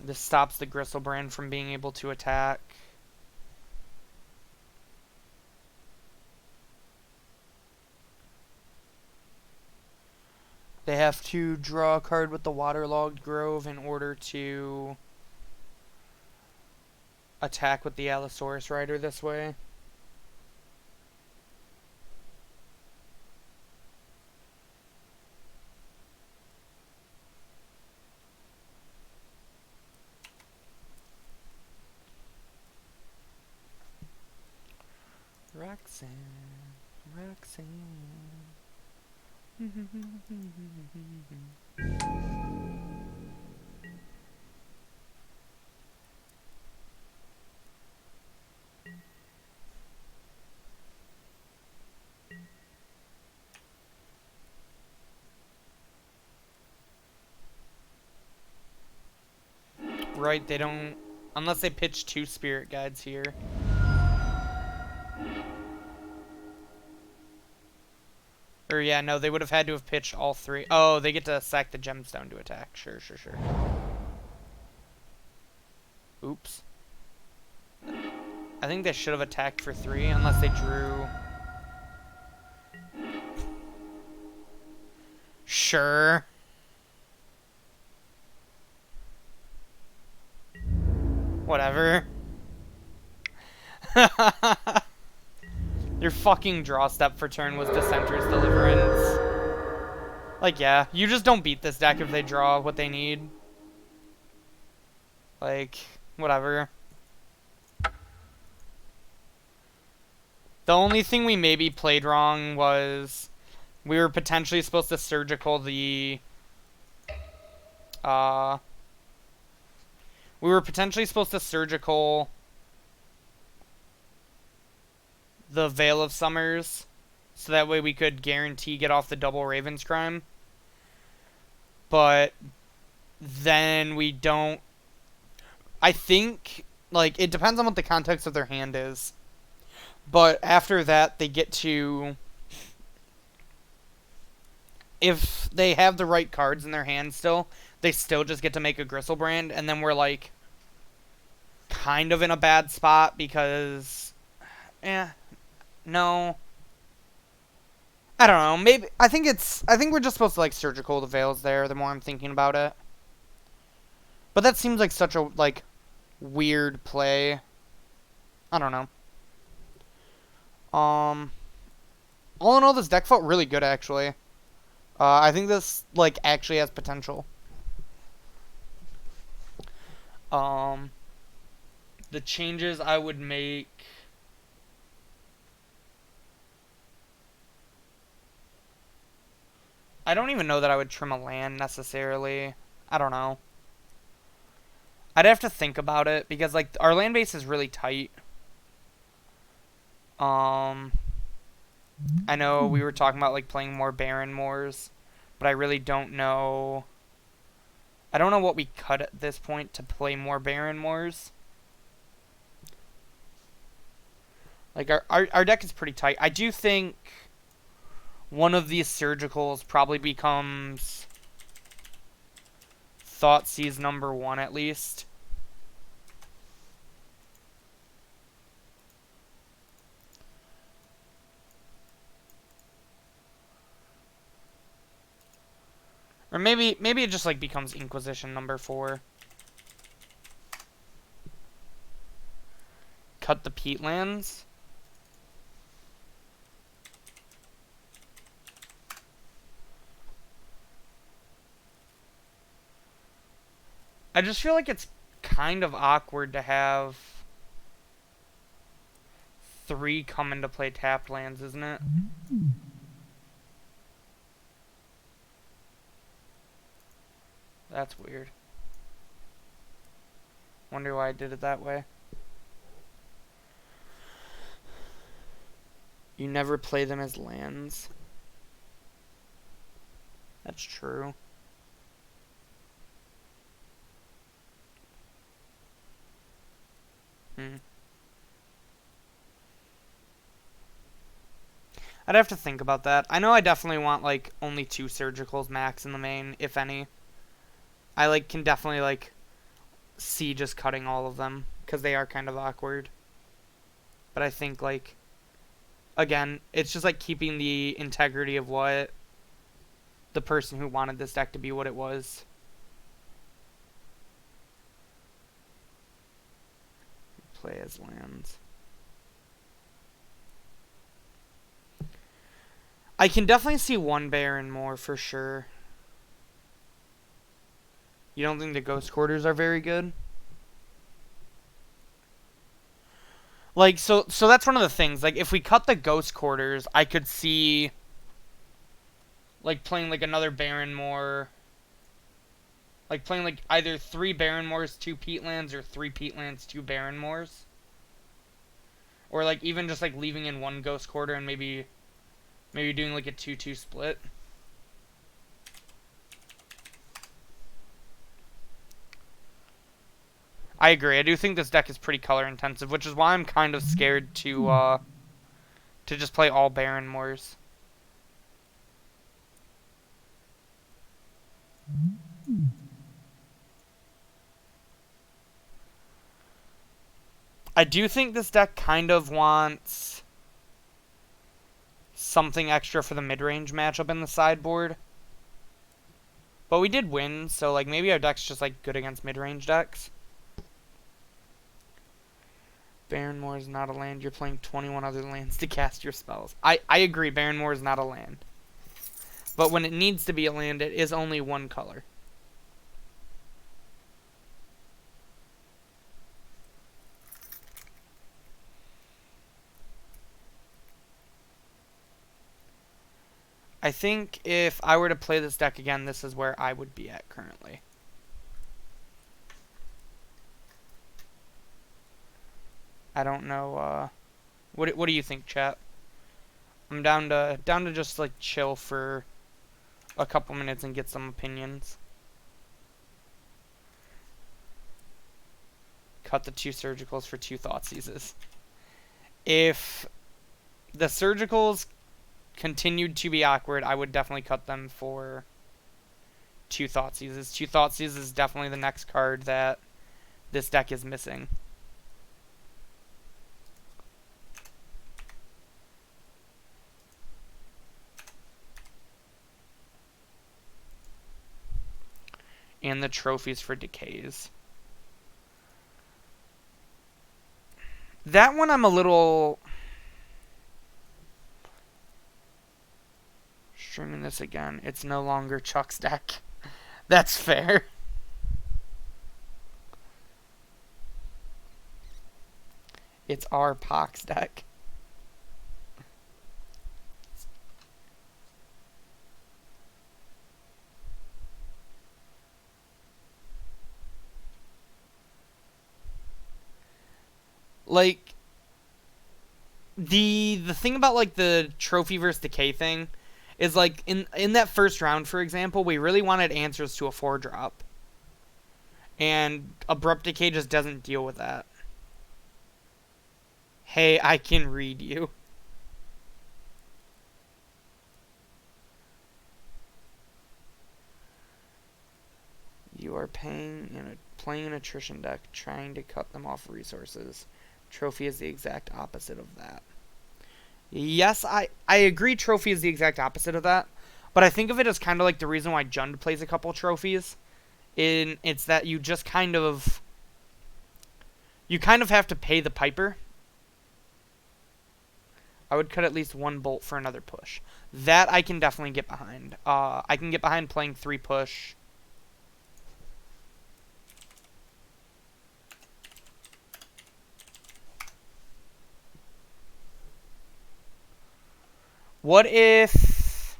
This stops the Gristlebrand from being able to attack. They have to draw a card with the Waterlogged Grove in order to attack with the Allosaurus Rider this way. Roxanne, Roxanne. Right, they don't... Unless they pitch 2 Spirit Guides here. Or yeah, no, they would have had to have pitched all 3. Oh, they get to sack the Gemstone to attack. Sure, sure, sure. Oops. I think they should have attacked for 3, unless they drew... Sure. Whatever. Your fucking draw step for turn was Dissenter's Deliverance. Like, yeah, you just don't beat this deck if they draw what they need. Like, whatever. The only thing we maybe played wrong was we were potentially supposed to surgical the... We were potentially supposed to surgical the Veil of Summers, so that way we could guarantee get off the double Raven's Crime. But then we don't... I think, like, it depends on what the context of their hand is. But after that, they get to... If they have the right cards in their hand still, they still just get to make a Gristlebrand, and then we're, like, kind of in a bad spot because... No. I don't know. Maybe... I think we're just supposed to, like, surgical the Veils there, the more I'm thinking about it. But that seems like such a, like, weird play. I don't know. All in all, this deck felt really good, actually. I think this, like, actually has potential. The changes I would make... I don't even know that I would trim a land, necessarily. I don't know. I'd have to think about it, because, like, our land base is really tight. I know we were talking about, like, playing more Baron Moors, but I really don't know... I don't know what we cut at this point to play more Baron Moors. Like, our deck is pretty tight. I do think one of these surgicals probably becomes Thoughtseize number 1 at least. Or maybe it just like becomes Inquisition number 4. Cut the peatlands. I just feel like it's kind of awkward to have 3 come into play tapped lands, isn't it? That's weird. Wonder why I did it that way. You never play them as lands. That's true. I'd have to think about that. I know I definitely want, like, only 2 surgicals max in the main, if any. I, like, can definitely, like, see just cutting all of them, because they are kind of awkward. But I think, like, again, it's just, like, keeping the integrity of what the person who wanted this deck to be what it was. Play as lands. I can definitely see 1 Baron more for sure. You don't think the Ghost Quarters are very good? Like, so that's one of the things. Like, if we cut the Ghost Quarters, I could see, like, playing, like, another Baron more. Like, playing, like, either 3 Baron Moors, 2 Peatlands, or 3 Peatlands, 2 Baron Moors. Or, like, even just, like, leaving in 1 Ghost Quarter and maybe doing, like, a 2-2 split. I agree. I do think this deck is pretty color intensive, which is why I'm kind of scared to just play all Baron Moors. I do think this deck kind of wants something extra for the mid-range matchup in the sideboard. But we did win, so like maybe our deck's just like good against mid-range decks. Baronmoor is not a land. You're playing 21 other lands to cast your spells. I agree, Baronmoor is not a land. But when it needs to be a land, it is only 1 color. I think if I were to play this deck again, this is where I would be at currently. I don't know, what do you think, chat? I'm down to just like chill for a couple minutes and get some opinions. Cut the 2 surgicals for 2 Thoughtseizes. If the surgicals continued to be awkward, I would definitely cut them for 2 Thoughtseizes. 2 Thoughtseizes is definitely the next card that this deck is missing. And the trophies for decays. That one I'm a little... Streaming this again. It's no longer Chuck's deck. That's fair. It's our Pox deck. Like, the thing about, like, the trophy versus decay thing is, like, in that first round, for example, we really wanted answers to a 4-drop. And Abrupt Decay just doesn't deal with that. Hey, I can read you. playing an attrition deck, trying to cut them off resources. Trophy is the exact opposite of that. Yes, I agree trophy is the exact opposite of that, but I think of it as kind of like the reason why Jund plays a couple trophies. It's that you just kind of have to pay the piper. I would cut at least one bolt for another push. That I can definitely get behind. I can get behind playing 3 push. What if...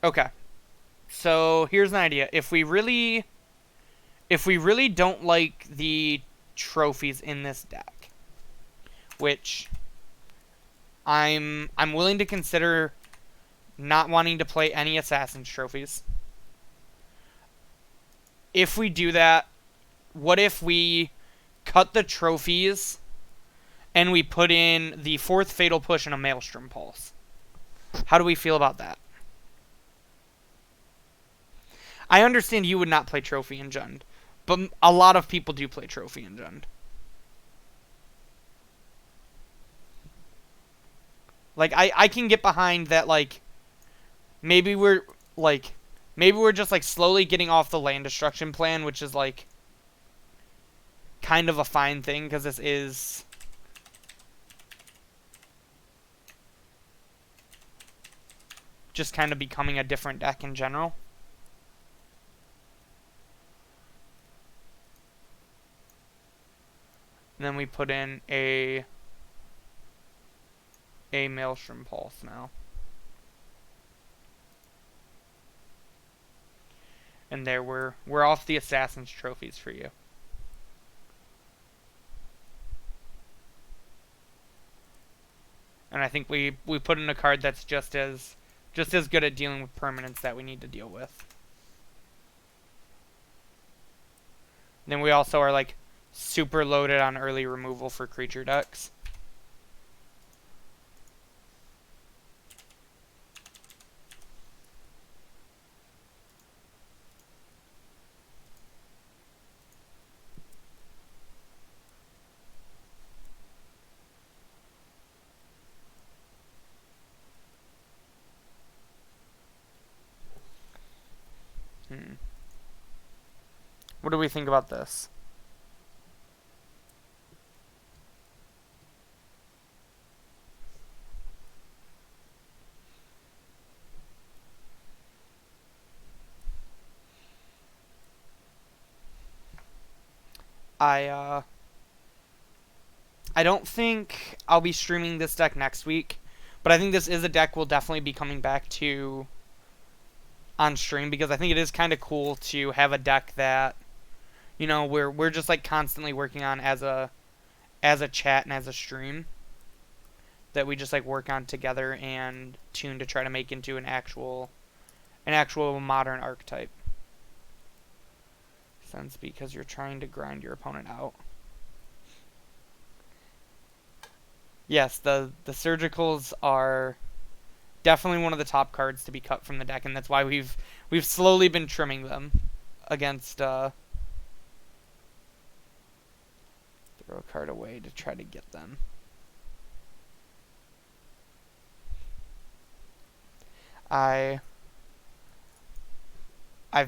Okay. So, here's an idea. If we really don't like the trophies in this deck, which I'm willing to consider not wanting to play any Assassin's trophies. If we do that, what if we cut the trophies and we put in the 4th Fatal Push and a Maelstrom Pulse? How do we feel about that? I understand you would not play Trophy in Jund, but a lot of people do play Trophy in Jund. Like, I can get behind that, like, maybe we're just, like, slowly getting off the land destruction plan, which is, like, kind of a fine thing, because this is... just kind of becoming a different deck in general. And then we put in a Maelstrom Pulse now. And there we're off the Assassin's trophies for you. And I think we put in a card that's just as good at dealing with permanents that we need to deal with. And then we also are like super loaded on early removal for creature decks. What do we think about this? I don't think I'll be streaming this deck next week, but I think this is a deck we'll definitely be coming back to on stream, because I think it is kind of cool to have a deck that, you know, we're just like constantly working on as a chat and as a stream, that we just like work on together and tune to try to make into an actual modern archetype. Sense because you're trying to grind your opponent out. Yes, the surgicals are definitely one of the top cards to be cut from the deck, and that's why we've slowly been trimming them against throw a card away to try to get them. I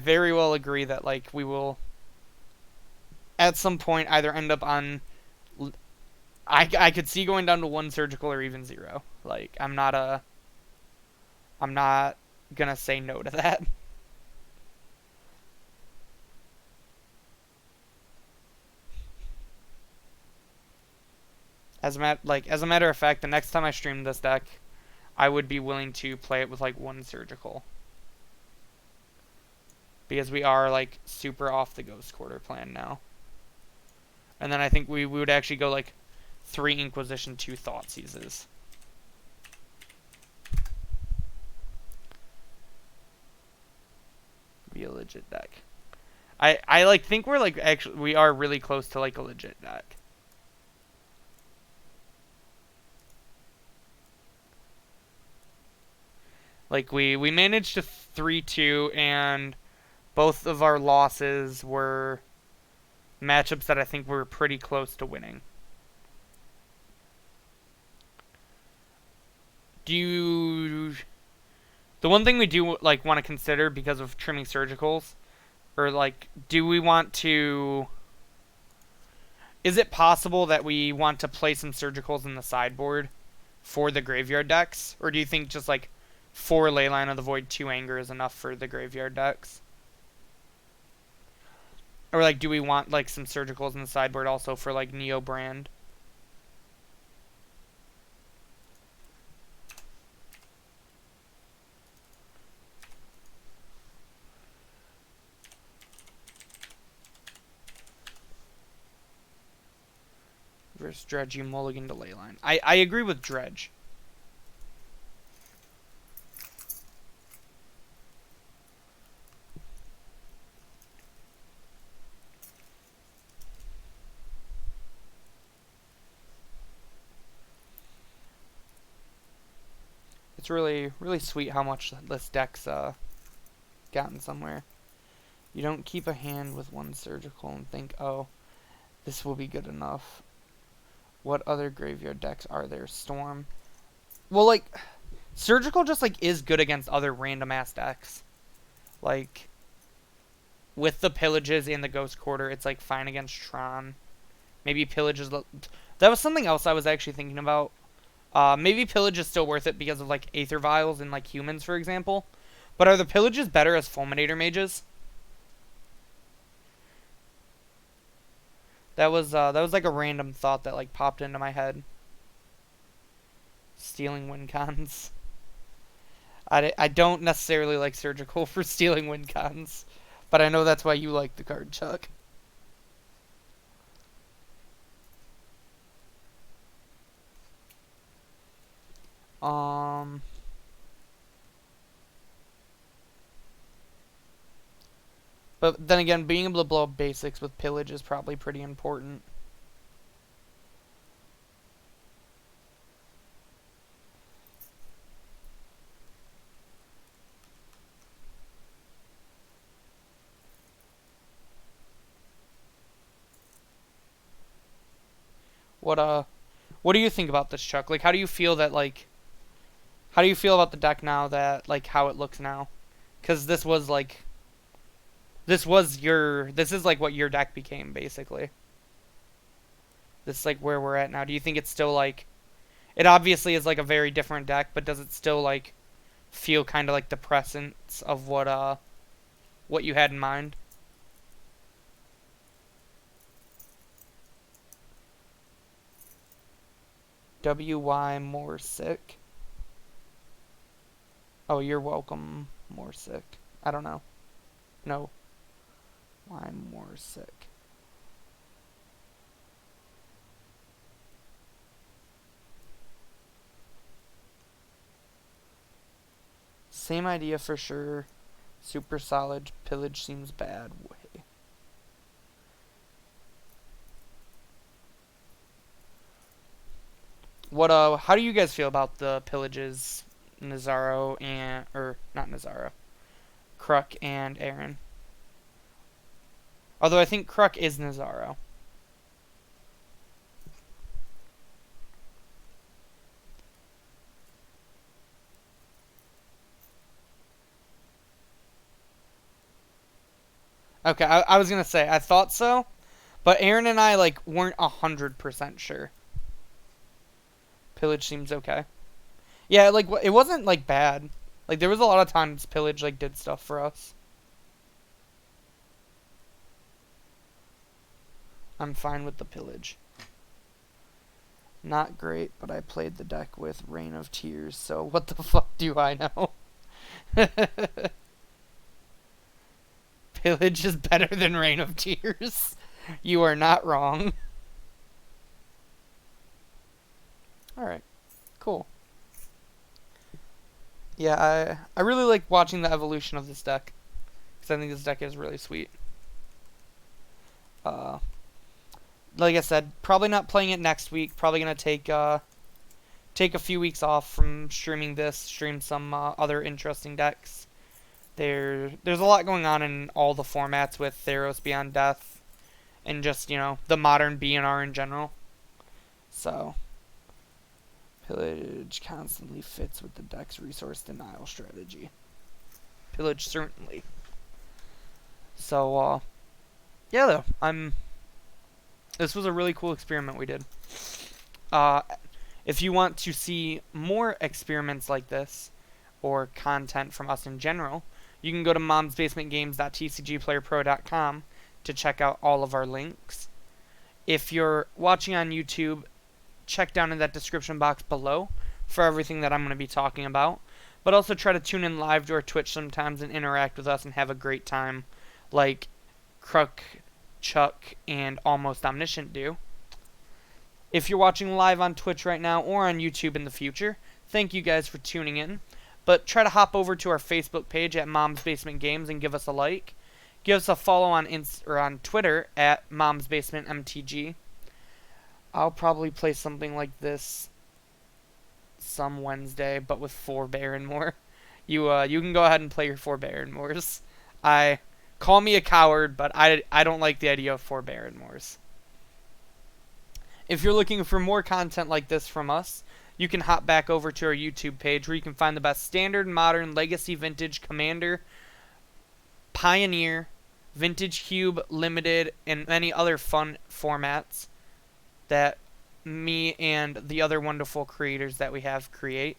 very well agree that like we will at some point either end up on... I could see going down to 1 surgical or even 0. Like, I'm not gonna say no to that. As a matter of fact, the next time I stream this deck, I would be willing to play it with like 1 surgical. Because we are like super off the Ghost Quarter plan now. And then I think we would actually go like 3 Inquisition, 2 Thoughtseizes. Be a legit deck. I like think we're like actually we are really close to like a legit deck. Like, we managed to 3-2, and both of our losses were matchups that I think were pretty close to winning. Do you... The one thing we do, like, want to consider because of trimming surgicals, or, like, do we want to... Is it possible that we want to play some surgicals in the sideboard for the graveyard decks? Or do you think just, like, 4 Leyline of the Void, 2 Anger is enough for the graveyard decks? Or, like, do we want, like, some surgicals in the sideboard also for, like, Neo Brand? Versus Dredge, you mulligan to Leyline. I agree with Dredge. It's really, really sweet how much this deck's gotten somewhere. You don't keep a hand with 1 surgical and think, oh, this will be good enough. What other graveyard decks are there? Storm. Well, like, surgical just, like, is good against other random-ass decks. Like, with the Pillages and the Ghost Quarter, it's, like, fine against Tron. Maybe Pillage is... That was something else I was actually thinking about. Maybe Pillage is still worth it because of, like, Aether Vials and, like, humans, for example. But are the Pillages better as Fulminator Mages? That was like a random thought that like popped into my head. Stealing win cons. I don't necessarily like surgical for stealing win cons, but I know that's why you like the card, Chuck. But then again, being able to blow up basics with pillage is probably pretty important. What do you think about this, Chuck? Like, how do you feel that, like, how do you feel about the deck now that, like, how it looks now? Because this was, like, this is, like, what your deck became, basically. This is, like, where we're at now. Do you think it's still, like, it obviously is, like, a very different deck, but does it still, like, feel kind of like the presence of what you had in mind? WY more sick. Oh, you're welcome, more sick. I don't know. No. Why more sick? Same idea for sure. Super solid. Pillage seems bad. Way. How do you guys feel about the pillages, Nazaro and, or not Nazaro, Kruk and Aaron? Although I think Kruk is Nazaro. Okay, I was gonna say, I thought so, but Aaron and I, like, weren't 100% sure. Pillage seems okay. Yeah, like, it wasn't, like, bad. Like, there was a lot of times Pillage, like, did stuff for us. I'm fine with the Pillage. Not great, but I played the deck with Rain of Tears, so what the fuck do I know? Pillage is better than Rain of Tears. You are not wrong. Alright, cool. Yeah, I really like watching the evolution of this deck, because I think this deck is really sweet. Like I said, probably not playing it next week. Probably gonna take take a few weeks off from streaming this, stream some other interesting decks. There's a lot going on in all the formats with Theros Beyond Death and just, the modern BNR in general. So, Pillage constantly fits with the deck's resource denial strategy. Pillage certainly. So, yeah, though, this was a really cool experiment we did. If you want to see more experiments like this, or content from us in general, you can go to momsbasementgames.tcgplayerpro.com to check out all of our links. If you're watching on YouTube, check down in that description box below for everything that I'm going to be talking about. But also try to tune in live to our Twitch sometimes and interact with us and have a great time like Kruk, Chuck, and Almost Omniscient do. If you're watching live on Twitch right now or on YouTube in the future, thank you guys for tuning in. But try to hop over to our Facebook page at Mom's Basement Games and give us a like. Give us a follow on on Twitter at Mom's Basement MTG. I'll probably play something like this some Wednesday, but with 4 Baron more. You can go ahead and play your 4 Baron Moors. Call me a coward, but I don't like the idea of 4 Baron Moors. If you're looking for more content like this from us, you can hop back over to our YouTube page where you can find the best standard, modern, legacy, vintage, commander, pioneer, vintage cube, limited, and many other fun formats that me and the other wonderful creators that we have create.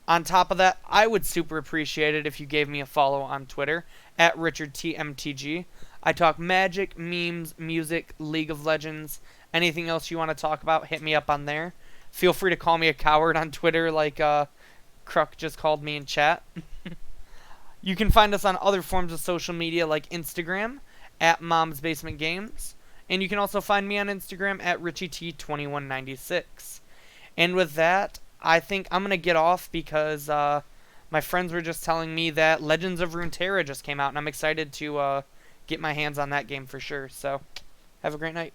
On top of that, I would super appreciate it if you gave me a follow on Twitter at RichardTMTG. I talk magic, memes, music, League of Legends, anything else you want to talk about, hit me up on there. Feel free to call me a coward on Twitter like Kruk just called me in chat. You can find us on other forms of social media like Instagram at Mom's Basement Games. And you can also find me on Instagram at RichieT2196. And with that, I think I'm going to get off because my friends were just telling me that Legends of Runeterra just came out. And I'm excited to get my hands on that game for sure. So, have a great night.